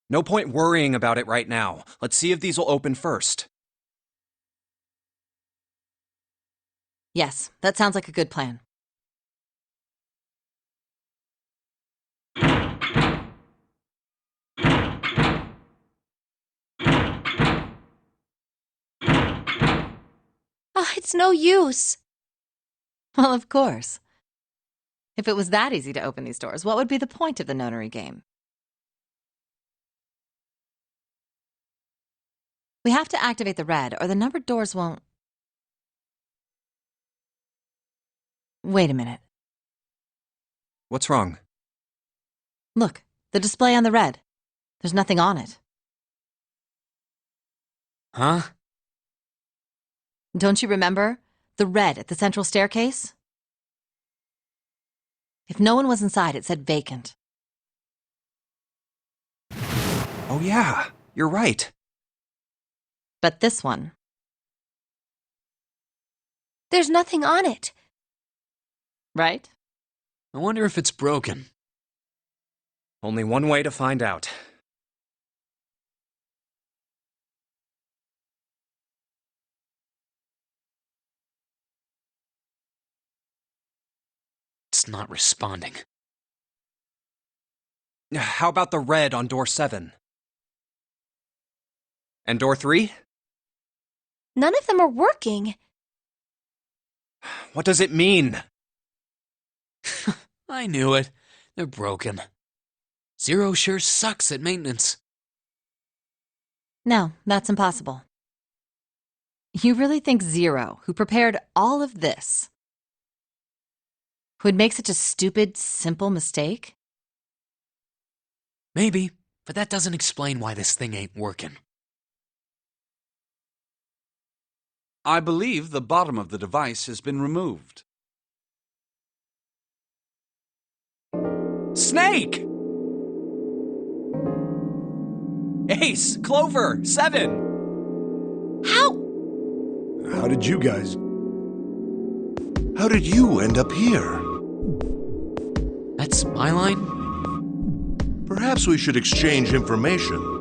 No point worrying about it right now. Let's see if these will open first. Yes, that sounds like a good plan. Oh, it's no use. Well, of course. If it was that easy to open these doors, what would be the point of the Nonary game? We have to activate the red, or the numbered doors won't... Wait a minute. What's wrong? Look, the display on the red. There's nothing on it. Huh? Don't you remember? The red at the central staircase? If no one was inside, it said vacant. Oh yeah, you're right. But this one... There's nothing on it. Right? I wonder if it's broken. Only one way to find out. It's not responding. How about the red on door 7? And door 3? None of them are working. What does it mean? I knew it. They're broken. Zero sure sucks at maintenance. No, that's impossible. You really think Zero, who prepared all of this, would make such a stupid, simple mistake? Maybe, but that doesn't explain why this thing ain't working. I believe the bottom of the device has been removed. Snake! Ace! Clover! 7! How did you guys... How did you end up here? That's my line? Perhaps we should exchange information.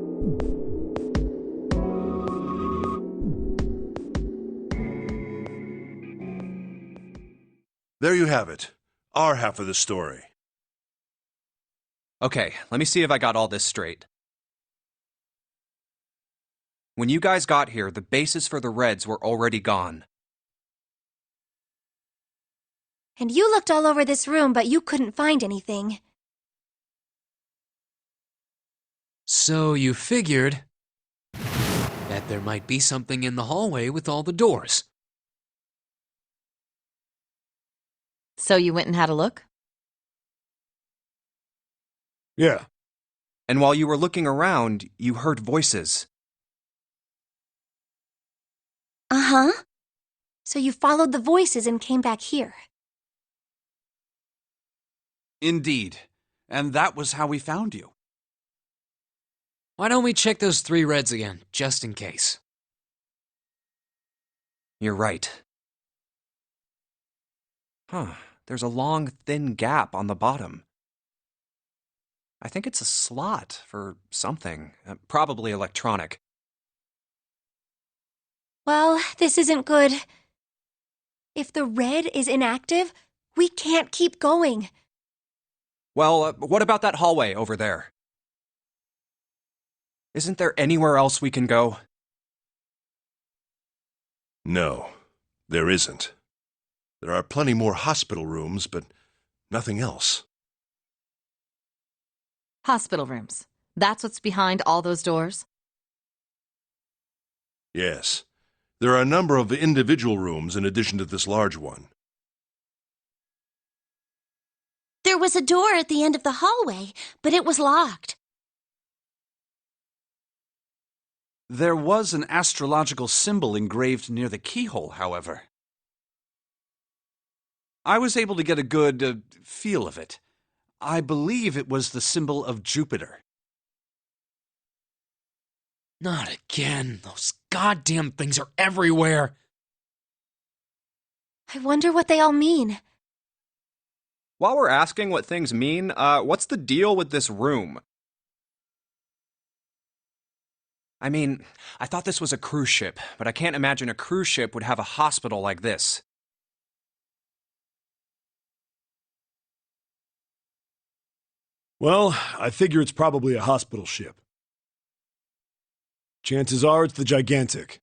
There you have it. Our half of the story. Okay, let me see if I got all this straight. When you guys got here, the bases for the Reds were already gone. And you looked all over this room, but you couldn't find anything. So you figured that there might be something in the hallway with all the doors. So you went and had a look? Yeah. And while you were looking around, you heard voices. Uh-huh. So you followed the voices and came back here. Indeed. And that was how we found you. Why don't we check those 3 reds again, just in case? You're right. Huh, there's a long, thin gap on the bottom. I think it's a slot for something, probably electronic. Well, this isn't good. If the red is inactive, we can't keep going. Well, what about that hallway over there? Isn't there anywhere else we can go? No, there isn't. There are plenty more hospital rooms, but nothing else. Hospital rooms. That's what's behind all those doors? Yes. There are a number of individual rooms in addition to this large one. There was a door at the end of the hallway, but it was locked. There was an astrological symbol engraved near the keyhole, however. I was able to get a good feel of it. I believe it was the symbol of Jupiter. Not again. Those goddamn things are everywhere. I wonder what they all mean. While we're asking what things mean, what's the deal with this room? I mean, I thought this was a cruise ship, but I can't imagine a cruise ship would have a hospital like this. Well, I figure it's probably a hospital ship. Chances are it's the Gigantic.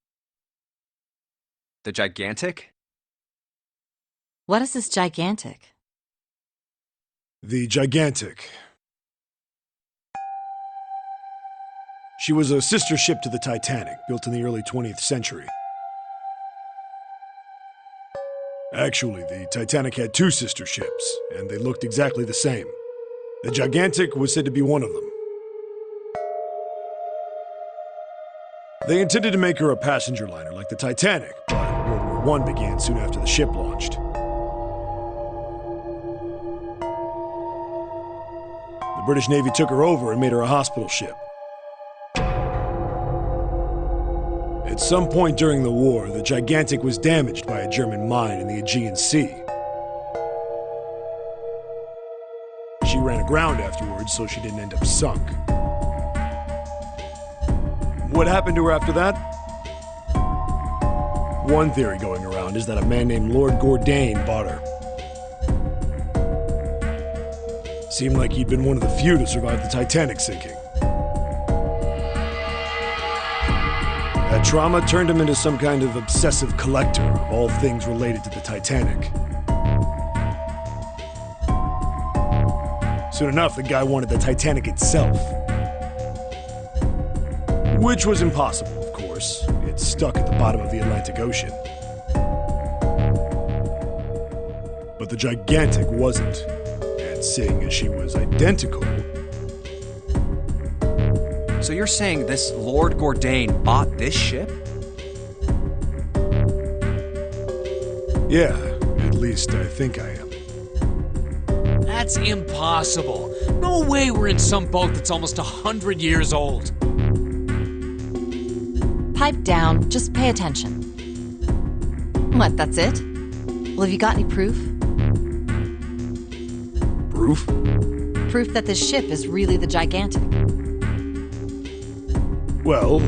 The Gigantic? What is this gigantic? The Gigantic. She was a sister ship to the Titanic, built in the early 20th century. Actually, the Titanic had 2 sister ships, and they looked exactly the same. The Gigantic was said to be one of them. They intended to make her a passenger liner like the Titanic, but World War I began soon after the ship launched. The British Navy took her over and made her a hospital ship. At some point during the war, the Gigantic was damaged by a German mine in the Aegean Sea. She ran aground afterwards, so she didn't end up sunk. What happened to her after that? One theory going around is that a man named Lord Gourdane bought her. Seemed like he'd been one of the few to survive the Titanic sinking. That trauma turned him into some kind of obsessive collector of all things related to the Titanic. Soon enough, the guy wanted the Titanic itself. Which was impossible, of course. It's stuck at the bottom of the Atlantic Ocean. But the Gigantic wasn't. And seeing as she was identical... So you're saying this Lord Gourdane bought this ship? Yeah, at least I think I am. That's impossible. No way we're in some boat that's almost 100 years old. Pipe down, just pay attention. What, that's it? Well, have you got any proof? Proof? Proof that this ship is really the Gigantic. Well,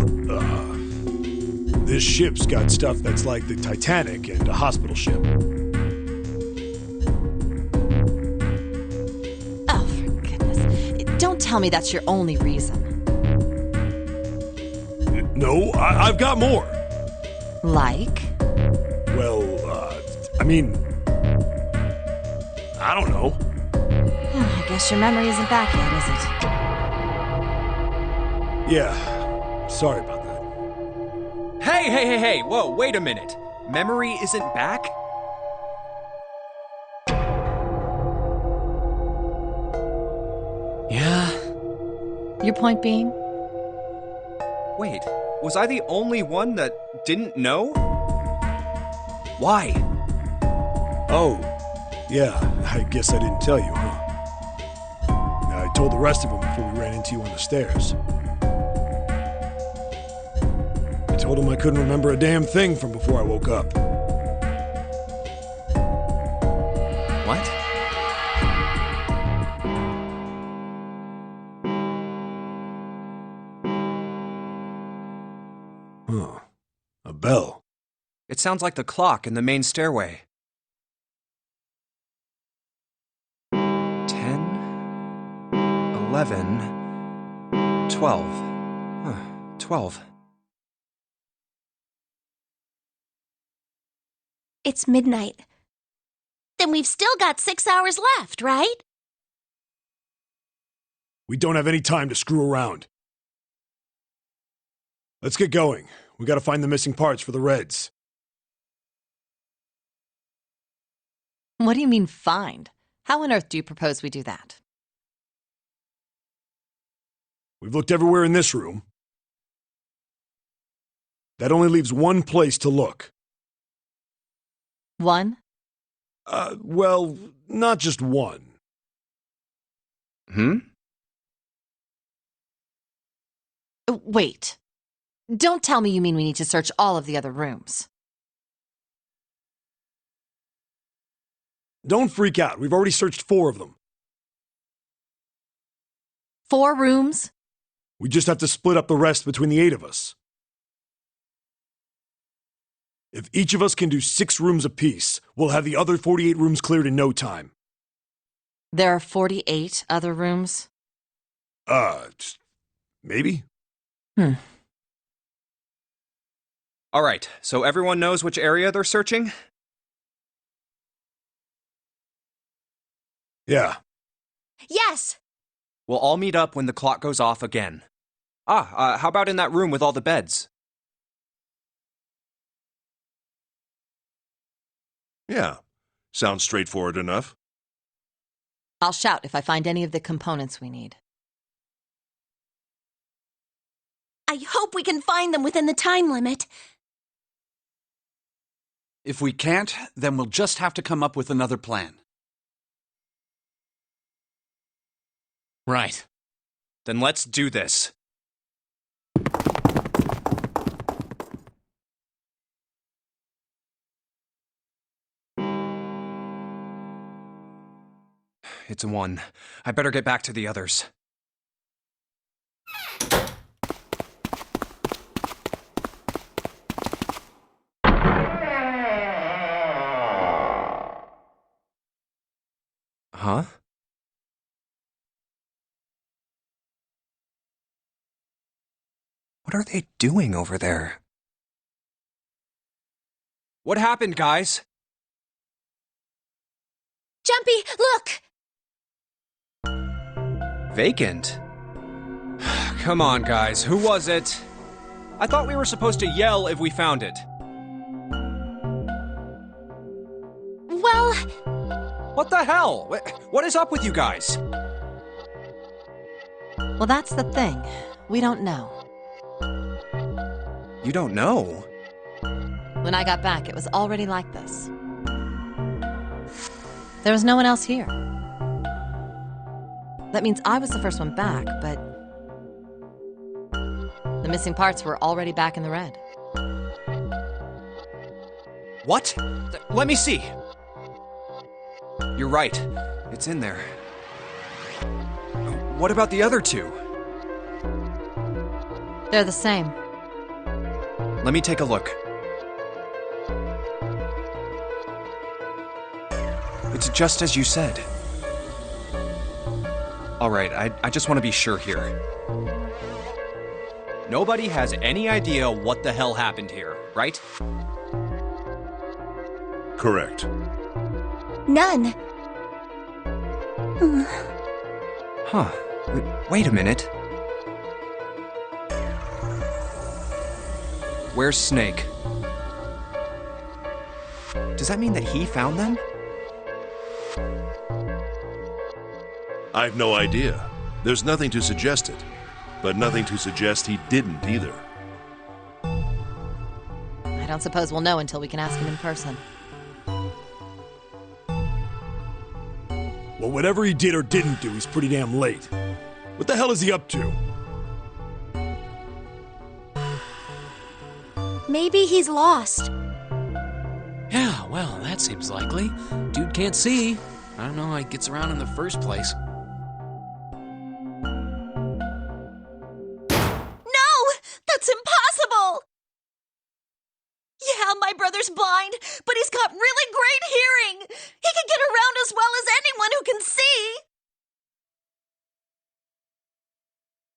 this ship's got stuff that's like the Titanic and a hospital ship. Oh, for goodness. Don't tell me that's your only reason. No, I've got more. Like? Well, I mean... I don't know. I guess your memory isn't back yet, is it? Yeah, sorry about that. Hey, whoa, wait a minute. Memory isn't back? Yeah? Your point being? Wait, was I the only one that didn't know? Why? Oh, yeah, I guess I didn't tell you, huh? I told the rest of them before we ran into you on the stairs. Told him I couldn't remember a damn thing from before I woke up. What? Huh. A bell. It sounds like the clock in the main stairway. 10, 11, 12. Huh, 12. It's midnight. Then we've still got 6 hours left, right? We don't have any time to screw around. Let's get going. We gotta find the missing parts for the Reds. What do you mean, find? How on earth do you propose we do that? We've looked everywhere in this room. That only leaves one place to look. One? Well, not just one. Wait. Don't tell me you mean we need to search all of the other rooms. Don't freak out. We've already searched 4 of them. 4 rooms? We just have to split up the rest between the 8 of us. If each of us can do 6 rooms apiece, we'll have the other 48 rooms cleared in no time. There are 48 other rooms? Maybe? All right, so everyone knows which area they're searching? Yeah. Yes! We'll all meet up when the clock goes off again. How about in that room with all the beds? Yeah, sounds straightforward enough. I'll shout if I find any of the components we need. I hope we can find them within the time limit. If we can't, then we'll just have to come up with another plan. Right. Then let's do this. It's a 1. I better get back to the others. Huh? What are they doing over there? What happened, guys? Jumpy, look! Vacant? Come on, guys. Who was it? I thought we were supposed to yell if we found it. Well... What the hell? What is up with you guys? Well, that's the thing. We don't know. You don't know? When I got back, it was already like this. There was no one else here. That means I was the first one back, but the missing parts were already back in the red. What? Let me see. You're right. It's in there. What about the other 2? They're the same. Let me take a look. It's just as you said. All right, I just want to be sure here. Nobody has any idea what the hell happened here, right? Correct. None. Huh. Wait a minute. Where's Snake? Does that mean that he found them? I've no idea. There's nothing to suggest it, but nothing to suggest he didn't either. I don't suppose we'll know until we can ask him in person. Well, whatever he did or didn't do, he's pretty damn late. What the hell is he up to? Maybe he's lost. Yeah, well, that seems likely. Dude can't see. I don't know how he gets around in the first place. No! That's impossible! Yeah, my brother's blind, but he's got really great hearing. He can get around as well as anyone who can see.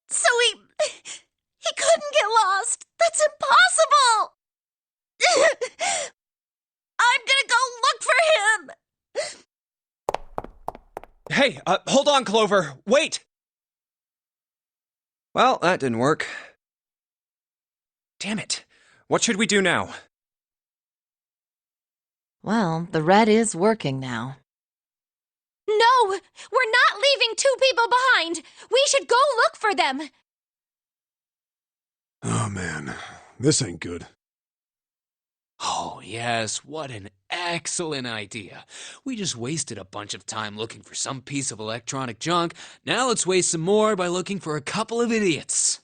So he couldn't get lost. That's impossible. I'm gonna go look for him. Hey, hold on, Clover. Wait! Well, that didn't work. Damn it. What should we do now? Well, the red is working now. No! We're not leaving two people behind! We should go look for them! Oh man, this ain't good. Oh, yes, what an excellent idea. We just wasted a bunch of time looking for some piece of electronic junk. Now let's waste some more by looking for a couple of idiots.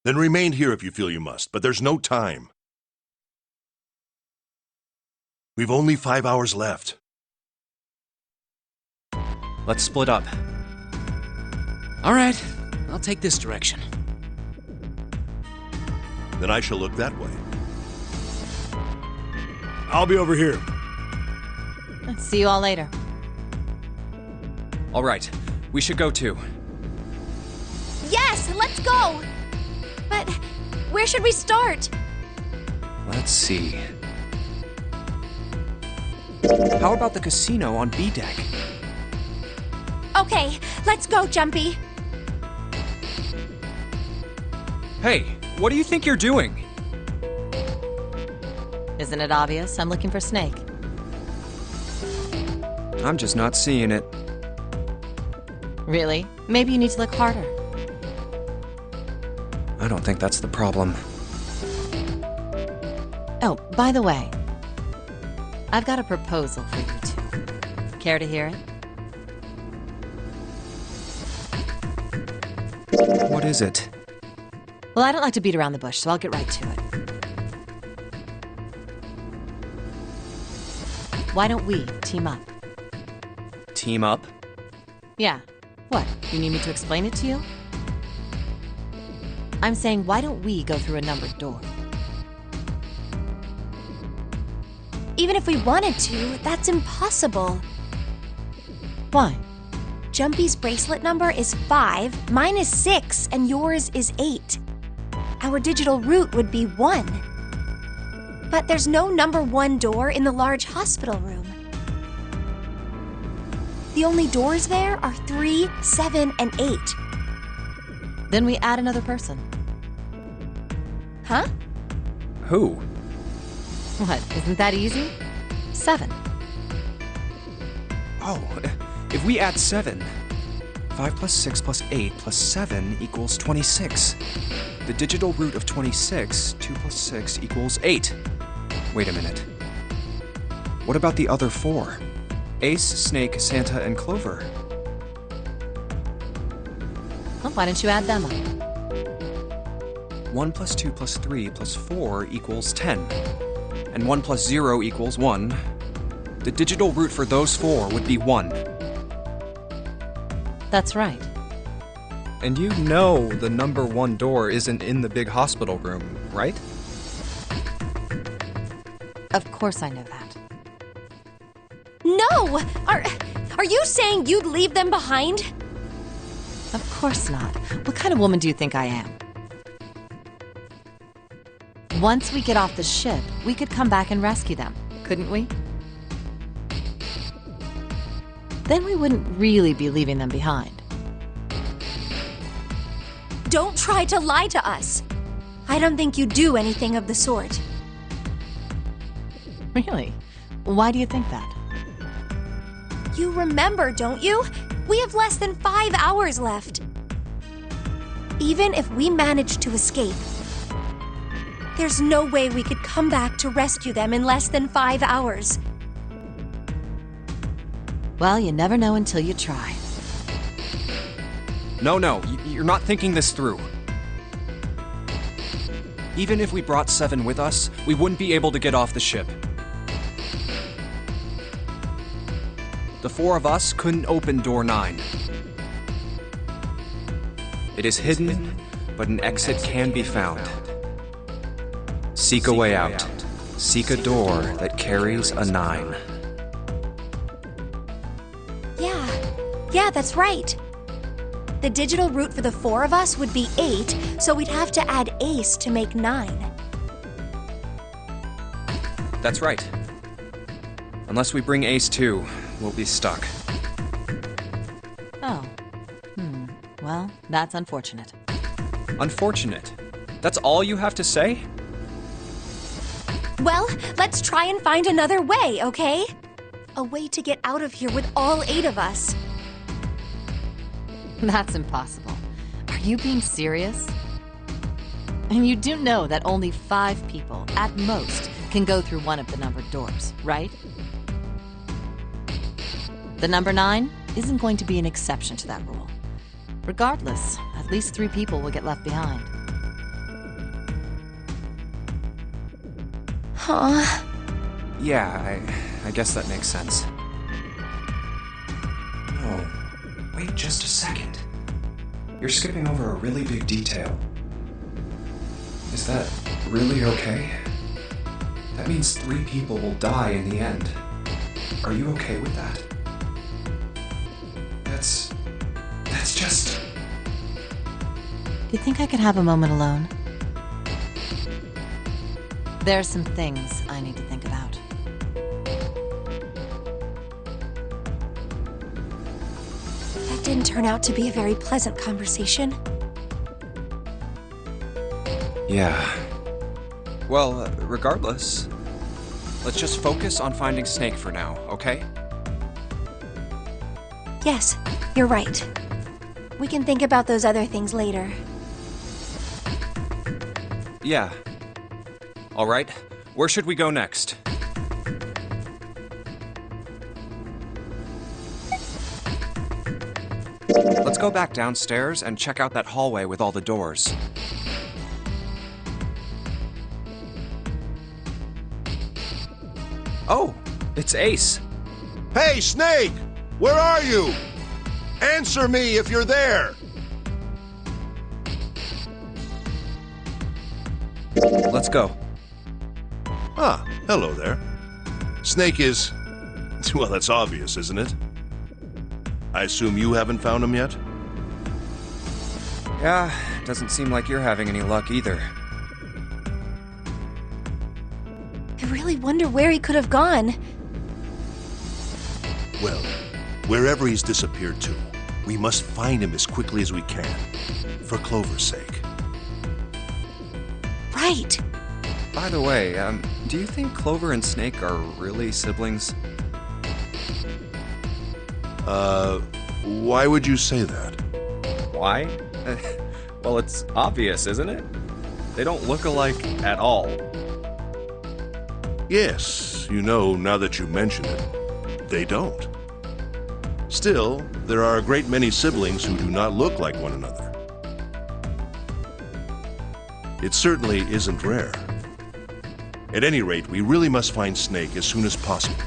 Then remain here if you feel you must, but there's no time. We've only 5 hours left. Let's split up. All right, I'll take this direction. Then I shall look that way. I'll be over here. See you all later. All right, we should go too. Yes, let's go! But where should we start? Let's see. How about the casino on B deck? Okay, let's go, Jumpy. Hey, what do you think you're doing? Isn't it obvious? I'm looking for Snake. I'm just not seeing it. Really? Maybe you need to look harder. I don't think that's the problem. Oh, by the way, I've got a proposal for you two. Care to hear it? What is it? Well, I don't like to beat around the bush, so I'll get right to it. Why don't we team up? Team up? Yeah. What? You need me to explain it to you? I'm saying, why don't we go through a numbered door? Even if we wanted to, that's impossible. Why? Jumpy's bracelet number is 5, mine is 6, and yours is 8. Our digital route would be 1. But there's no number 1 door in the large hospital room. The only doors there are 3, 7, and 8. Then we add another person. Huh? Who? What, isn't that easy? 7. Oh, if we add 7, 5 plus 6 plus 8 plus 7 equals 26. The digital root of 26, 2 plus 6 equals 8. Wait a minute. What about the other 4? Ace, Snake, Santa, and Clover. Well, why don't you add them up? 1 plus 2 plus 3 plus 4 equals 10. And 1 plus 0 equals 1. The digital root for those 4 would be 1. That's right. And you know the number 1 door isn't in the big hospital room, right? Of course I know that. No! Are you saying you'd leave them behind? Of course not. What kind of woman do you think I am? Once we get off the ship, we could come back and rescue them, couldn't we? Then we wouldn't really be leaving them behind. Don't try to lie to us. I don't think you do anything of the sort. Really? Why do you think that? You remember, don't you? We have less than 5 hours left. Even if we manage to escape, there's no way we could come back to rescue them in less than 5 hours. Well, you never know until you try. No, you're not thinking this through. Even if we brought 7 with us, we wouldn't be able to get off the ship. The 4 of us couldn't open door 9. It is hidden, but an exit can be found. Seek a way out. Seek a door that carries a 9. Yeah, that's right. The digital route for the 4 of us would be 8, so we'd have to add Ace to make 9. That's right. Unless we bring Ace too, we'll be stuck. Oh. Well, that's unfortunate. Unfortunate? That's all you have to say? Well, let's try and find another way, okay? A way to get out of here with all 8 of us. That's impossible. Are you being serious? And you do know that only 5 people, at most, can go through one of the numbered doors, right? The number 9 isn't going to be an exception to that rule. Regardless, at least 3 people will get left behind. Huh? Yeah, I guess that makes sense. Oh, wait just a second. You're skipping over a really big detail. Is that really okay? That means 3 people will die in the end. Are you okay with that? That's just... Do you think I could have a moment alone? There are some things I need to think about. That didn't turn out to be a very pleasant conversation. Yeah. Well, regardless, let's just focus on finding Snake for now, okay? Yes, you're right. We can think about those other things later. Yeah. All right, where should we go next? Let's go back downstairs and check out that hallway with all the doors. Oh, it's Ace. Hey, Snake! Where are you? Answer me if you're there! Let's go. Ah, hello there. Snake is... well, that's obvious, isn't it? I assume you haven't found him yet? Yeah, doesn't seem like you're having any luck either. I really wonder where he could have gone. Well, wherever he's disappeared to, we must find him as quickly as we can. For Clover's sake. Right. By the way, do you think Clover and Snake are really siblings? Why would you say that? Why? Well, it's obvious, isn't it? They don't look alike at all. Yes, you know, now that you mention it, they don't. Still, there are a great many siblings who do not look like one another. It certainly isn't rare. At any rate, we really must find Snake as soon as possible.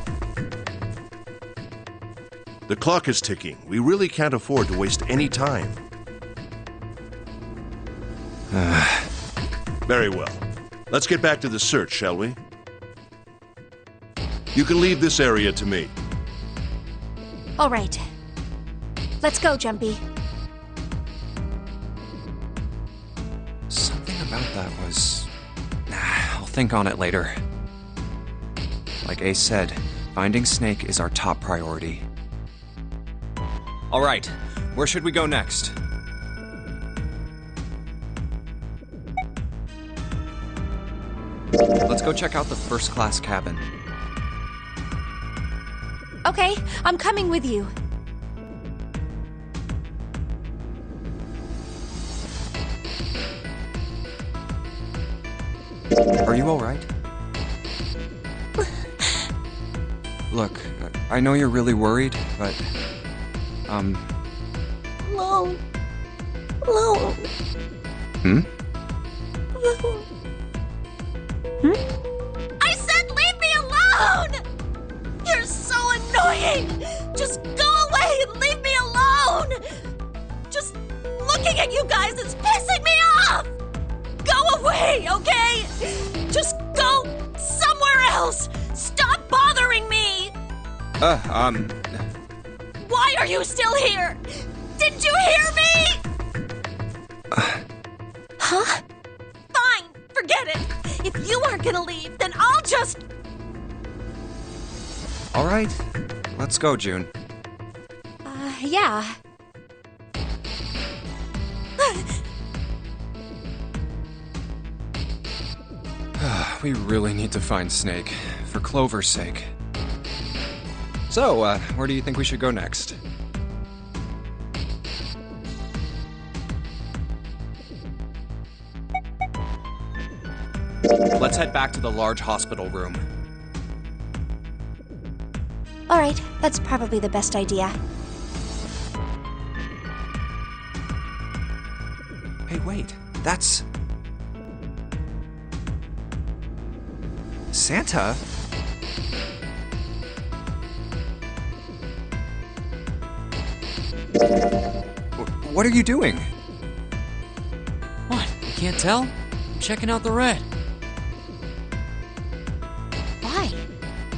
The clock is ticking. We really can't afford to waste any time. Very well. Let's get back to the search, shall we? You can leave this area to me. All right. Let's go, Jumpy. Something about that was... I'll think on it later. Like Ace said, finding Snake is our top priority. All right, where should we go next? Let's go check out the first-class cabin. Okay, I'm coming with you. Are you all right? Look, I know you're really worried, but... Alone. alone. Hmm? Alone. I said leave me alone! You're so annoying! Just go away and leave me alone! Just looking at you guys is pissing me off! Go away, okay? Just go somewhere else! Stop bothering me! Why are you still here? Didn't you hear me? Huh? Fine, forget it. If you aren't gonna leave, then I'll just... All right, let's go, June. Yeah. We really need to find Snake, for Clover's sake. So, where do you think we should go next? Let's head back to the large hospital room. All right, that's probably the best idea. Hey, wait, that's... Santa? What are you doing? What? You can't tell? I'm checking out the red. Why?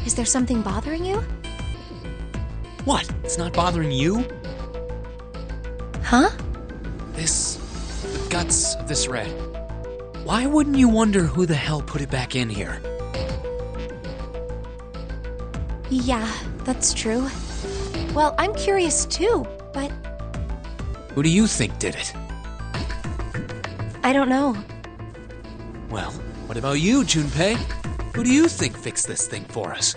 Is there something bothering you? What? It's not bothering you? Huh? The guts of this red. Why wouldn't you wonder who the hell put it back in here? Yeah, that's true. Well, I'm curious too, but Who do you think did it? I don't know. Well, what about you, Junpei? Who do you think fixed this thing for us?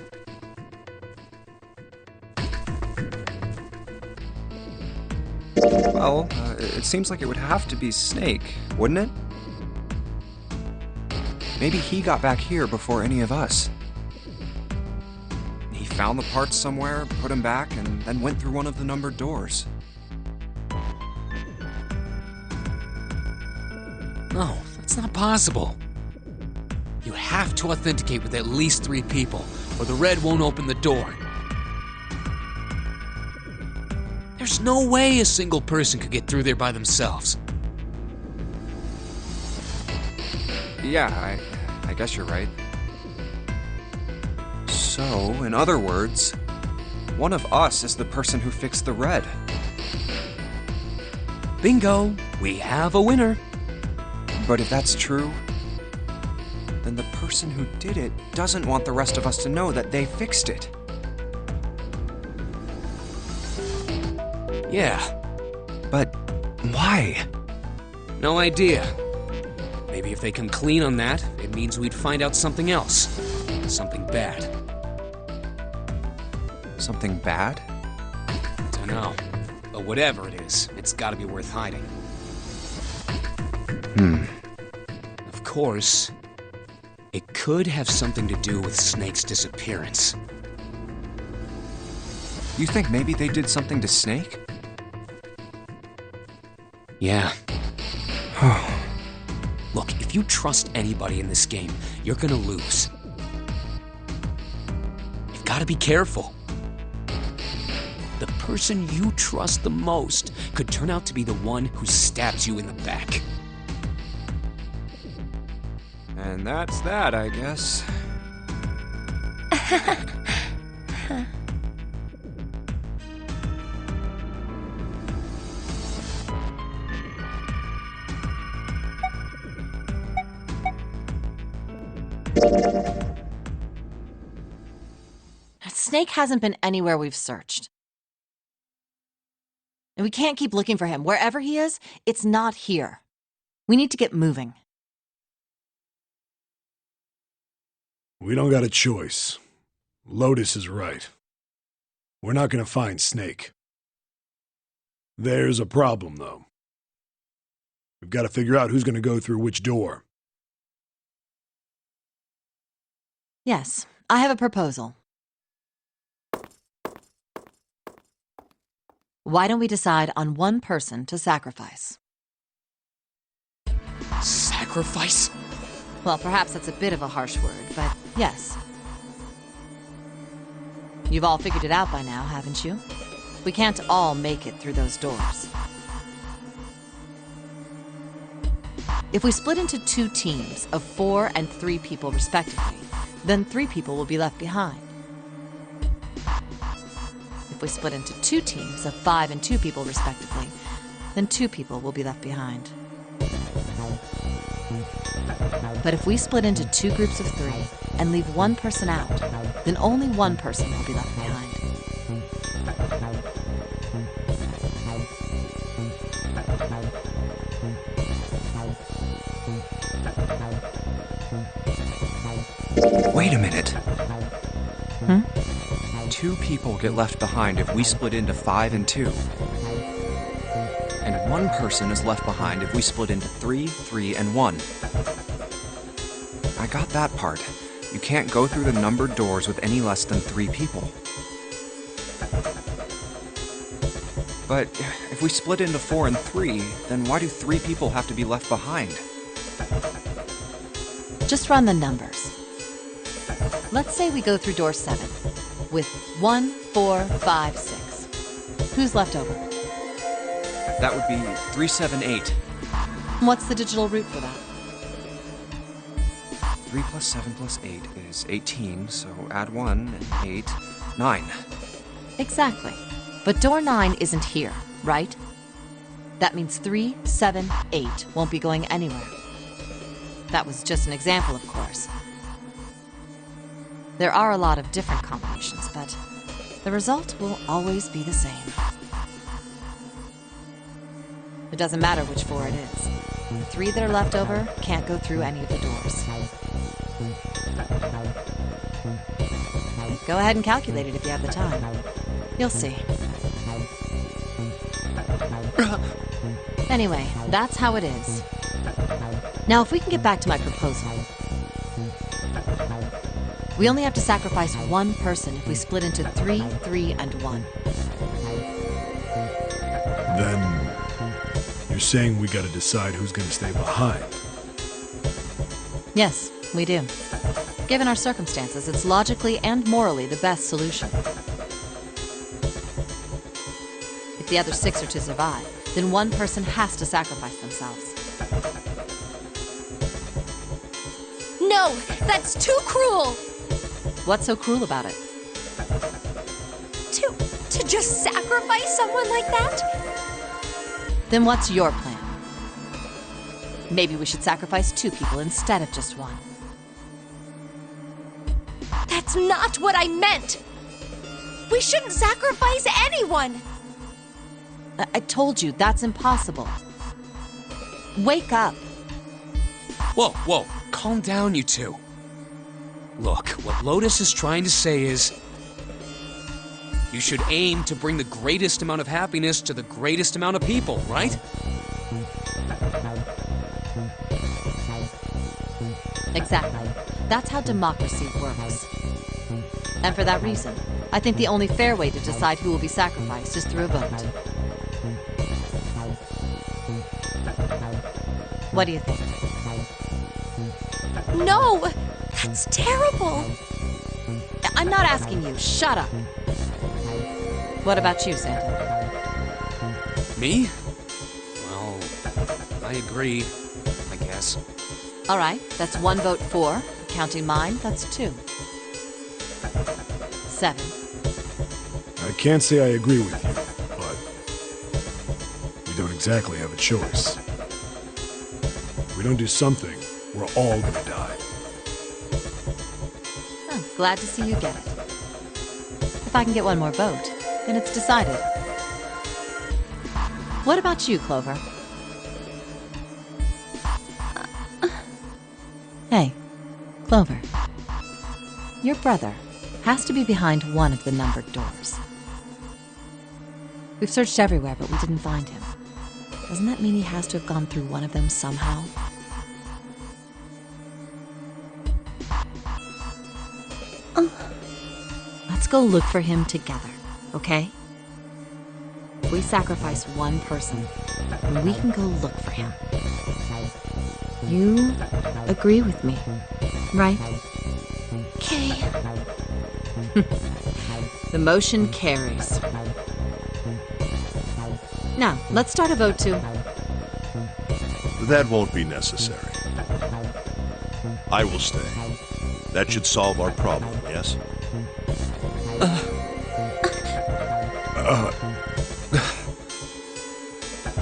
Well, it seems like it would have to be Snake, wouldn't it? Maybe he got back here before any of us. He found the parts somewhere, put them back, and then went through one of the numbered doors. No, that's not possible. You have to authenticate with at least 3 people, or the red won't open the door. There's no way a single person could get through there by themselves. Yeah, I guess you're right. So, in other words, one of us is the person who fixed the red. Bingo! We have a winner. But if that's true, then the person who did it doesn't want the rest of us to know that they fixed it. Yeah. But why? No idea. Maybe if they come clean on that, it means we'd find out something else. Something bad. Something bad? Dunno. But whatever it is, it's gotta be worth hiding. Of course, it could have something to do with Snake's disappearance. You think maybe they did something to Snake? Yeah. Look, if you trust anybody in this game, you're gonna lose. You've gotta be careful. The person you trust the most could turn out to be the one who stabs you in the back. And that's that, I guess. Snake hasn't been anywhere we've searched. And we can't keep looking for him. Wherever he is, it's not here. We need to get moving. We don't got a choice. Lotus is right. We're not gonna find Snake. There's a problem, though. We've got to figure out who's gonna go through which door. Yes, I have a proposal. Why don't we decide on one person to sacrifice? Sacrifice? Well, perhaps that's a bit of a harsh word, but yes. You've all figured it out by now, haven't you? We can't all make it through those doors. If we split into 2 teams of 4 and 3 people respectively, then 3 people will be left behind. If we split into 2 teams of 5 and 2 people respectively, then 2 people will be left behind. But if we split into 2 groups of 3 and leave 1 person out, then only 1 person will be left behind. Wait a minute. 2 people get left behind if we split into 5 and 2. And 1 person is left behind if we split into 3, 3, and 1. I got that part. You can't go through the numbered doors with any less than 3 people. But if we split into 4 and 3, then why do 3 people have to be left behind? Just run the numbers. Let's say we go through door 7 with 1, 4, 5, 6. Who's left over? That would be 3, 7, 8. What's the digital root for that? 3 plus 7 plus 8 is 18, so add 1 and 8, 9. Exactly. But door 9 isn't here, right? That means 3, 7, 8 won't be going anywhere. That was just an example, of course. There are a lot of different combinations, but the result will always be the same. It doesn't matter which 4 it is. The 3 that are left over can't go through any of the doors. Go ahead and calculate it if you have the time. You'll see. Anyway, that's how it is. Now, if we can get back to my proposal. We only have to sacrifice 1 person if we split into 3, 3, and 1. Then you're saying we gotta decide who's gonna stay behind. Yes, we do. Given our circumstances, it's logically and morally the best solution. If the other 6 are to survive, then 1 person has to sacrifice themselves. No, that's too cruel! What's so cruel about it? To just sacrifice someone like that? Then what's your plan? Maybe we should sacrifice 2 people instead of just 1. That's not what I meant! We shouldn't sacrifice anyone! I told you, that's impossible. Wake up. Whoa, calm down, you 2. Look, what Lotus is trying to say is, you should aim to bring the greatest amount of happiness to the greatest amount of people, right? Exactly. That's how democracy works. And for that reason, I think the only fair way to decide who will be sacrificed is through a vote. What do you think? No! That's terrible! I'm not asking you. Shut up. What about you, Santa? Me? Well, I agree, I guess. All right, that's 1 vote for. Counting mine, that's 2. 7. I can't say I agree with you, but we don't exactly have a choice. If we don't do something, we're all gonna die. Oh, glad to see you get it. If I can get 1 more vote, then it's decided. What about you, Clover? Hey, Clover. Your brother has to be behind one of the numbered doors. We've searched everywhere, but we didn't find him. Doesn't that mean he has to have gone through one of them somehow? Let's go look for him together, okay? If we sacrifice 1 person, then we can go look for him. You agree with me, right? Okay. The motion carries. Now, let's start a vote too. That won't be necessary. I will stay. That should solve our problem, yes?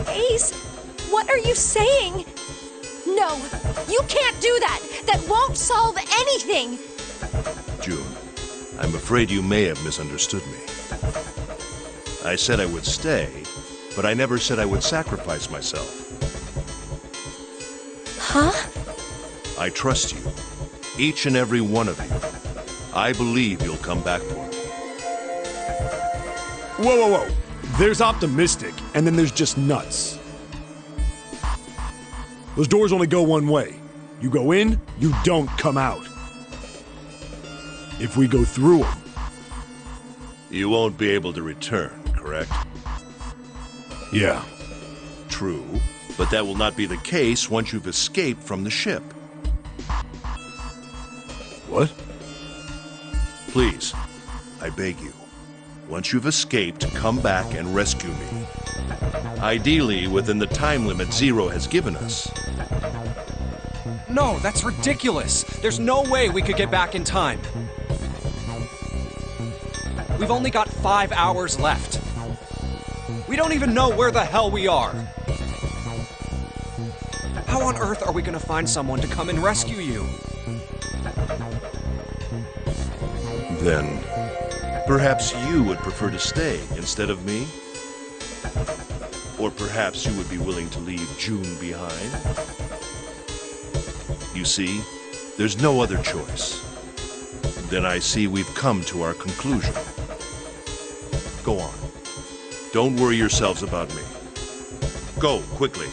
Ace, what are you saying? No, you can't do that. That won't solve anything. June, I'm afraid you may have misunderstood me. I said I would stay, but I never said I would sacrifice myself. Huh? I trust you. Each and every one of you. I believe you'll come back for me. Whoa, whoa, whoa. There's optimistic, and then there's just nuts. Those doors only go one way. You go in, you don't come out. If we go through them... You won't be able to return, correct? Yeah. True, but that will not be the case once you've escaped from the ship. What? Please, I beg you. Once you've escaped, come back and rescue me. Ideally, within the time limit Zero has given us. No, that's ridiculous. There's no way we could get back in time. We've only got 5 hours left. We don't even know where the hell we are. How on earth are we gonna find someone to come and rescue you? Then, perhaps you would prefer to stay instead of me? Or perhaps you would be willing to leave June behind? You see, there's no other choice. Then I see we've come to our conclusion. Go on. Don't worry yourselves about me. Go, quickly.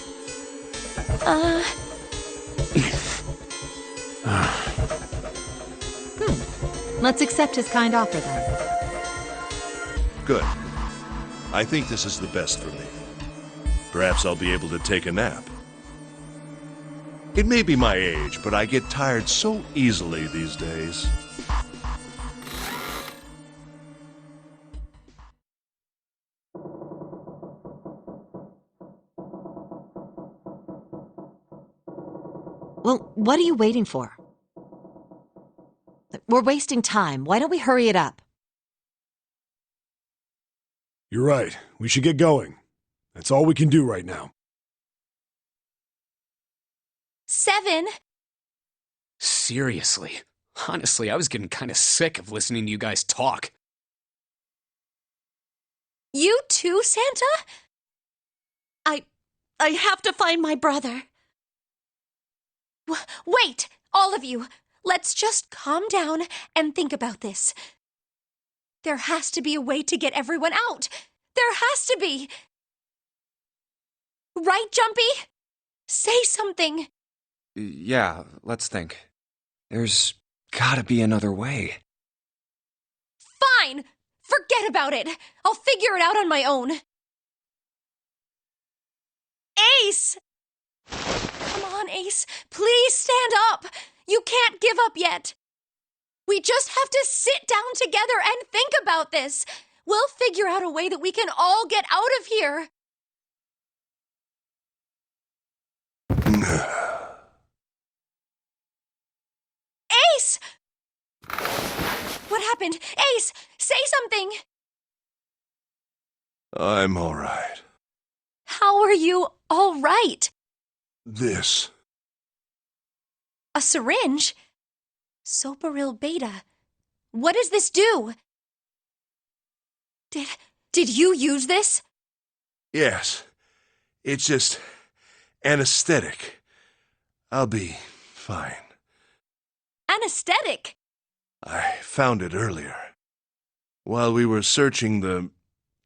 Let's accept his kind offer then. Good. I think this is the best for me. Perhaps I'll be able to take a nap. It may be my age, but I get tired so easily these days. Well, what are you waiting for? We're wasting time. Why don't we hurry it up? You're right. We should get going. That's all we can do right now. 7. Seriously. Honestly, I was getting kind of sick of listening to you guys talk. You too, Santa? I have to find my brother. Wait, all of you. Let's just calm down and think about this. There has to be a way to get everyone out. There has to be. Right, Jumpy? Say something. Yeah, let's think. There's gotta be another way. Fine! Forget about it. I'll figure it out on my own. Ace! Come on, Ace. Please stand up. You can't give up yet. We just have to sit down together and think about this. We'll figure out a way that we can all get out of here. Ace! What happened? Ace, say something. I'm all right. How are you all right? This. A syringe? Soparil beta. What does this do? Did you use this? Yes. It's just anesthetic. I'll be fine. Anesthetic? I found it earlier. While we were searching the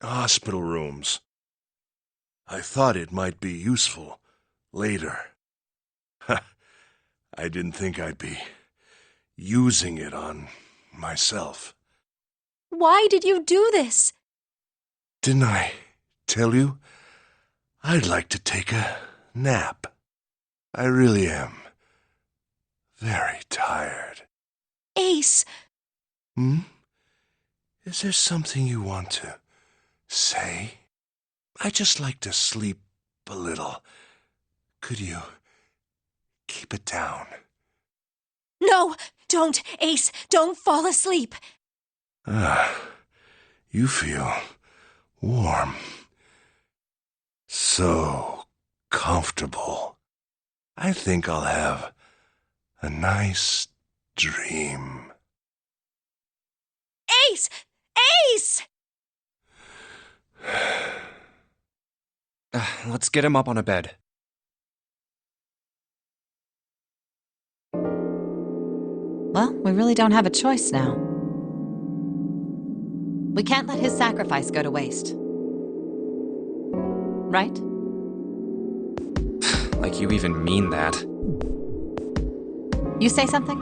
hospital rooms. I thought it might be useful later. I didn't think I'd be using it on myself. Why did you do this? Didn't I tell you? I'd like to take a nap. I really am very tired. Ace! Is there something you want to say? I just like to sleep a little. Could you keep it down? No! Don't, Ace! Don't fall asleep! You feel warm. So comfortable. I think I'll have a nice dream. Ace! Ace! Let's get him up on a bed. Well, we really don't have a choice now. We can't let his sacrifice go to waste. Right? Like you even mean that. You say something?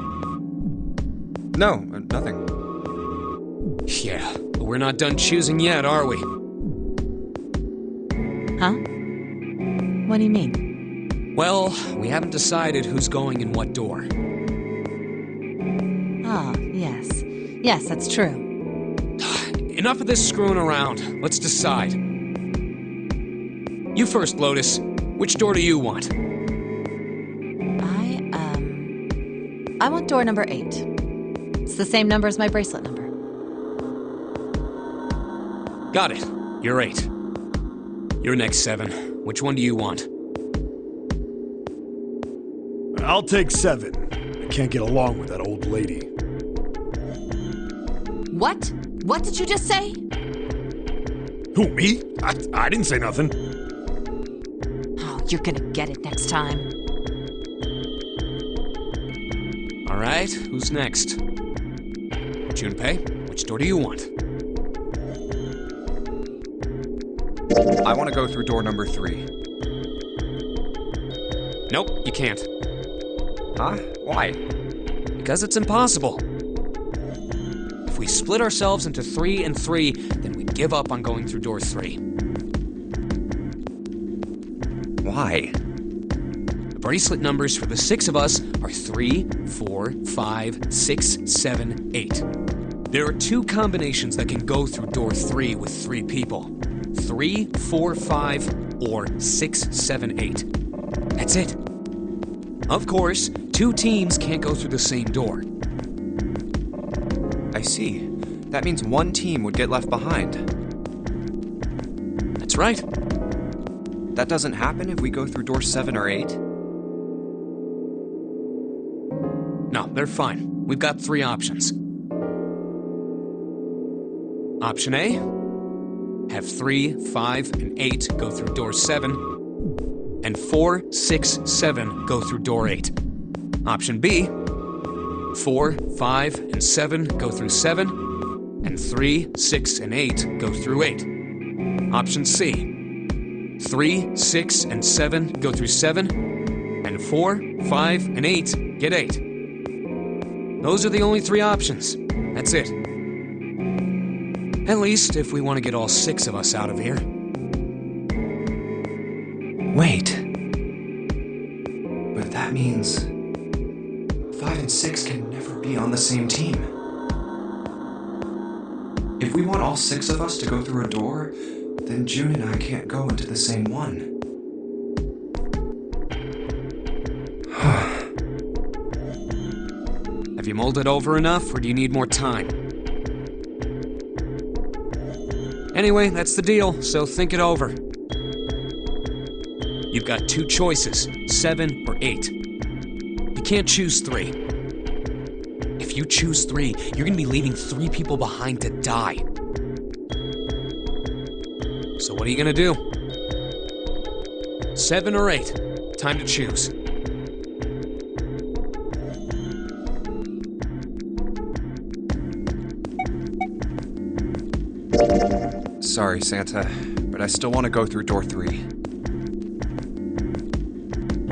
No, nothing. Yeah, but we're not done choosing yet, are we? Huh? What do you mean? Well, we haven't decided who's going in what door. Ah, yes. Yes, that's true. Enough of this screwing around. Let's decide. You first, Lotus. Which door do you want? I want door number 8. It's the same number as my bracelet number. Got it. You're 8. You're next, 7. Which one do you want? I'll take 7. I can't get along with that old lady. What? What did you just say? Who, me? I didn't say nothing. Oh, you're gonna get it next time. All right, who's next? Junpei, which door do you want? I want to go through door number 3. Nope, you can't. Huh? Why? Because it's impossible. If we split ourselves into 3 and 3, then we give up on going through door 3. Why? The bracelet numbers for the 6 of us are 3, 4, 5, 6, 7, 8. There are 2 combinations that can go through door 3 with 3 people. 3, 4, 5, or 6, 7, 8. That's it. Of course, 2 teams can't go through the same door. I see. That means one team would get left behind. That's right. That doesn't happen if we go through door 7 or 8? No, they're fine. We've got 3 options. Option A, have 3, 5, and 8 go through door 7, and 4, 6, 7 go through door 8. Option B, 4, 5, and 7 go through 7, and 3, 6, and 8 go through 8. Option C, 3, 6, and 7 go through 7, and 4, 5, and 8 get 8. Those are the only 3 options. That's it. At least if we want to get all 6 of us out of here. Wait. But that means 5 and 6 can never be on the same team. If we want all 6 of us to go through a door, then June and I can't go into the same one. Have you mulled it over enough, or do you need more time? Anyway, that's the deal, so think it over. You've got 2 choices, 7 or 8. You can't choose 3. If you choose 3, you're gonna be leaving 3 people behind to die. So what are you gonna do? 7 or 8? Time to choose. Sorry, Santa, but I still want to go through door 3.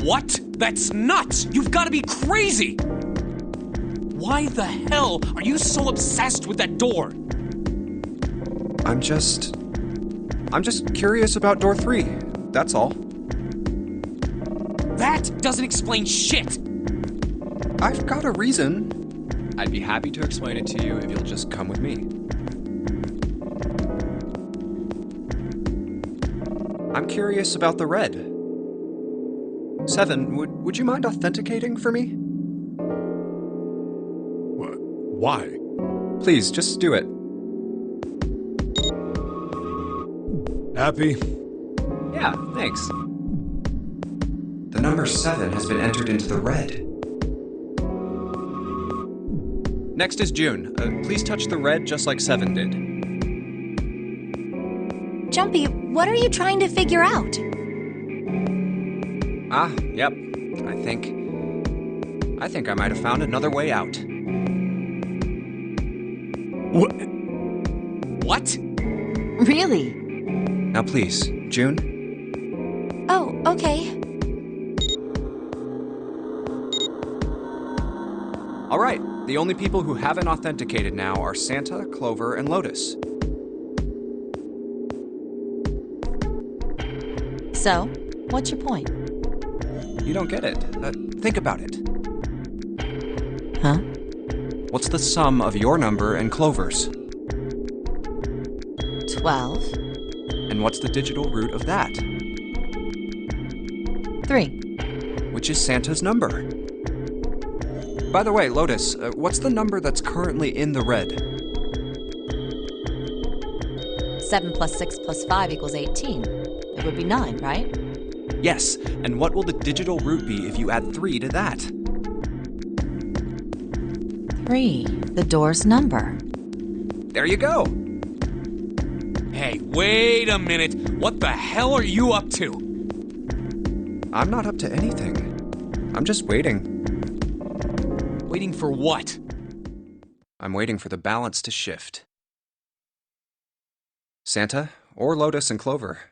What? That's nuts! You've got to be crazy! Why the hell are you so obsessed with that door? I'm just curious about door 3. That's all. That doesn't explain shit! I've got a reason. I'd be happy to explain it to you if you'll just come with me. I'm curious about the red. 7, would you mind authenticating for me? What? Why? Please, just do it. Happy? Yeah, thanks. The number 7 has been entered into the red. Next is June. Please touch the red just like 7 did. Jumpy, what are you trying to figure out? Ah, yep. I think I might have found another way out. What? What? Really? Now please, June. Oh, okay. All right, the only people who haven't authenticated now are Santa, Clover, and Lotus. So, what's your point? You don't get it. Think about it. Huh? What's the sum of your number and Clover's? 12. And what's the digital root of that? 3. Which is Santa's number. By the way, Lotus, what's the number that's currently in the red? 7 plus 6 plus 5 equals 18. It would be 9, right? Yes, and what will the digital root be if you add 3 to that? 3. The door's number. There you go! Hey, wait a minute. What the hell are you up to? I'm not up to anything. I'm just waiting. Waiting for what? I'm waiting for the balance to shift. Santa, or Lotus and Clover.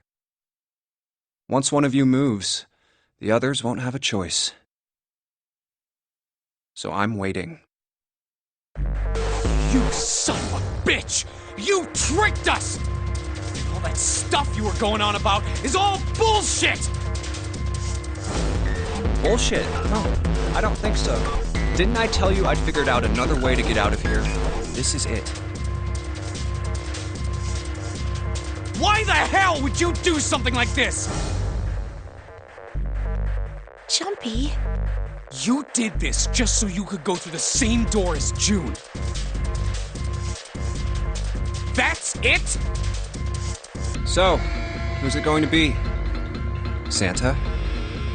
Once one of you moves, the others won't have a choice. So I'm waiting. You son of a bitch! You tricked us! All that stuff you were going on about is all bullshit! Bullshit? No, I don't think so. Didn't I tell you I'd figured out another way to get out of here? This is it. Why the hell would you do something like this? Jumpy. You did this just so you could go through the same door as June. That's it? So, who's it going to be? Santa,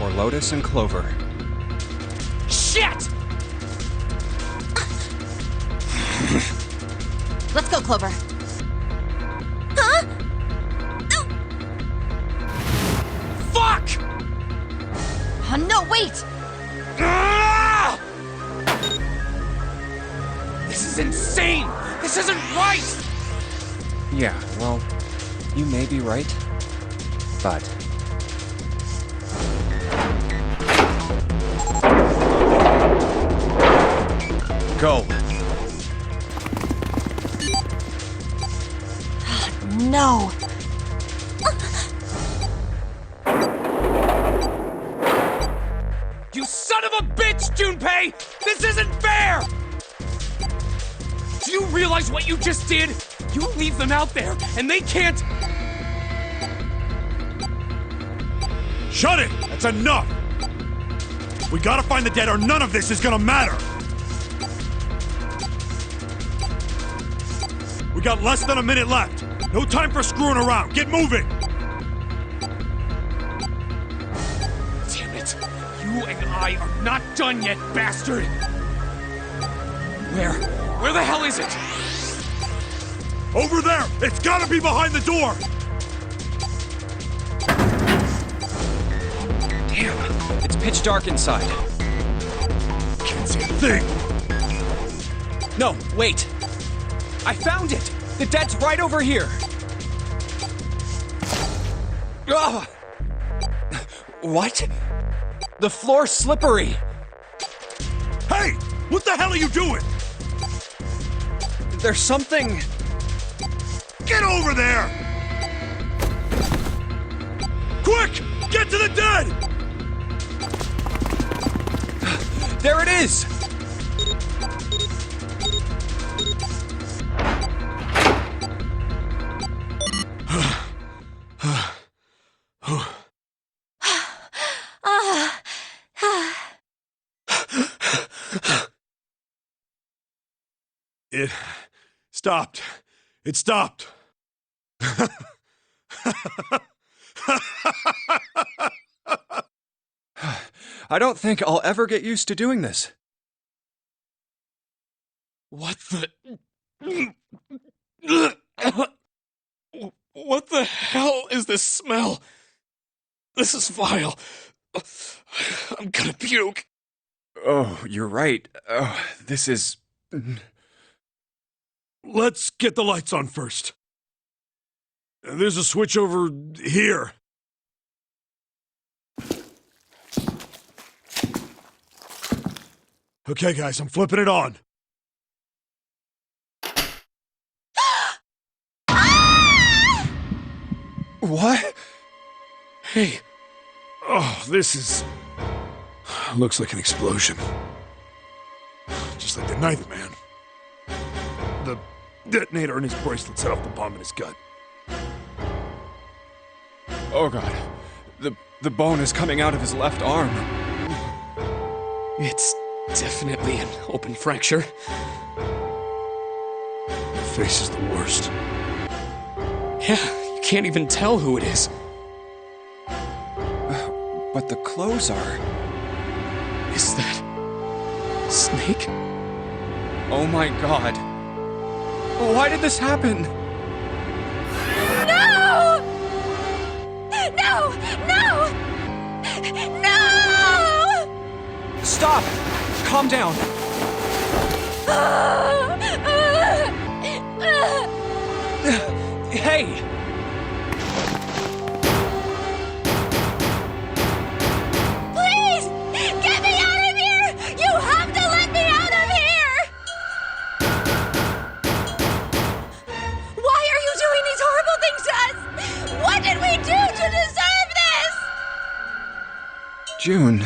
or Lotus and Clover? Shit! Let's go, Clover. Huh? Fuck! Oh, no, wait! Ah! This is insane! This isn't right! Yeah, well, you may be right, but... Go! No! You son of a bitch, Junpei! This isn't fair! Do you realize what you just did? You leave them out there, and they can't... Shut it! That's enough! We gotta find the dead or none of this is gonna matter! We got less than a minute left! No time for screwing around! Get moving! Damn it! You and I are not done yet, bastard! Where the hell is it? Over there! It's gotta be behind the door! Damn, it's pitch dark inside. Can't see a thing! No, wait! I found it! The dead's right over here! Ugh! What? The floor's slippery! Hey! What the hell are you doing? There's something... Get over there! Quick! Get to the dead! There it is! It stopped. It stopped. I don't think I'll ever get used to doing this. What the... What the hell is this smell? This is vile. I'm gonna puke. Oh, you're right. Oh, this is... Let's get the lights on first. There's a switch over here. Okay, guys, I'm flipping it on. What? Hey. Oh, this is... looks like an explosion. Just like the Ninth Man. The detonator in his bracelet set off the bomb in his gut. Oh god. The bone is coming out of his left arm. It's definitely an open fracture. The face is the worst. Yeah, you can't even tell who it is. But the clothes are... Is that... Snake? Oh my god. Why did this happen? No! No! No! No! Stop! Calm down. Hey! Please! Get me out of here! You have to let me out of here! Why are you doing these horrible things to us? What did we do to deserve this? June.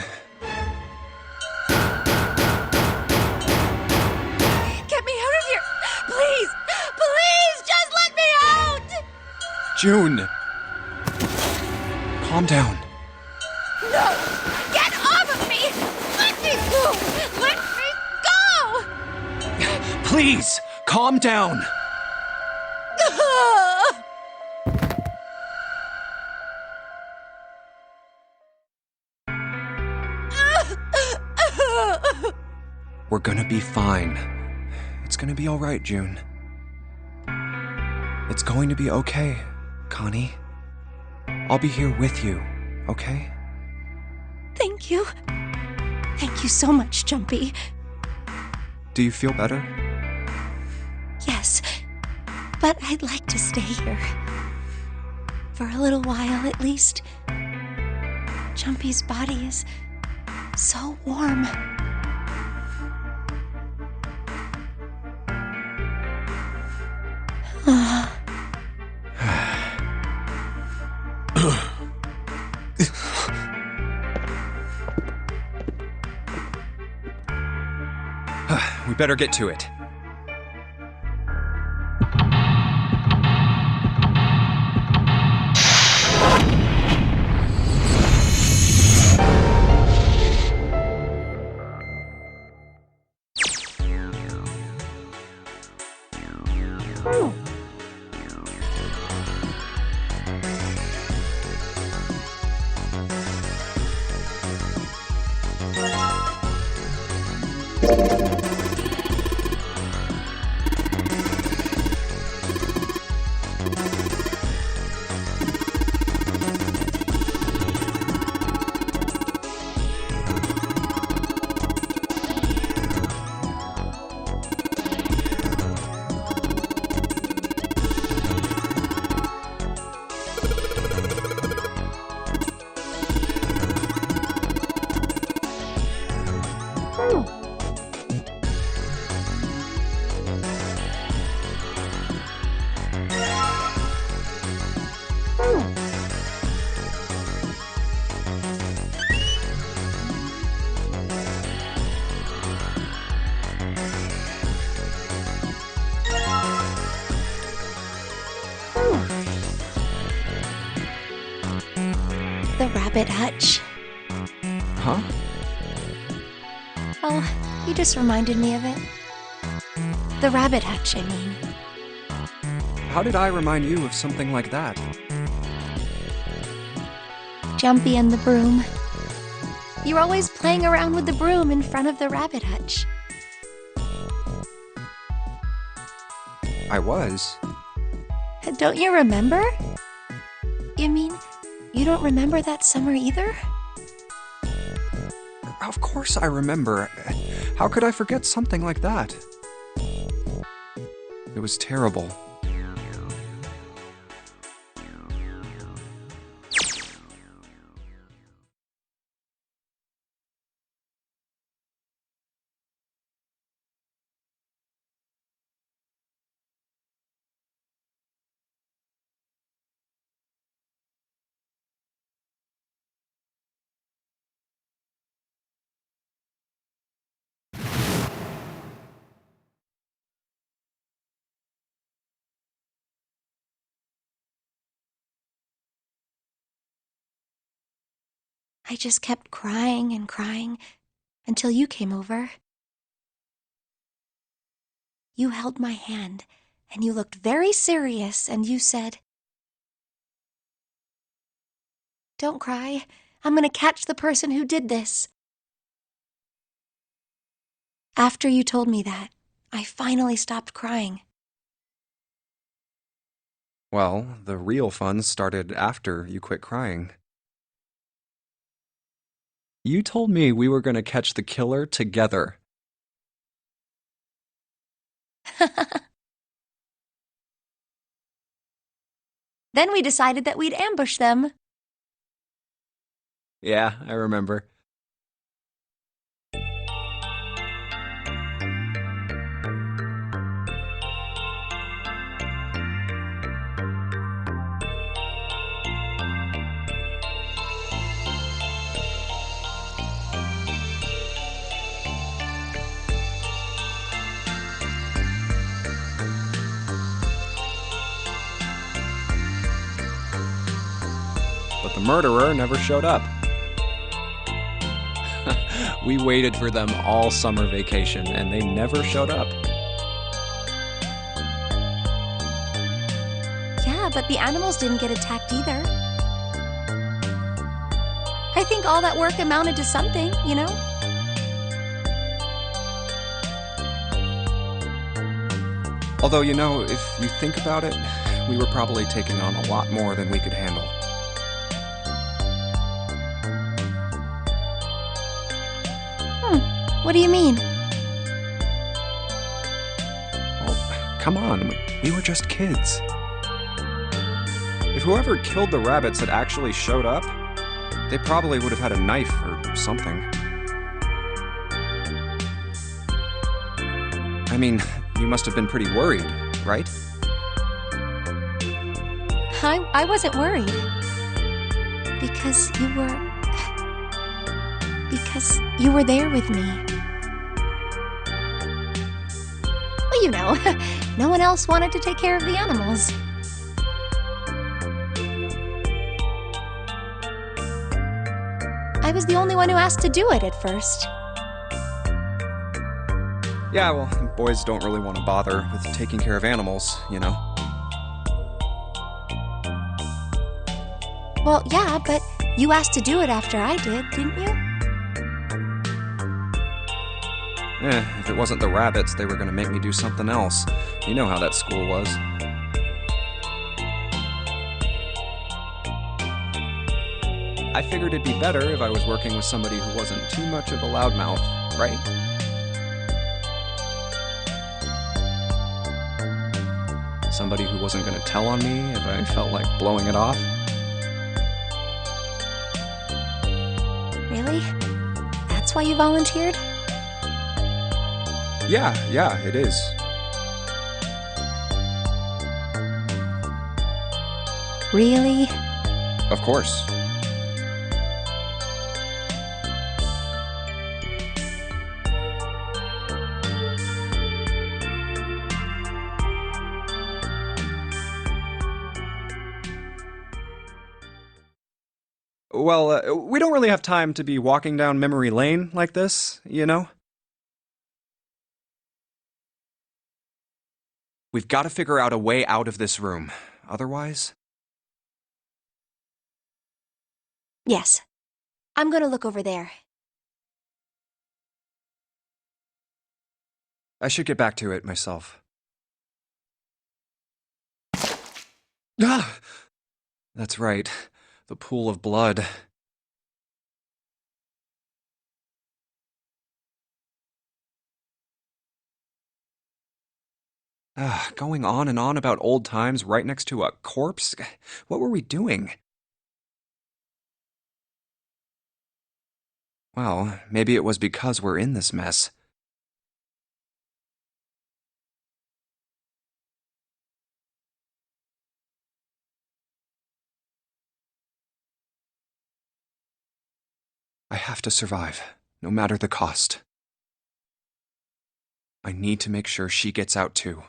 Get me out of here! Please! Please! Just let me out! June. Calm down. No! Get off of me! Let me go! Let me go! Please, calm down. We're gonna be fine. It's gonna be alright, June. It's going to be okay, Connie. I'll be here with you, okay? Thank you. Thank you so much, Jumpy. Do you feel better? Yes, but I'd like to stay here. For a little while, at least. Jumpy's body is so warm. We better get to it. rabbit hutch. Huh? Oh, you just reminded me of it. The rabbit hutch, I mean. How did I remind you of something like that? Jumpy and the broom. You're always playing around with the broom in front of the rabbit hutch. I was. Don't you remember? You mean, you don't remember that summer either? Of course I remember. How could I forget something like that? It was terrible. I just kept crying and crying until you came over. You held my hand, and you looked very serious, and you said, "Don't cry. I'm going to catch the person who did this." After you told me that, I finally stopped crying. Well, the real fun started after you quit crying. You told me we were going to catch the killer together. Then we decided that we'd ambush them. Yeah, I remember. But the murderer never showed up. We waited for them all summer vacation, and they never showed up. Yeah, but the animals didn't get attacked either. I think all that work amounted to something, you know? Although, you know, if you think about it, we were probably taking on a lot more than we could handle. What do you mean? Oh, come on, we were just kids. If whoever killed the rabbits had actually showed up, they probably would have had a knife or something. I mean, you must have been pretty worried, right? I wasn't worried. Because you were there with me. Well, you know, no one else wanted to take care of the animals. I was the only one who asked to do it at first. Yeah, well, boys don't really want to bother with taking care of animals, you know? Well, yeah, but you asked to do it after I did, didn't you? If it wasn't the rabbits, they were going to make me do something else. You know how that school was. I figured it'd be better if I was working with somebody who wasn't too much of a loudmouth, right? Somebody who wasn't going to tell on me if I felt like blowing it off. Really? That's why you volunteered? Yeah, it is. Really? Of course. Well, we don't really have time to be walking down memory lane like this, you know? We've got to figure out a way out of this room. Otherwise... Yes. I'm gonna look over there. I should get back to it myself. Ah! That's right. The pool of blood. Going on and on about old times right next to a corpse? What were we doing? Well, maybe it was because we're in this mess. I have to survive, no matter the cost. I need to make sure she gets out too.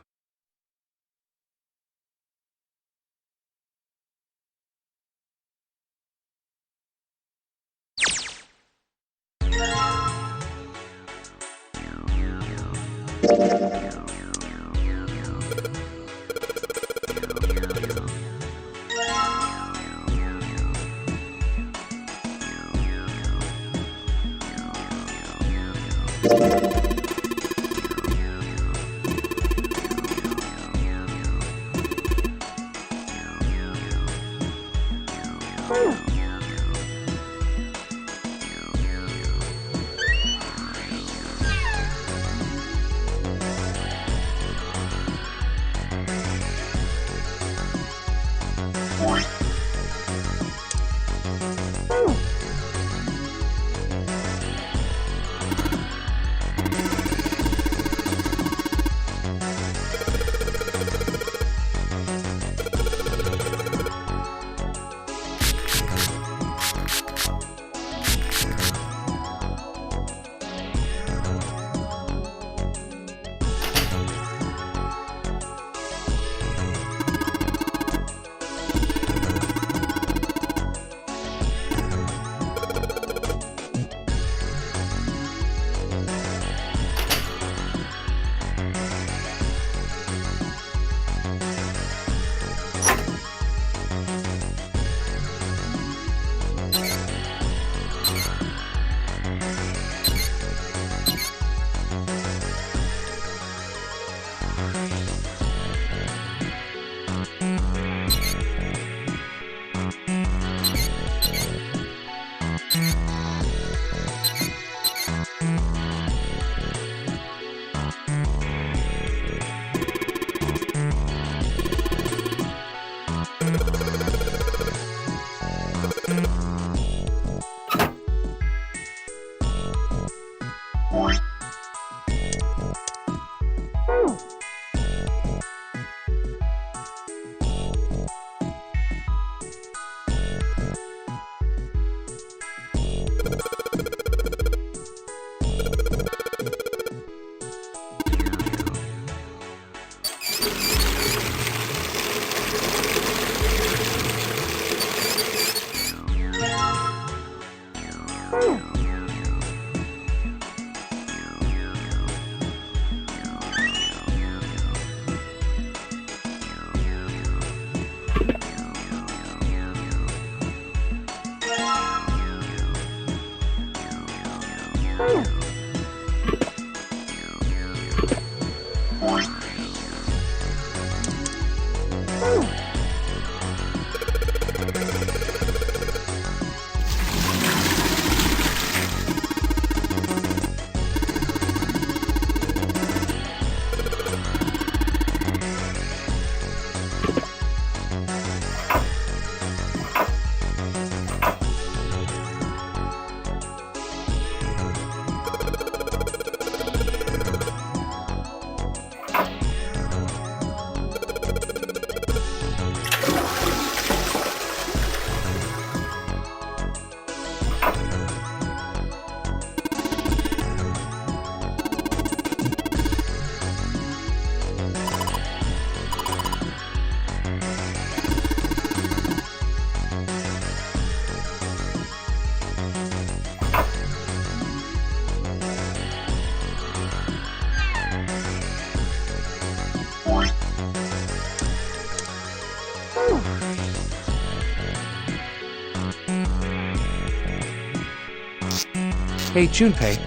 Hey, Junpei.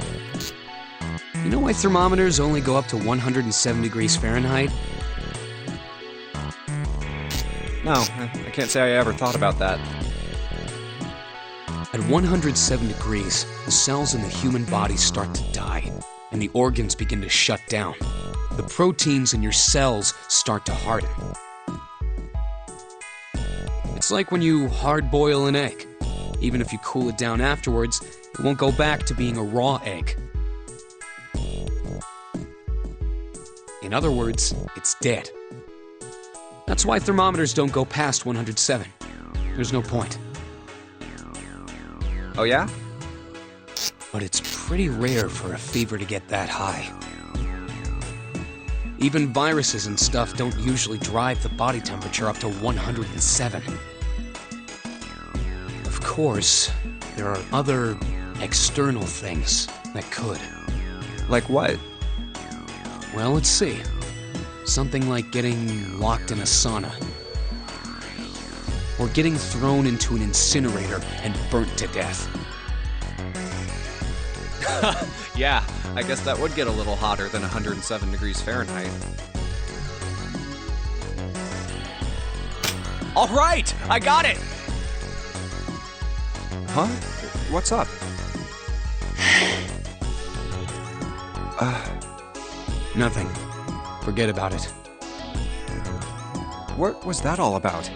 You know why thermometers only go up to 107 degrees Fahrenheit? No, I can't say I ever thought about that. At 107 degrees, the cells in the human body start to die, and the organs begin to shut down. The proteins in your cells start to harden. It's like when you hard-boil an egg. Even if you cool it down afterwards, it won't go back to being a raw egg. In other words, it's dead. That's why thermometers don't go past 107. There's no point. Oh yeah? But it's pretty rare for a fever to get that high. Even viruses and stuff don't usually drive the body temperature up to 107. Of course, there are other external things that could. Like what? Well, let's see. Something like getting locked in a sauna. Or getting thrown into an incinerator and burnt to death. Yeah, I guess that would get a little hotter than 107 degrees Fahrenheit. All right, I got it! Huh? What's up? Nothing. Forget about it. What was that all about?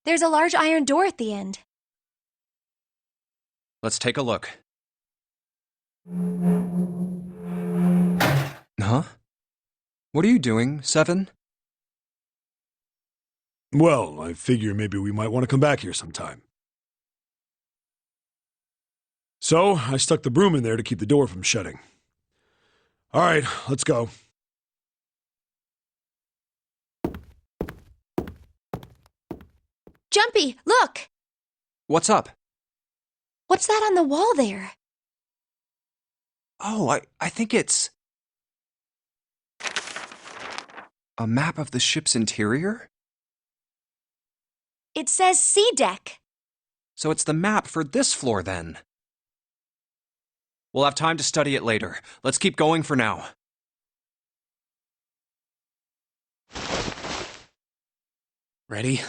There's a large iron door at the end. Let's take a look. What are you doing, Seven? Well, I figure maybe we might want to come back here sometime. So, I stuck the broom in there to keep the door from shutting. All right, let's go. Jumpy, look! What's up? What's that on the wall there? Oh, I think it's... a map of the ship's interior? It says C deck. So it's the map for this floor, then. We'll have time to study it later. Let's keep going for now. Ready?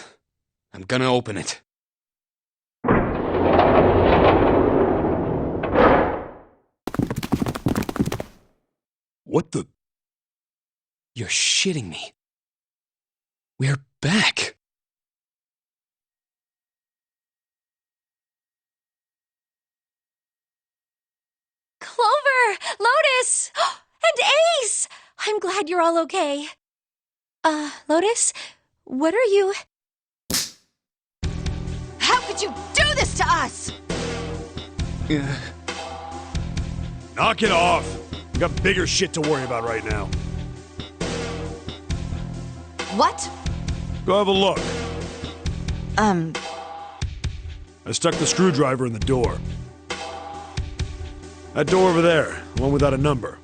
I'm gonna open it. What the... You're shitting me. We're back. Clover! Lotus! And Ace! I'm glad you're all okay. Lotus? What are you... How could you do this to us? Knock it off! We got bigger shit to worry about right now. What? Go have a look. I stuck the screwdriver in the door. That door over there, the one without a number.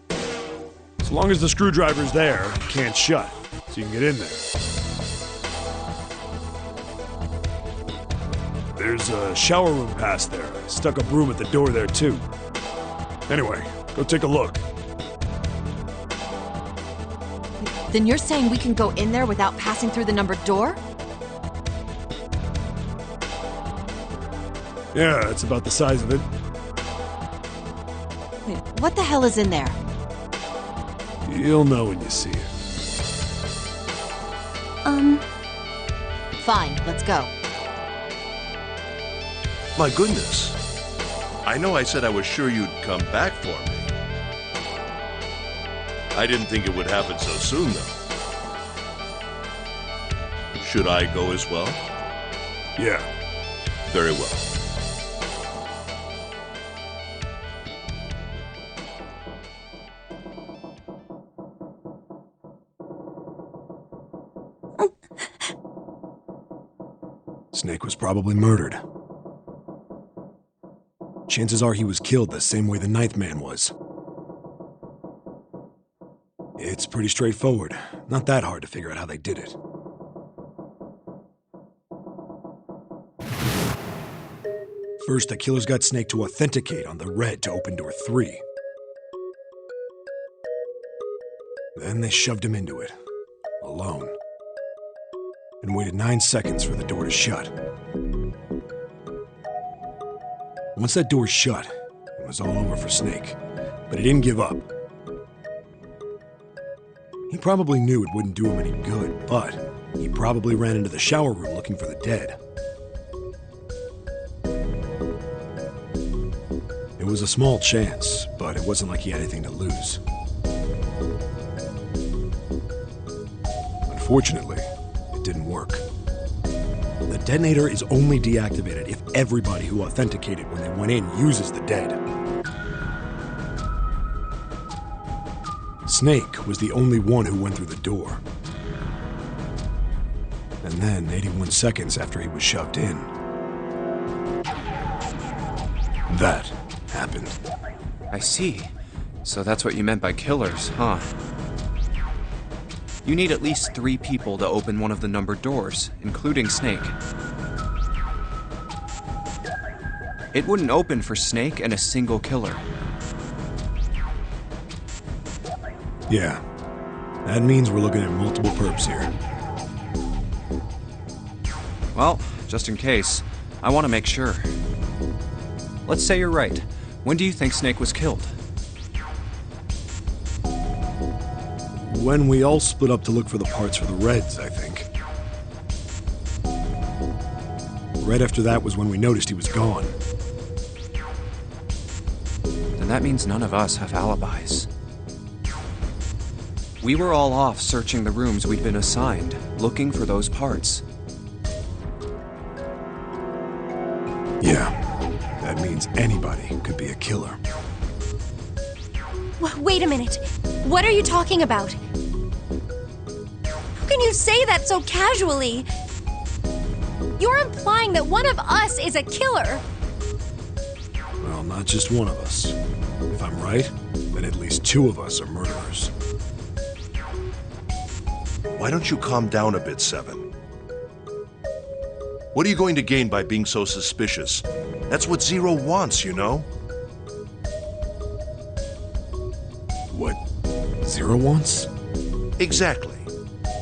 As long as the screwdriver's there, it can't shut, so you can get in there. There's a shower room past there. I stuck a broom at the door there, too. Anyway, go take a look. Then you're saying we can go in there without passing through the numbered door? Yeah, it's about the size of it. Wait, what the hell is in there? You'll know when you see it. Fine, let's go. My goodness. I know I said I was sure you'd come back for me. I didn't think it would happen so soon, though. Should I go as well? Yeah. Very well. Snake was probably murdered. Chances are he was killed the same way the ninth man was. It's pretty straightforward. Not that hard to figure out how they did it. First, the killers got Snake to authenticate on the red to open door 3. Then they shoved him into it, alone, and waited 9 seconds for the door to shut. Once that door shut, it was all over for Snake, but he didn't give up. He probably knew it wouldn't do him any good, but he probably ran into the shower room looking for the dead. It was a small chance, but it wasn't like he had anything to lose. Unfortunately, it didn't work. The detonator is only deactivated if everybody who authenticated when they went in uses the dead. Snake was the only one who went through the door. And then, 81 seconds after he was shoved in, that happened. I see. So that's what you meant by killers, huh? You need at least 3 people to open one of the numbered doors, including Snake. It wouldn't open for Snake and a single killer. Yeah. That means we're looking at multiple perps here. Well, just in case, I want to make sure. Let's say you're right. When do you think Snake was killed? When we all split up to look for the parts for the Reds, I think. Right after that was when we noticed he was gone. Then that means none of us have alibis. We were all off searching the rooms we'd been assigned, looking for those parts. Yeah, that means anybody could be a killer. Wait a minute. What are you talking about? How can you say that so casually? You're implying that one of us is a killer. Well, not just one of us. If I'm right, then at least 2 of us are murderers. Why don't you calm down a bit, Seven? What are you going to gain by being so suspicious? That's what Zero wants, you know? What Zero wants? Exactly.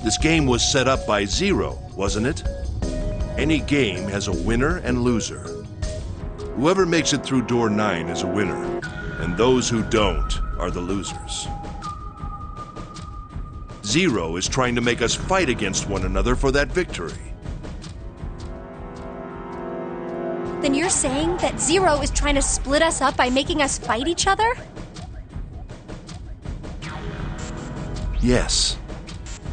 This game was set up by Zero, wasn't it? Any game has a winner and loser. Whoever makes it through door 9 is a winner, and those who don't are the losers. Zero is trying to make us fight against one another for that victory. Then you're saying that Zero is trying to split us up by making us fight each other? Yes.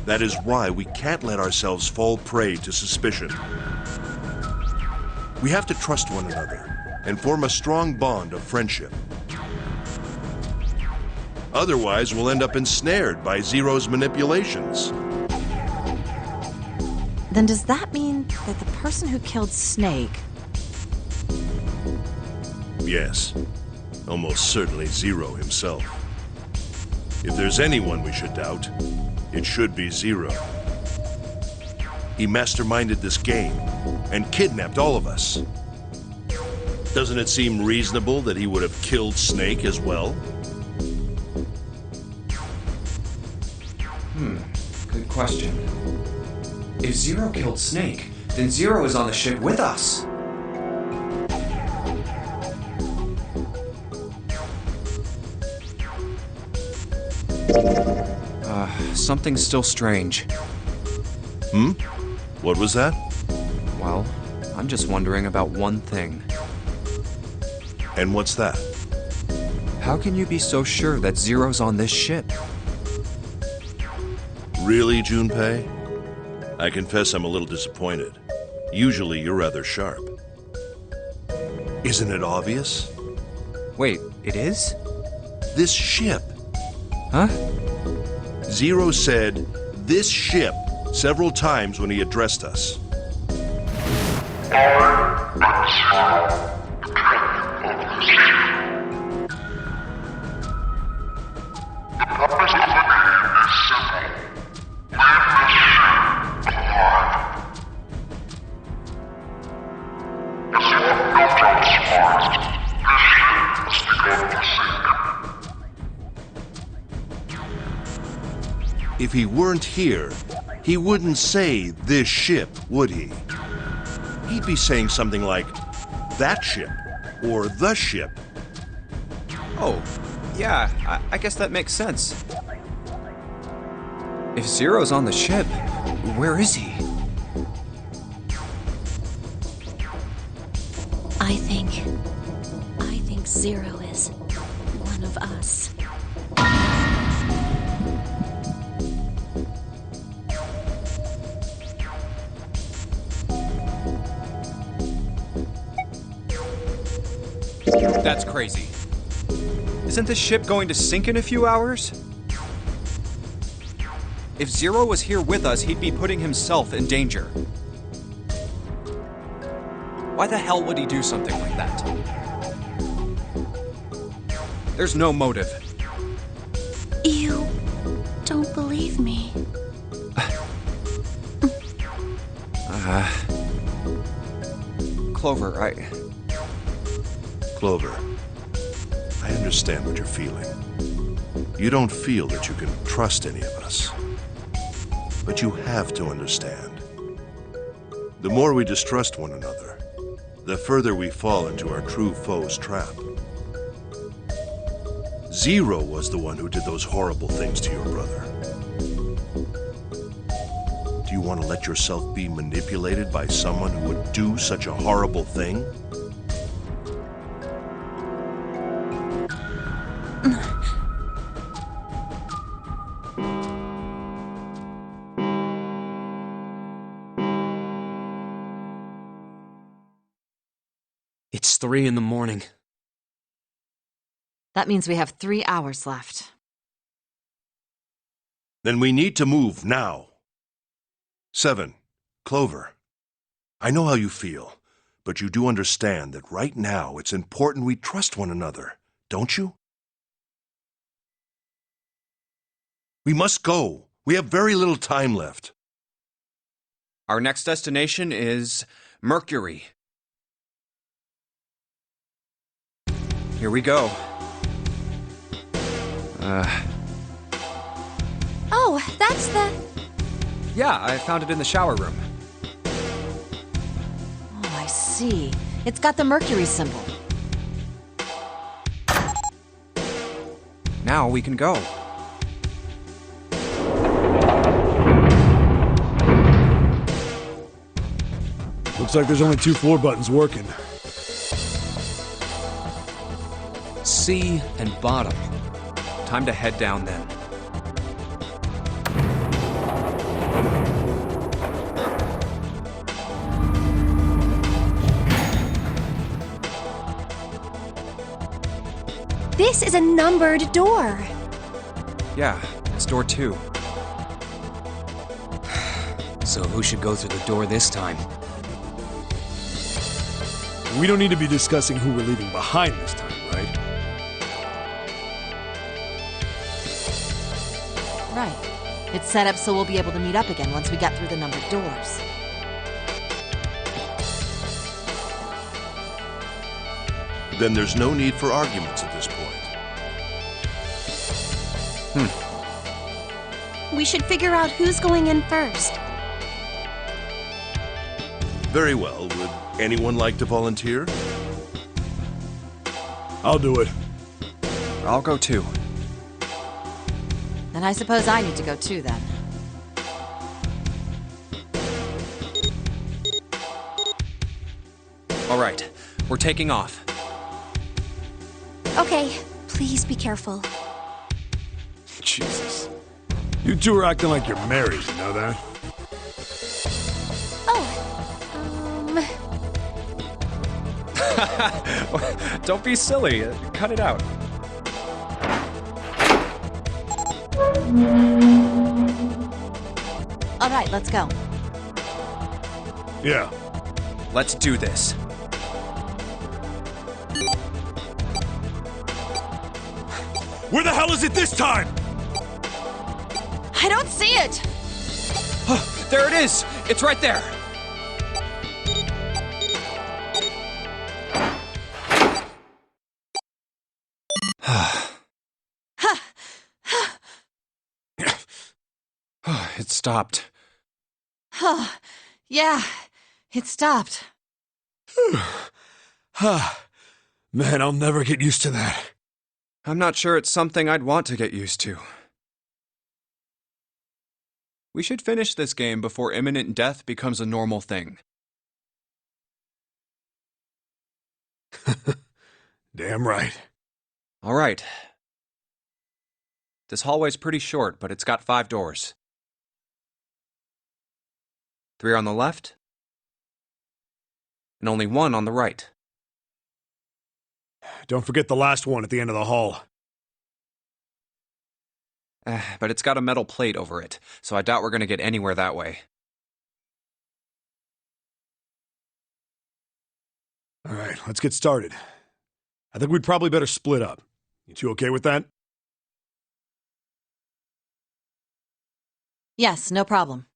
That is why we can't let ourselves fall prey to suspicion. We have to trust one another and form a strong bond of friendship. Otherwise, we'll end up ensnared by Zero's manipulations. Then does that mean that the person who killed Snake... Yes. Almost certainly Zero himself. If there's anyone we should doubt, it should be Zero. He masterminded this game and kidnapped all of us. Doesn't it seem reasonable that he would have killed Snake as well? Good question. If Zero killed Snake, then Zero is on the ship with us. Something's still strange. What was that? Well, I'm just wondering about one thing. And what's that? How can you be so sure that Zero's on this ship? Really, Junpei? I confess I'm a little disappointed. Usually you're rather sharp. Isn't it obvious? Wait, it is? This ship. Huh? Zero said, "this ship," several times when he addressed us. If he weren't here, he wouldn't say "this ship," would he? He'd be saying something like, "that ship," or "the ship." Oh, yeah, I guess that makes sense. If Zero's on the ship, where is he? I think Zero is one of us. That's crazy. Isn't this ship going to sink in a few hours? If Zero was here with us, he'd be putting himself in danger. Why the hell would he do something like that? There's no motive. You don't believe me. Clover, Clover, I understand what you're feeling. You don't feel that you can trust any of us. But you have to understand. The more we distrust one another, the further we fall into our true foe's trap. Zero was the one who did those horrible things to your brother. Do you want to let yourself be manipulated by someone who would do such a horrible thing? almost 3 in the morning. That means we have 3 hours left. Then we need to move now. 7. Clover. I know how you feel, but you do understand that right now it's important we trust one another, don't you? We must go. We have very little time left. Our next destination is Mercury. Here we go. Oh, that's the... Yeah, I found it in the shower room. Oh, I see. It's got the Mercury symbol. Now we can go. Looks like there's only 2 floor buttons working. C and bottom. Time to head down then. This is a numbered door. Yeah, it's door 2. So who should go through the door this time? We don't need to be discussing who we're leaving behind this time, right? Right. It's set up so we'll be able to meet up again once we get through the numbered doors. Then there's no need for arguments at this point. We should figure out who's going in first. Very well. Would anyone like to volunteer? I'll do it. I'll go too. Then I suppose I need to go too, then. All right, we're taking off. Okay, please be careful. Jesus. You two are acting like you're married, you know that? Don't be silly. Cut it out. All right, let's go. Yeah. Let's do this. Where the hell is it this time? I don't see it! There it is! It's right there! It stopped. Yeah, it stopped. Man, I'll never get used to that. I'm not sure it's something I'd want to get used to. We should finish this game before imminent death becomes a normal thing. Damn right. All right. This hallway's pretty short, but it's got 5 doors. 3 on the left, and only 1 on the right. Don't forget the last one at the end of the hall. But it's got a metal plate over it, so I doubt we're going to get anywhere that way. All right, let's get started. I think we'd probably better split up. You two okay with that? Yes, no problem.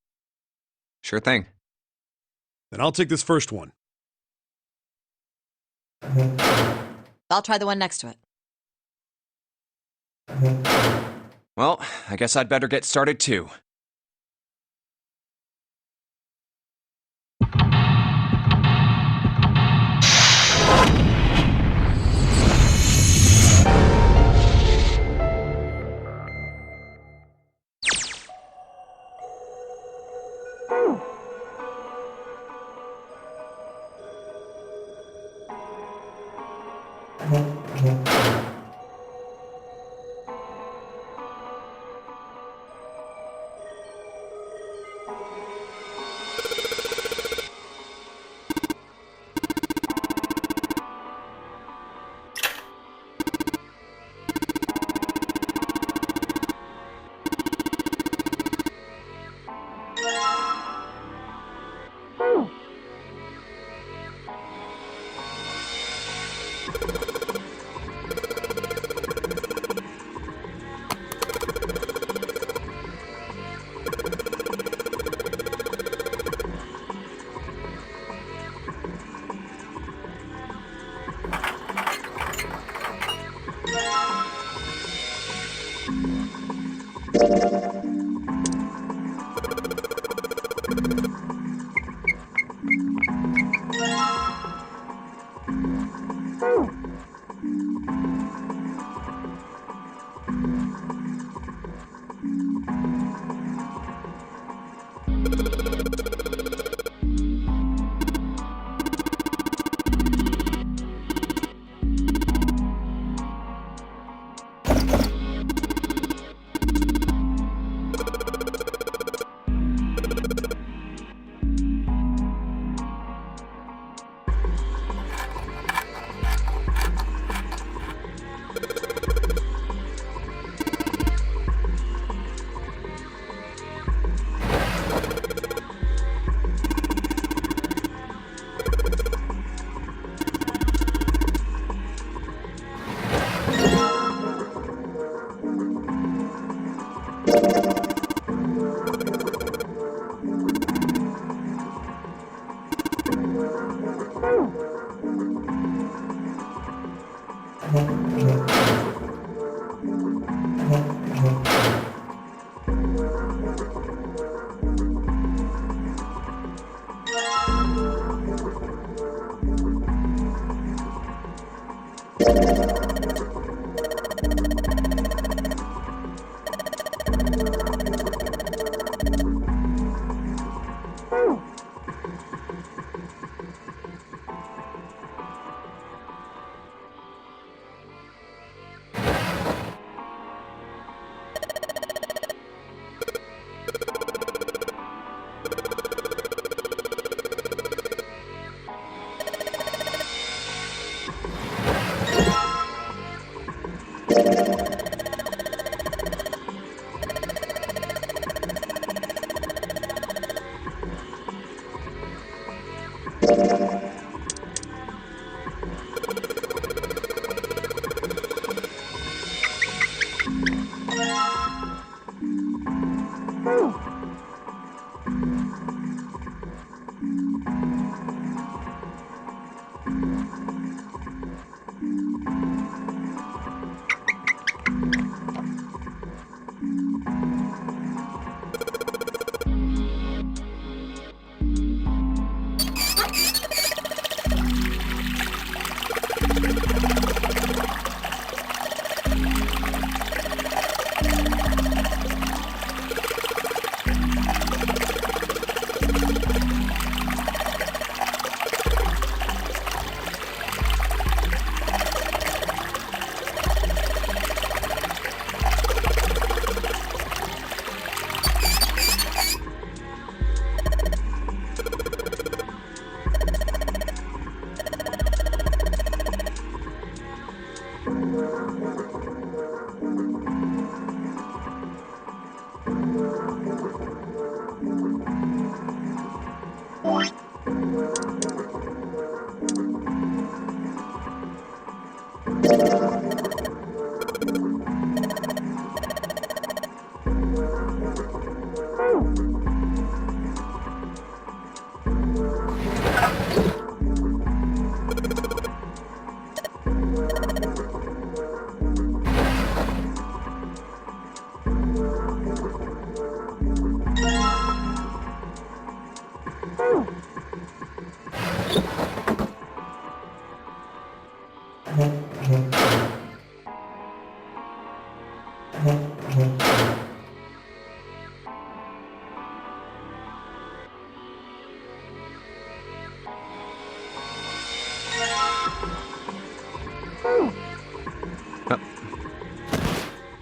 Sure thing. Then I'll take this first one. I'll try the one next to it. Well, I guess I'd better get started too.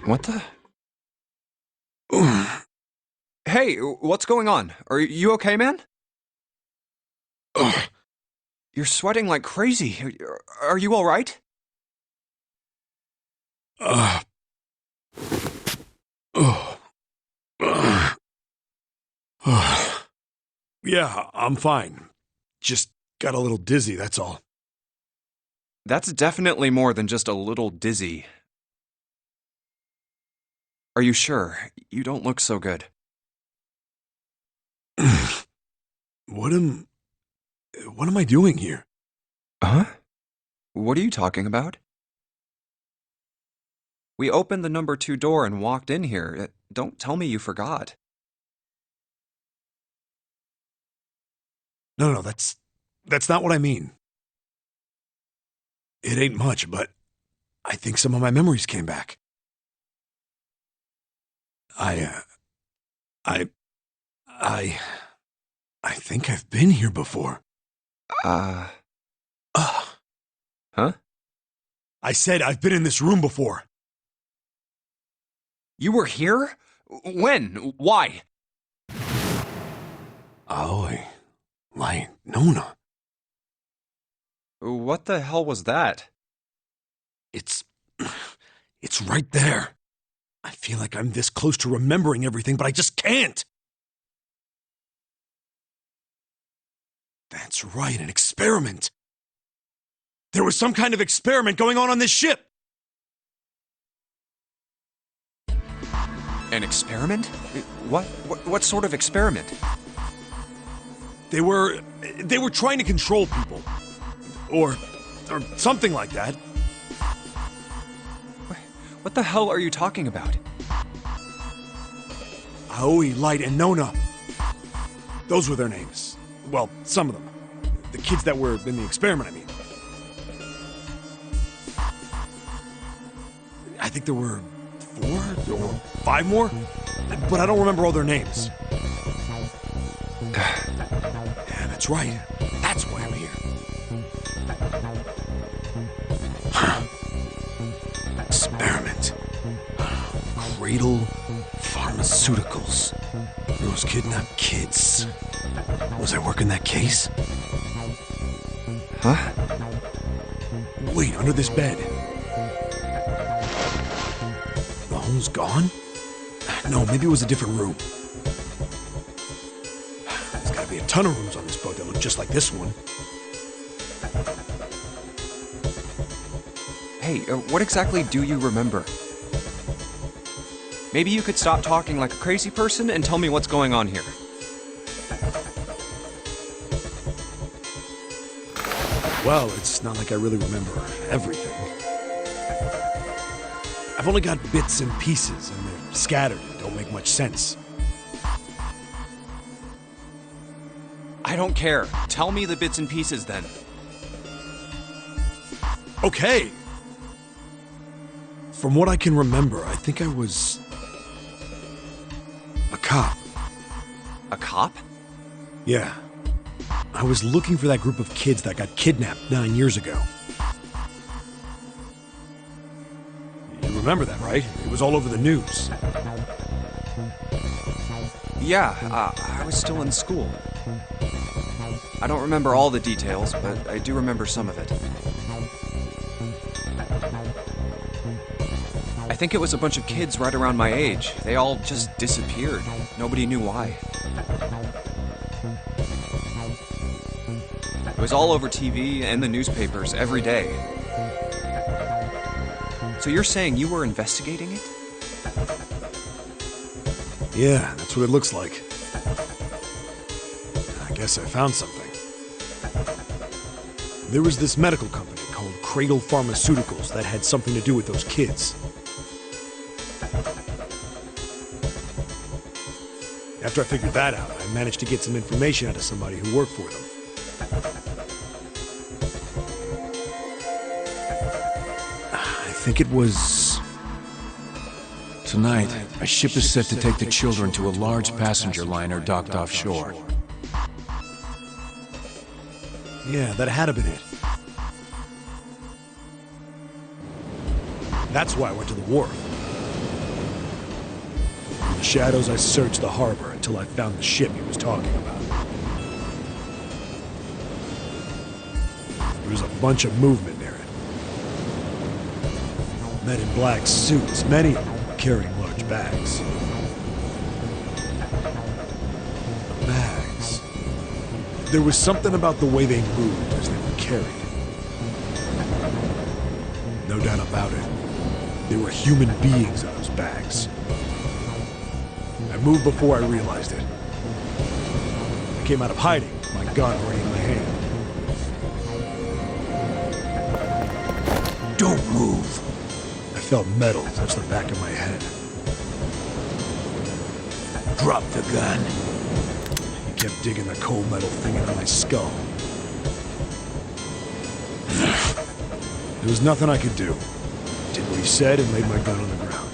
What the? Hey, what's going on? Are you okay, man? Ugh. You're sweating like crazy. Are you all right? Yeah, I'm fine. Just got a little dizzy, that's all. That's definitely more than just a little dizzy. Are you sure? You don't look so good. What am I doing here? Huh? What are you talking about? We opened the number 2 door and walked in here. Don't tell me you forgot. No, that's not what I mean. It ain't much, but I think some of my memories came back. I think I've been here before. Huh? I said I've been in this room before. You were here? When? Why? Aoi, Light, Nona. What the hell was that? It's right there. I feel like I'm this close to remembering everything, but I just can't. That's right, an experiment. There was some kind of experiment going on this ship. An experiment? What sort of experiment? They were trying to control people. Or something like that. What the hell are you talking about? Aoi, Light, and Nona. Those were their names. Well, some of them. The kids that were in the experiment, I mean. I think there were 4 or 5 more, but I don't remember all their names. Yeah, that's right. That's why I'm here. Experiment. Cradle Pharmaceuticals. Those kidnapped kids. Was I working that case? Huh? Wait, under this bed. The home's gone? No, maybe it was a different room. There's gotta be a ton of rooms on this boat that look just like this one. Hey, what exactly do you remember? Maybe you could stop talking like a crazy person and tell me what's going on here. Well, it's not like I really remember everything. I've only got bits and pieces, and they're scattered and don't make much sense. I don't care. Tell me the bits and pieces then. Okay. From what I can remember, I think I was a cop. A cop? Yeah. I was looking for that group of kids that got kidnapped 9 years ago. You remember that, right? It was all over the news. Yeah, I was still in school. I don't remember all the details, but I do remember some of it. think it was a bunch of kids right around my age. They all just disappeared. Nobody knew why. It was all over TV and the newspapers every day. So you're saying you were investigating it? Yeah, that's what it looks like. I guess I found something. There was this medical company called Cradle Pharmaceuticals that had something to do with those kids. After I figured that out, I managed to get some information out of somebody who worked for them. I think it was... Tonight, a ship is set to take the children to a large passenger liner docked offshore. Yeah, that had to been it. That's why I went to the wharf. In the shadows, I searched the harbor until I found the ship he was talking about. There was a bunch of movement near it. Men in black suits, many of them carrying large bags. Bags. There was something about the way they moved as they were carried. No doubt about it. There were human beings in those bags. I moved before I realized it. I came out of hiding, my gun already in my hand. Don't move! I felt metal touch the back of my head. Drop the gun. He kept digging the cold metal thing into my skull. There was nothing I could do. Did what he said and laid my gun on the ground.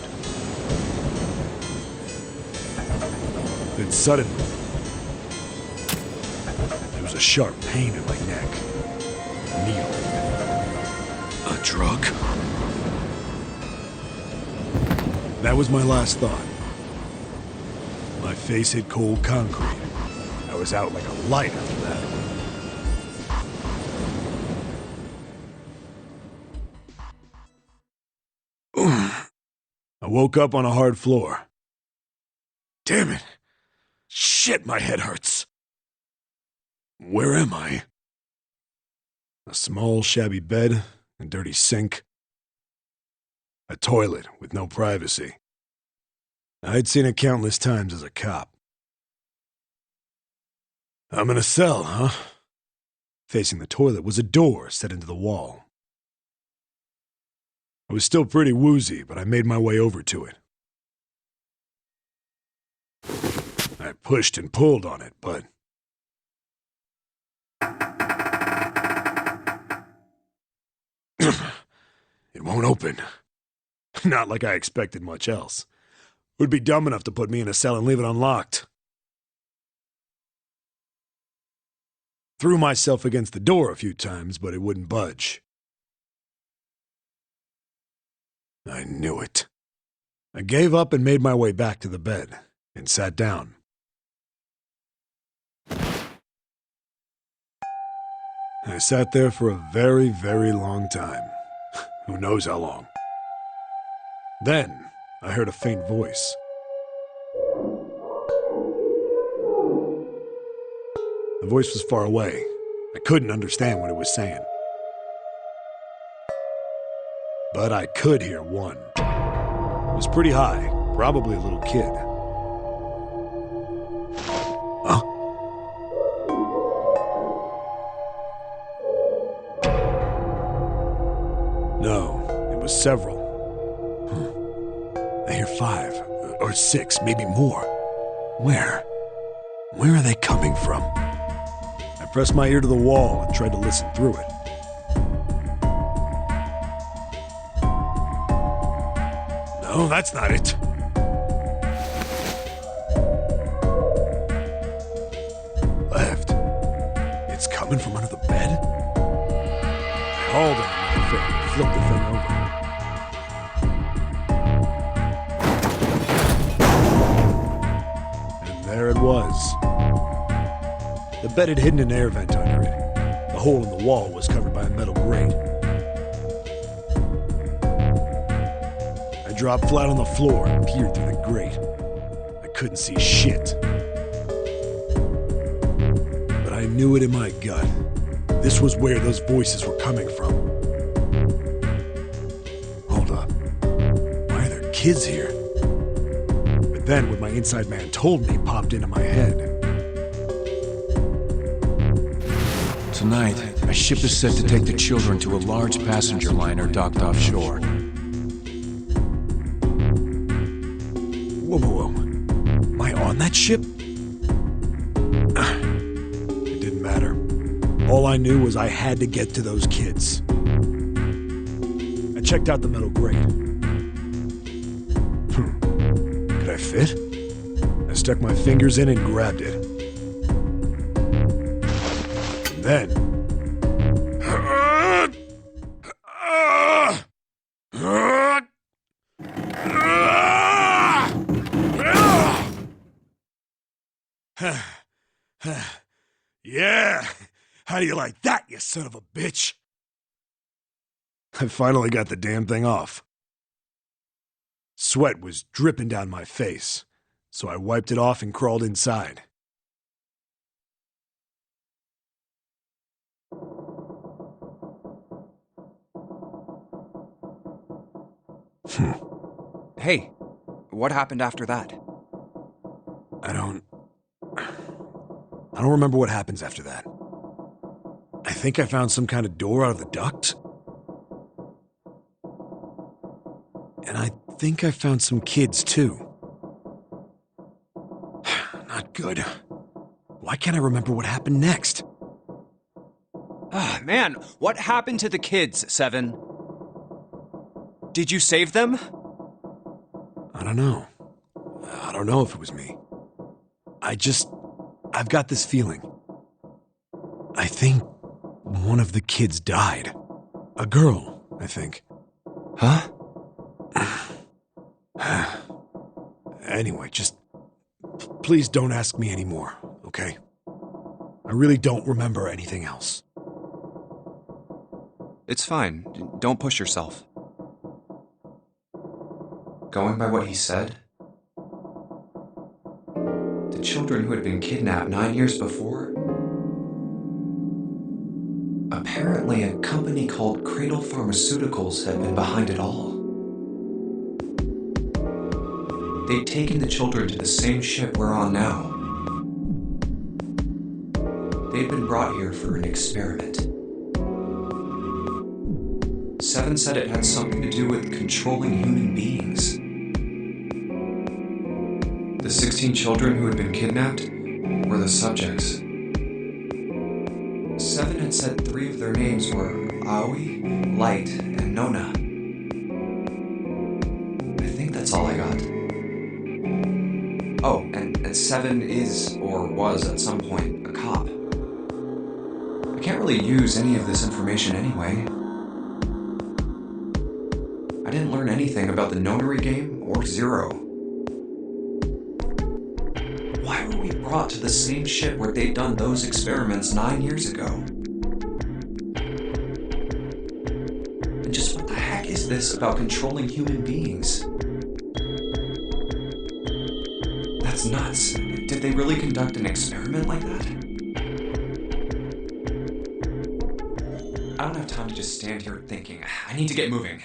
Then suddenly, there was a sharp pain in my neck. A needle. A drug? That was my last thought. My face hit cold concrete. I was out like a light after that. I woke up on a hard floor. Damn it! Shit, my head hurts! Where am I? A small, shabby bed, a dirty sink. A toilet with no privacy. I'd seen it countless times as a cop. I'm in a cell, huh? Facing the toilet was a door set into the wall. I was still pretty woozy, but I made my way over to it. I pushed and pulled on it, but... it won't open. Not like I expected much else. It would be dumb enough to put me in a cell and leave it unlocked. Threw myself against the door a few times, but it wouldn't budge. I knew it. I gave up and made my way back to the bed, and sat down. I sat there for a very, very long time. Who knows how long. Then, I heard a faint voice. The voice was far away. I couldn't understand what it was saying. But I could hear one. It was pretty high, probably a little kid. Huh? No, it was several. I hear 5, or 6, maybe more. Where? Where are they coming from? I pressed my ear to the wall and tried to listen through it. No, that's not it. Left. It's coming from under the bed? I hauled on the thing and flipped the thing over. And there it was. The bed had hidden an air vent under it. The hole in the wall was covered by a metal grate. I dropped flat on the floor and peered through the grate. I couldn't see shit. But I knew it in my gut. This was where those voices were coming from. Hold up. Why are there kids here? But then what my inside man told me popped into my head. Tonight, a ship is set to take the children to a large passenger liner docked offshore. Whoa, whoa, whoa. Am I on that ship? It didn't matter. All I knew was I had to get to those kids. I checked out the metal grate. Could I fit? I stuck my fingers in and grabbed it. And then... Yeah! How do you like that, you son of a bitch? I finally got the damn thing off. Sweat was dripping down my face, so I wiped it off and crawled inside. Hey, what happened after that? I don't remember what happens after that. I think I found some kind of door out of the duct. And I think I found some kids, too. Not good. Why can't I remember what happened next? Ah, man, what happened to the kids, Seven? Did you save them? I don't know. I don't know if it was me. I've got this feeling. I think one of the kids died. A girl, I think. Huh? Anyway, just please don't ask me anymore, okay? I really don't remember anything else. It's fine. Don't push yourself. Going by what he said, the children who had been kidnapped 9 years before, apparently a company called Cradle Pharmaceuticals had been behind it all. They'd taken the children to the same ship we're on now. They'd been brought here for an experiment. Seven said it had something to do with controlling human beings. The 16 children who had been kidnapped were the subjects. Seven had said 3 of their names were Aoi, Light, and Nona. I think that's all I got. Oh, and Seven is, or was at some point, a cop. I can't really use any of this information anyway. I didn't learn anything about the Nonary game or Zero. Why were we brought to the same ship where they'd done those experiments 9 years ago? And just what the heck is this about controlling human beings? That's nuts. Did they really conduct an experiment like that? I don't have time to just stand here thinking. I need to get moving.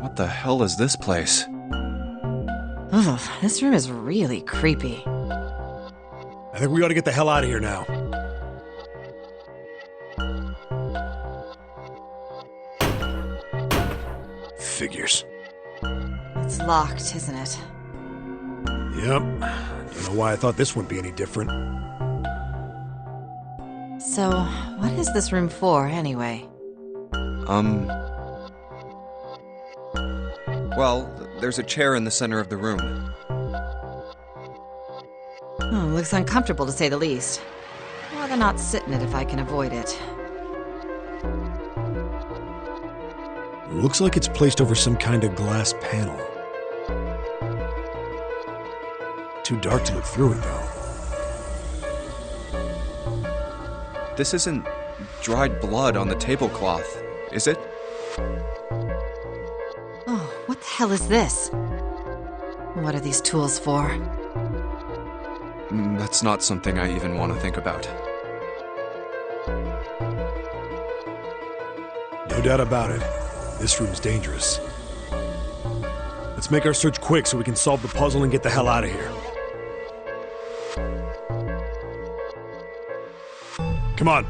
What the hell is this place? Ugh, this room is really creepy. I think we ought to get the hell out of here now. Figures. It's locked, isn't it? Yep. Don't know why I thought this wouldn't be any different. So, what is this room for, anyway? Well, there's a chair in the center of the room. Oh, looks uncomfortable to say the least. I'd rather not sit in it if I can avoid it. Looks like it's placed over some kind of glass panel. Too dark to look through it, though. This isn't dried blood on the tablecloth, is it? Oh, what the hell is this? What are these tools for? That's not something I even want to think about. No doubt about it. This room's dangerous. Let's make our search quick so we can solve the puzzle and get the hell out of here. Come on.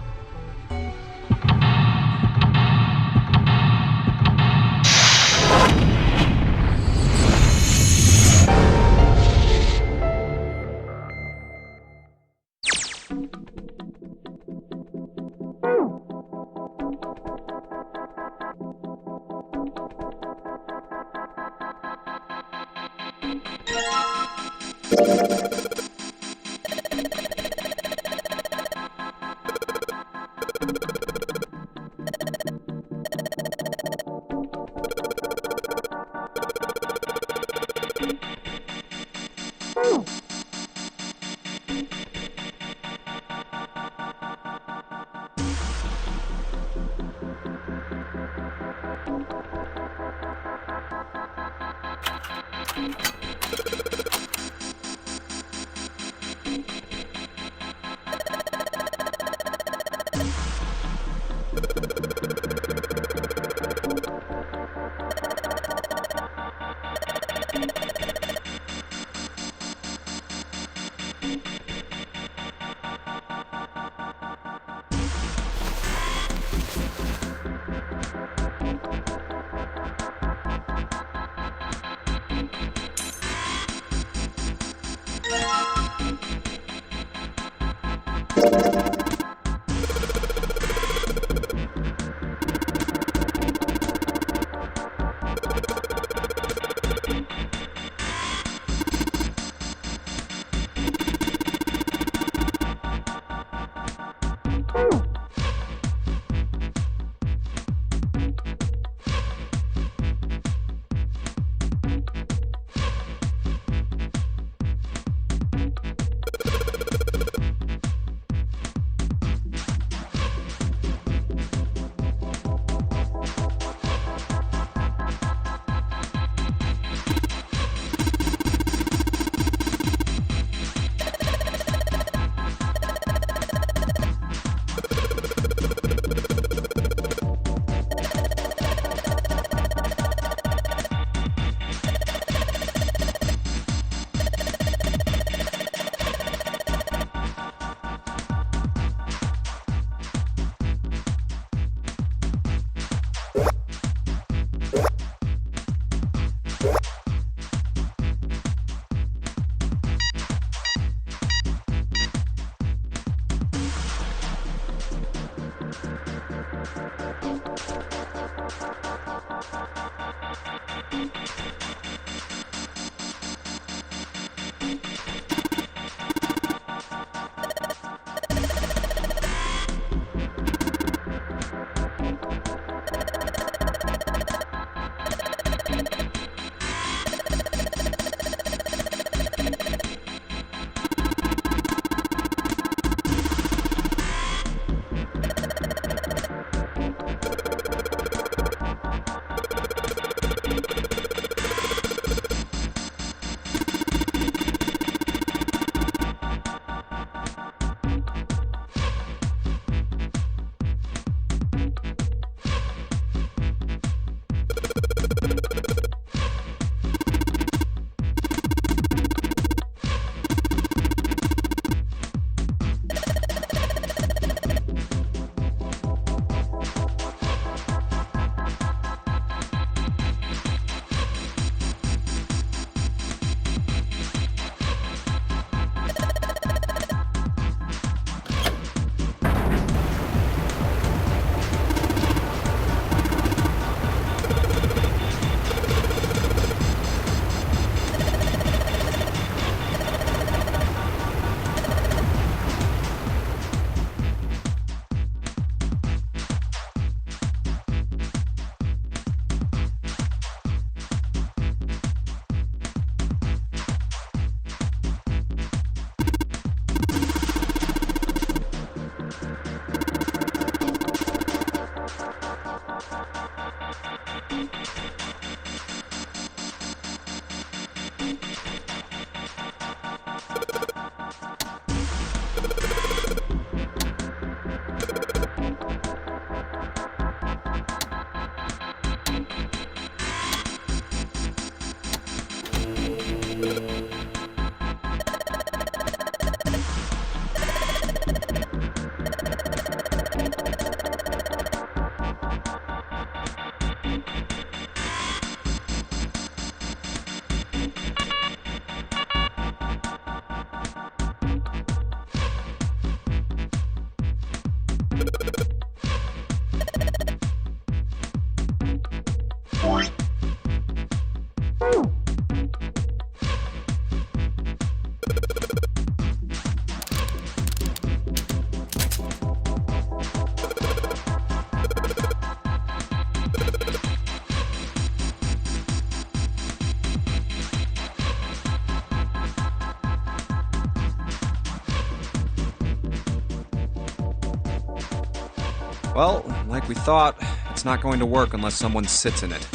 Well, like we thought, it's not going to work unless someone sits in it.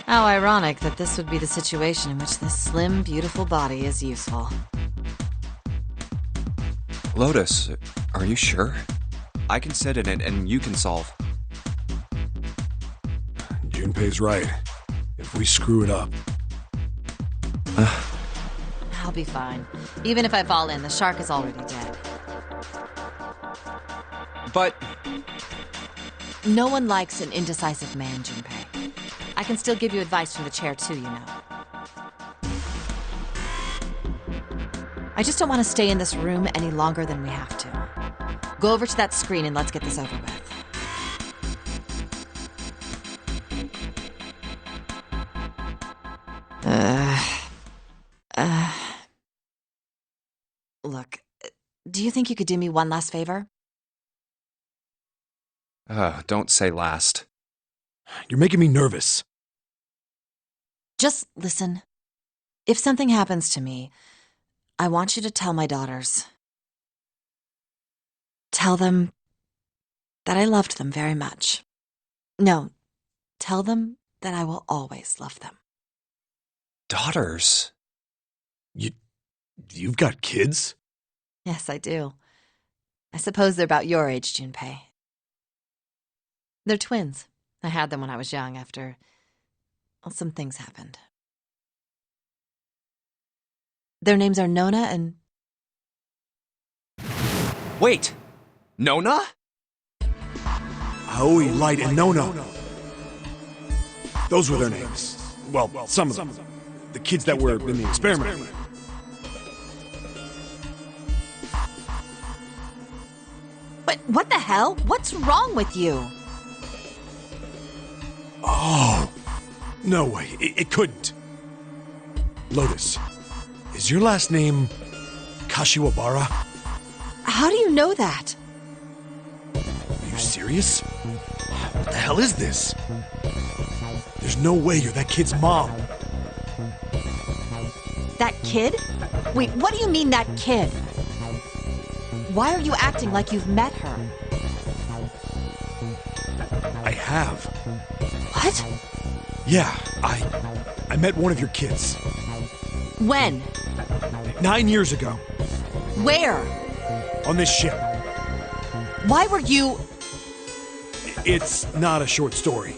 How ironic that this would be the situation in which this slim, beautiful body is useful. Lotus, are you sure? I can sit in it and you can solve. Junpei's right. If we screw it up. I'll be fine. Even if I fall in, the shark is already dead. But No one likes an indecisive man, Junpei. I can still give you advice from the chair, too, you know. I just don't want to stay in this room any longer than we have to. Go over to that screen and let's get this over with. Look, do you think you could do me one last favor? don't say last. You're making me nervous. Just listen. If something happens to me, I want you to tell my daughters. Tell them that I loved them very much. No, tell them that I will always love them. Daughters? You've got kids? Yes, I do. I suppose they're about your age, Junpei. They're twins. I had them when I was young after, well, some things happened. Their names are Nona and... Wait! Nona? Aoi, Light, and Nona. Those were their names. Well, some of them. The kids that were in the experiment. But what the hell? What's wrong with you? Oh, no way. It couldn't. Lotus, is your last name Kashiwabara? How do you know that? Are you serious? What the hell is this? There's no way you're that kid's mom. That kid? Wait, what do you mean, that kid? Why are you acting like you've met her? I have. What? Yeah, I met one of your kids. When? 9 years ago, Where? on this ship. Why were you... It's not a short story.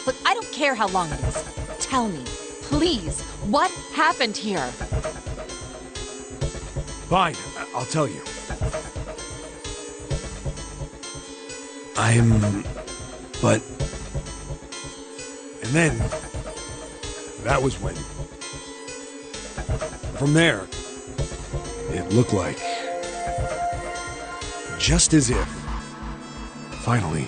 Look, I don't care how long it is. Tell me, please, what happened here? Fine, I'll tell you. But... And then... That was when... From there... It looked like... Just as if... Finally...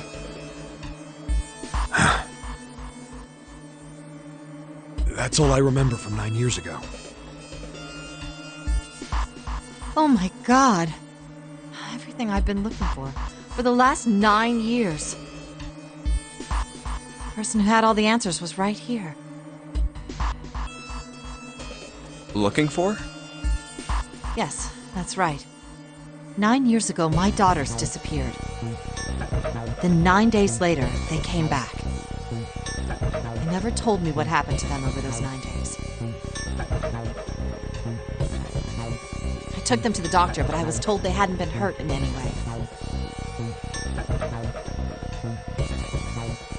That's all I remember from 9 years ago. Oh my God. Everything I've been looking for the last 9 years. The person who had all the answers was right here. Looking for? Yes, that's right. 9 years ago, my daughters disappeared. Then 9 days later, they came back. They never told me what happened to them over those 9 days. I took them to the doctor, but I was told they hadn't been hurt in any way.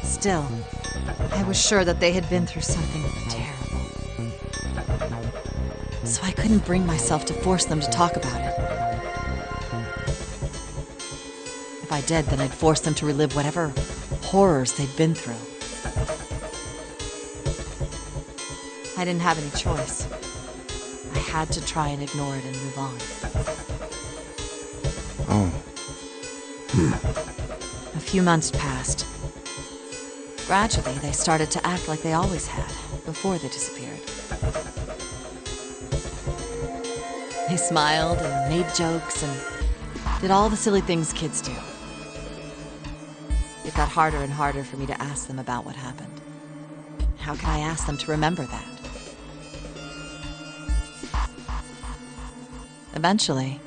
Still, I was sure that they had been through something terrible. So I couldn't bring myself to force them to talk about it. If I did, then I'd force them to relive whatever horrors they'd been through. I didn't have any choice. I had to try and ignore it and move on. A few months passed. Gradually, they started to act like they always had, before they disappeared. They smiled and made jokes and did all the silly things kids do. It got harder and harder for me to ask them about what happened. How could I ask them to remember that? Eventually,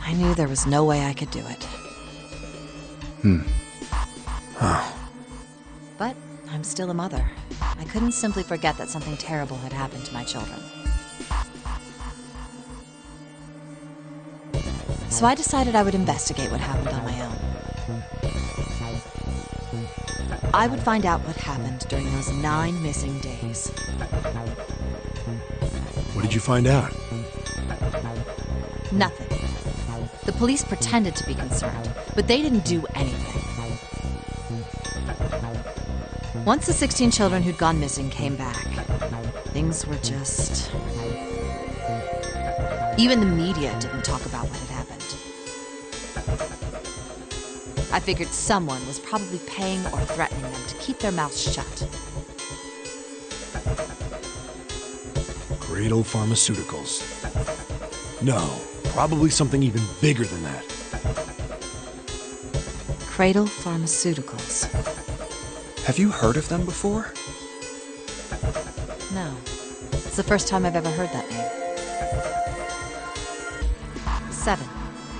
I knew there was no way I could do it. But I'm still a mother. I couldn't simply forget that something terrible had happened to my children. So I decided I would investigate what happened on my own. I would find out what happened during those 9 missing days. What did you find out? Nothing. The police pretended to be concerned, but they didn't do anything. Once the 16 children who'd gone missing came back, things were just... Even the media didn't talk about what had happened. I figured someone was probably paying or threatening them to keep their mouths shut. Cradle Pharmaceuticals. No, probably something even bigger than that. Cradle Pharmaceuticals. Have you heard of them before? No. It's the first time I've ever heard that name. 7.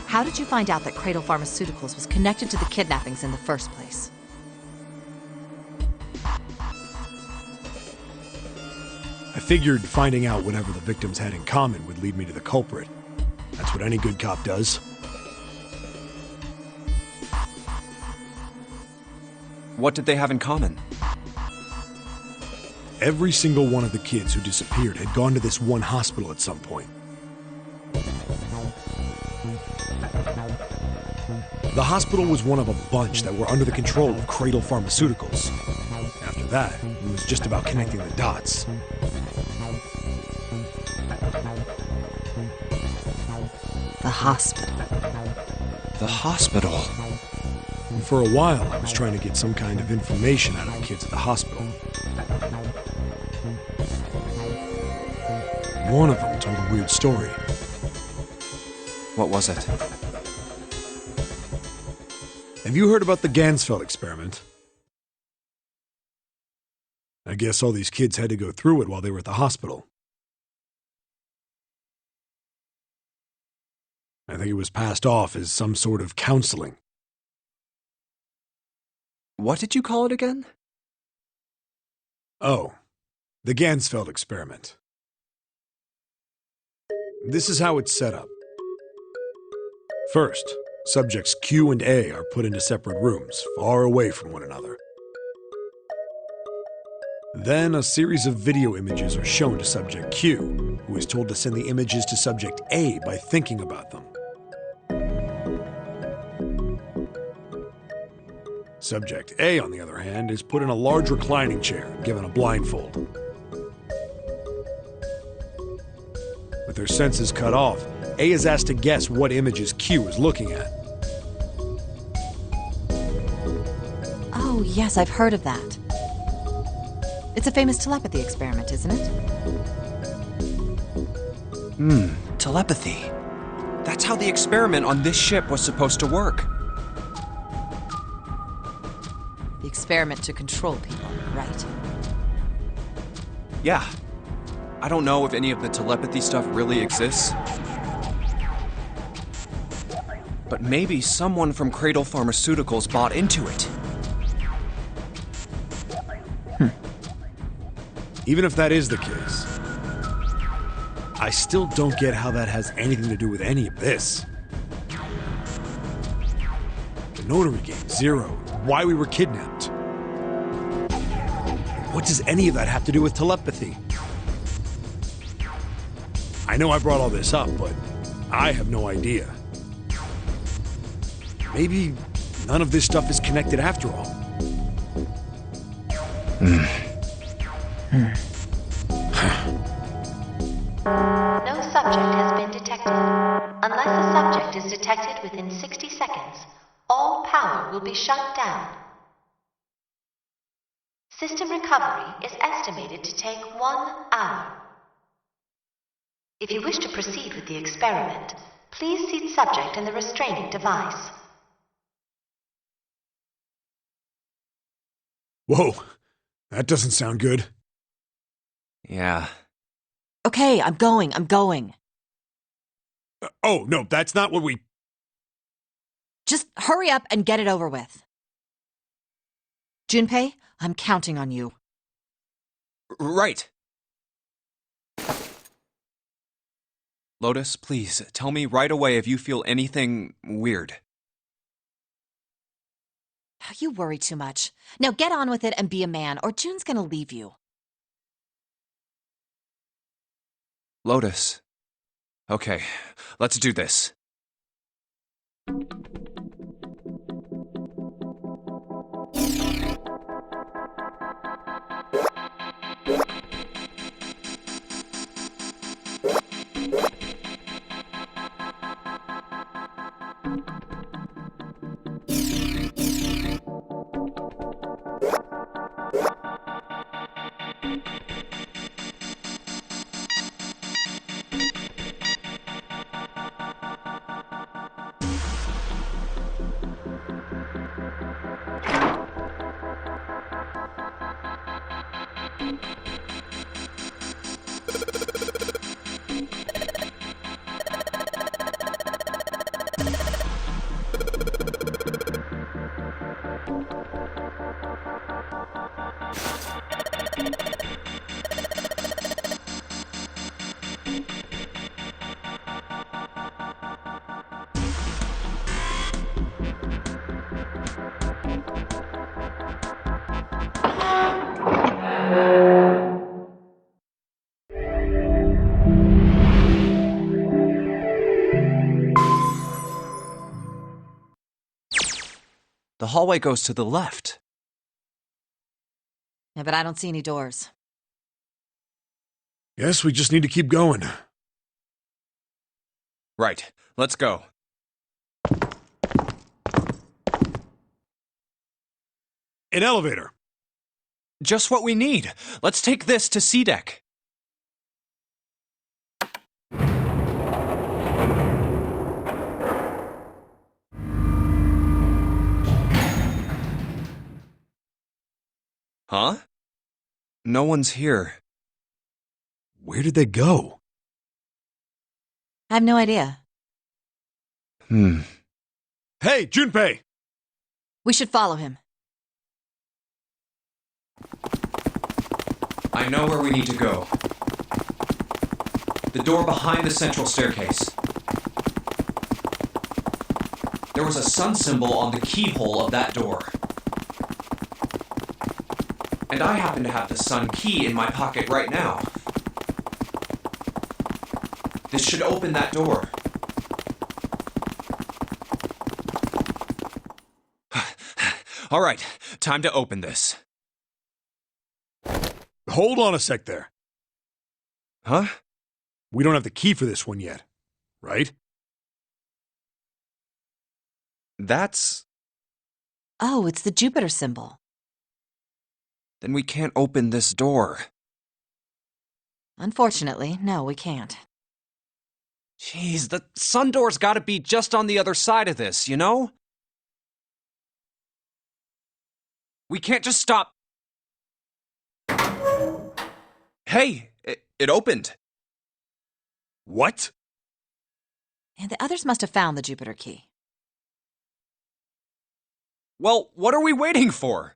How did you find out that Cradle Pharmaceuticals was connected to the kidnappings in the first place? I figured finding out whatever the victims had in common would lead me to the culprit. That's what any good cop does. What did they have in common? Every single one of the kids who disappeared had gone to this one hospital at some point. The hospital was one of a bunch that were under the control of Cradle Pharmaceuticals. After that, it was just about connecting the dots. The hospital. The hospital? For a while, I was trying to get some kind of information out of the kids at the hospital. One of them told a weird story. What was it? Have you heard about the Gansfeld experiment? I guess all these kids had to go through it while they were at the hospital. I think it was passed off as some sort of counseling. What did you call it again? Oh, the Gansfeld experiment. This is how it's set up. First, subjects Q and A are put into separate rooms, far away from one another. Then a series of video images are shown to subject Q, who is told to send the images to subject A by thinking about them. Subject A, on the other hand, is put in a large reclining chair and given a blindfold. With their senses cut off, A is asked to guess what images Q is looking at. Oh, yes, I've heard of that. It's a famous telepathy experiment, isn't it? Telepathy. That's how the experiment on this ship was supposed to work. The experiment to control people, right? Yeah. I don't know if any of the telepathy stuff really exists. But maybe someone from Cradle Pharmaceuticals bought into it. Even if that is the case, I still don't get how that has anything to do with any of this. The Nonary game, Zero, why we were kidnapped. What does any of that have to do with telepathy? I know I brought all this up, but I have no idea. Maybe none of this stuff is connected after all. No subject has been detected. Unless a subject is detected within 60 seconds, all power will be shut down. System recovery is estimated to take 1 hour. If you wish to proceed with the experiment, please seat subject in the restraining device. Whoa, that doesn't sound good. Yeah. Okay, I'm going. Oh, no, that's not what we... Just hurry up and get it over with. Junpei, I'm counting on you. Right. Lotus, please, tell me right away if you feel anything weird. You worry too much. Now get on with it and be a man, or June's gonna leave you. Lotus. Okay, let's do this. The hallway goes to the left. Yeah, but I don't see any doors. Guess we just need to keep going. Right, let's go. An elevator. Just what we need. Let's take this to C deck. Huh? No one's here. Where did they go? I have no idea. Hey, Junpei! We should follow him. I know where we need to go. The door behind the central staircase. There was a sun symbol on the keyhole of that door. And I happen to have the sun key in my pocket right now. This should open that door. All right, time to open this. Hold on a sec there. Huh? We don't have the key for this one yet, right? That's... Oh, it's the Jupiter symbol. Then we can't open this door. Unfortunately, no, we can't. Jeez, the sun door's gotta be just on the other side of this, you know? We can't just stop... Hey, it opened. What? And the others must have found the Jupiter key. Well, what are we waiting for?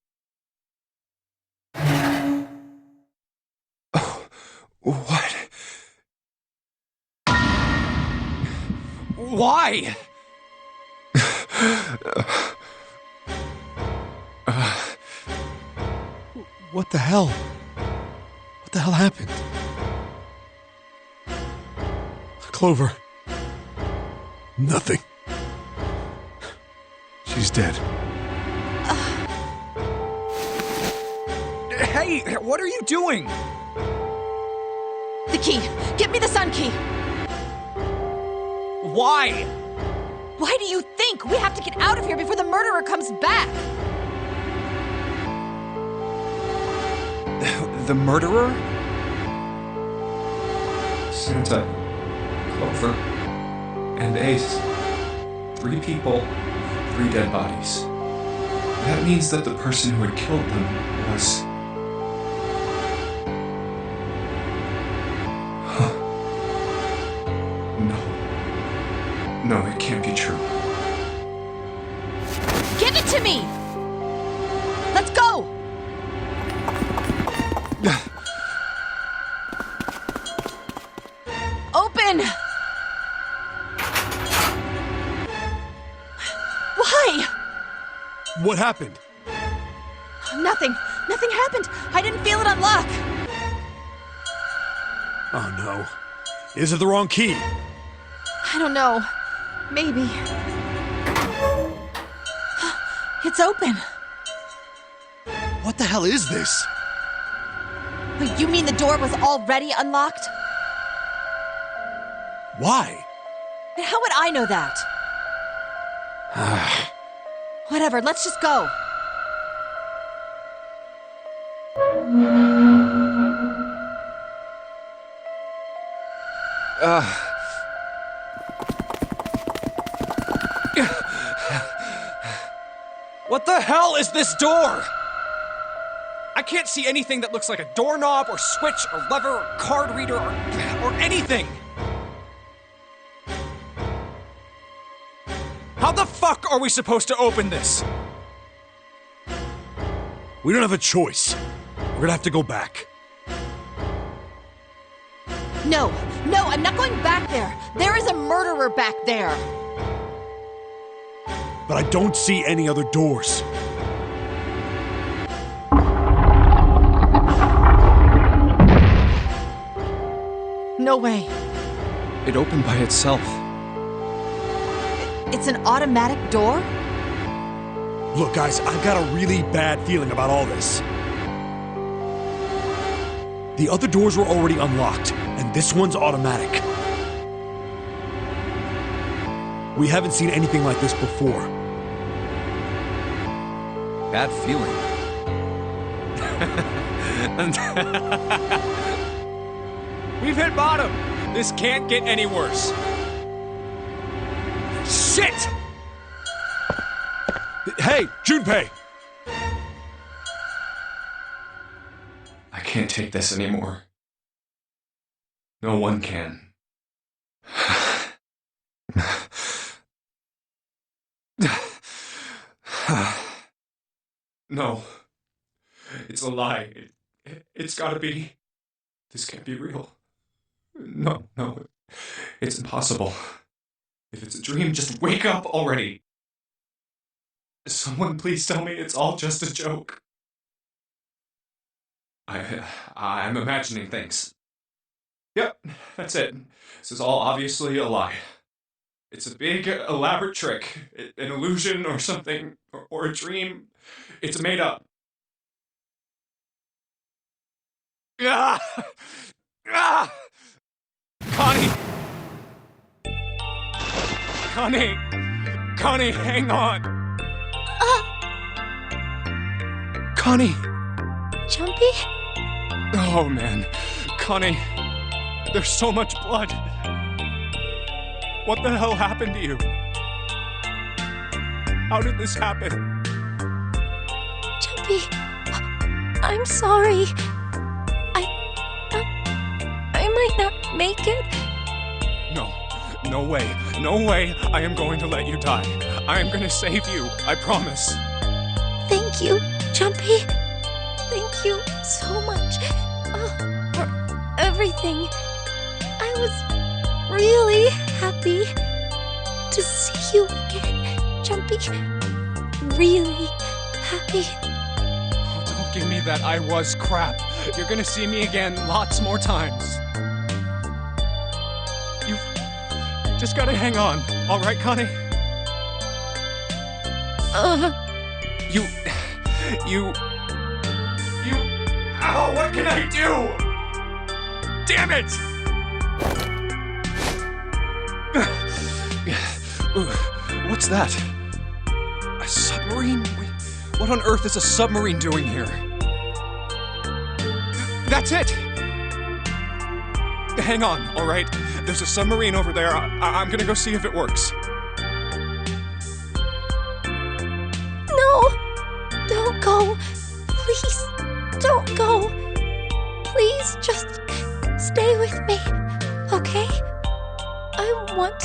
Oh, what? Why? What the hell? What the hell happened? Clover. Nothing. She's dead. Hey, what are you doing? The key! Get me the sun key! Why? Why do you think? We have to get out of here before the murderer comes back! The murderer? Santa, Clover, and Ace. 3 people, 3 dead bodies. That means that the person who had killed them was... No, it can't be true. Open! Why? What happened? Nothing. Nothing happened. I didn't feel it unlock. Oh no. Is it the wrong key? I don't know. Maybe. It's open. What the hell is this? Wait, you mean the door was already unlocked? Why? And how would I know that? Whatever, let's just go. What the hell is this door? I can't see anything that looks like a doorknob or switch or lever or card reader or anything. How the fuck are we supposed to open this? We don't have a choice. We're gonna have to go back. No, I'm not going back there. There is a murderer back there. But I don't see any other doors. No way. It opened by itself. It's an automatic door? Look, guys, I've got a really bad feeling about all this. The other doors were already unlocked, and this one's automatic. We haven't seen anything like this before. Bad feeling. We've hit bottom. This can't get any worse. Shit! Hey, Junpei! I can't take this anymore. No one can. No. It's a lie. It's gotta be. This can't be real. No. It's impossible. If it's a dream, just wake up already. Someone please tell me it's all just a joke. I'm imagining things. Yep, that's it. This is all obviously a lie. It's a big, elaborate trick. An illusion or something, or a dream. It's made up. Ah! Ah! Connie! Connie, hang on! Connie! Jumpy? Oh, man. Connie, there's so much blood. What the hell happened to you? How did this happen? Jumpy, I'm sorry. I might not make it. No way. I am going to let you die. I am going to save you. I promise. Thank you, Jumpy. Thank you so much for everything. I was really happy to see you again, Jumpy. Really happy. Oh, don't give me that I was crap. You're gonna see me again lots more times. You just gotta hang on, all right, Connie? You... Ow, what can I do? Damn it! What's that? A submarine? What on earth is a submarine doing here? That's it! Hang on, all right? There's a submarine over there. I'm gonna go see if it works. No! Don't go! Please, don't go! Please, just stay with me, okay? I want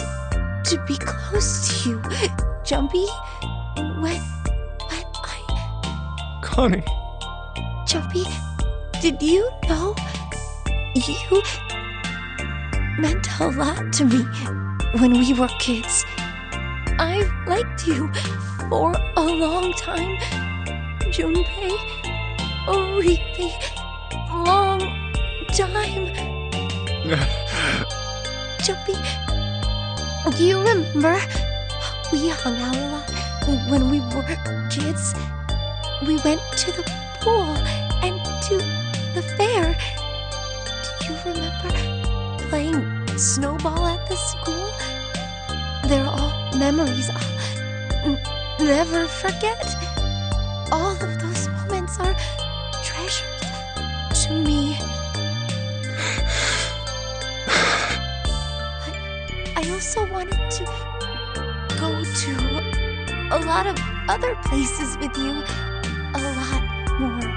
to be close to you, Jumpy. When I... Connie. Jumpy, Did you know? You meant a lot to me when we were kids. I've liked you for a long time, Junpei. A really long time. Jumpy, do you remember? We hung out a lot when we were kids. We went to the pool and to the fair. Do you remember playing snowball at the school? They're all memories I'll never forget. All of those moments are treasures to me. I also wanted to go to a lot of other places with you. A lot more.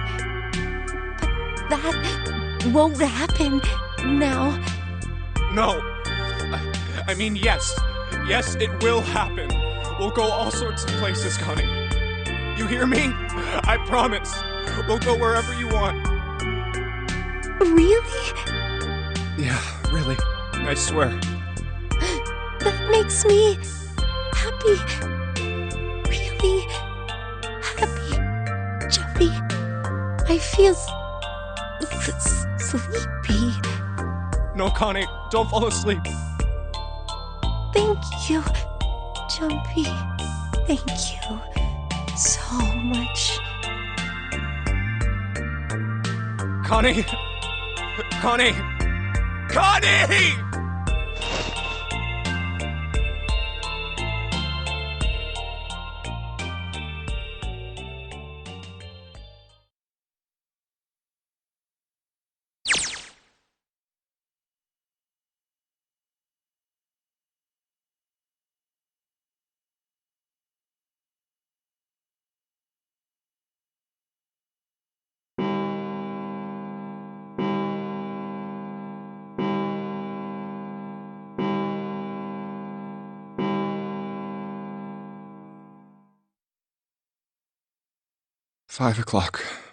But that won't happen now. No. I mean, yes. Yes, it will happen. We'll go all sorts of places, Connie. You hear me? I promise. We'll go wherever you want. Really? Yeah, really. I swear. That makes me happy. Really happy. Jumpy, I feel sleepy. No, Connie, don't fall asleep. Thank you, Jumpy. Thank you so much. Connie! Connie! Connie! $5 o'clock.